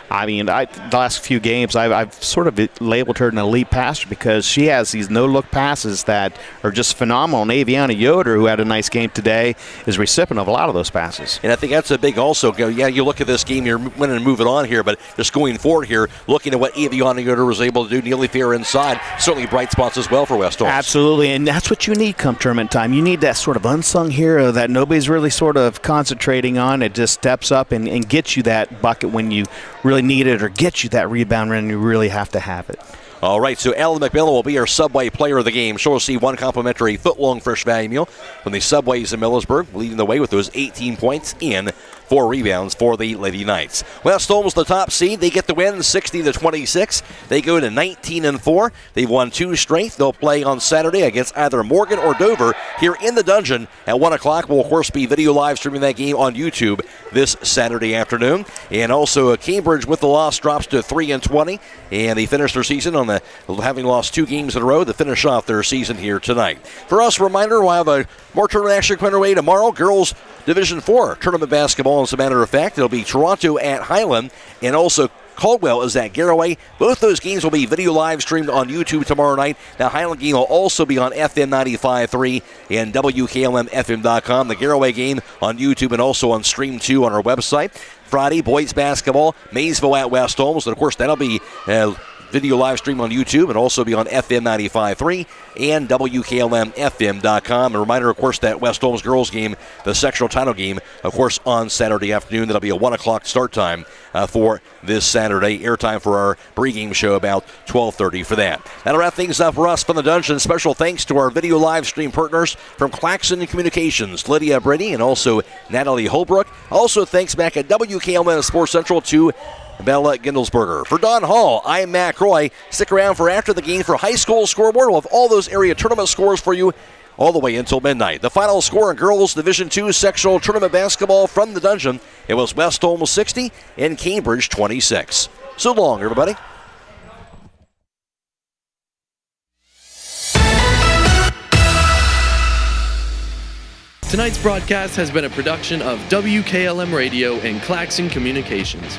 W: I mean, the last few games, I've sort of labeled her an elite passer because she has these no-look passes that are just phenomenal. And Aviana Yoder, who had a nice game today, is recipient of a lot of those passes.
B: And I think that's a big also. You look at this game, you're winning and moving on here, but just going forward here, looking at what Aviana Yoder was able to do, Neely Fair inside, certainly bright spots as well for West Holmes.
W: Absolutely, and that's what you need come tournament time. You need that sort of unsung hero that nobody's really sort of concentrating on. It just steps up and gets you that bucket when you really need it, or get you that rebound when you really have to have it.
B: All right, so Ellen McMillan will be our Subway player of the game. She'll receive 1 complimentary foot-long fresh value meal from the Subways in Millersburg, leading the way with those 18 points and 4 rebounds for the Lady Knights. West Holmes, the top seed, they get the win 60-26. They go to 19-4. They've won 2 straight. They'll play on Saturday against either Morgan or Dover here in the Dungeon at 1 o'clock. We'll, of course, be video live streaming that game on YouTube this Saturday afternoon. And also Cambridge with the loss drops to 3-20, and they finish their season on having lost 2 games in a row to finish off their season here tonight. For us, reminder, we'll have more tournament action coming our way tomorrow. Girls Division 4 tournament basketball, as a matter of fact. It'll be Toronto at Highland, and also Caldwell is at Garraway. Both those games will be video live streamed on YouTube tomorrow night. The Highland game will also be on FM 95.3 and WKLM-FM.com. The Garraway game on YouTube and also on Stream 2 on our website. Friday, boys basketball, Maysville at West Holmes. And, of course, that'll be video live stream on YouTube and also be on FM 95.3 and WKLM-FM.com. A reminder, of course, that West Holmes girls game, the sectional title game, of course, on Saturday afternoon. That'll be a 1 o'clock start time for this Saturday. Airtime for our pregame show about 12:30 for that. That'll wrap things up for us from the Dungeon. Special thanks to our video live stream partners from Claxon Communications, Lydia, Brady, and also Natalie Holbrook. Also thanks back at WKLM Sports Central to Bella Gindelsberger. For Don Hall, I'm Matt Croy. Stick around for after the game for high school scoreboard. We'll have all those area tournament scores for you all the way until midnight. The final score in girls Division II sectional tournament basketball from the Dungeon. It was West Holmes 60 and Cambridge 26. So long, everybody.
G: Tonight's broadcast has been a production of WKLM Radio and Claxon Communications.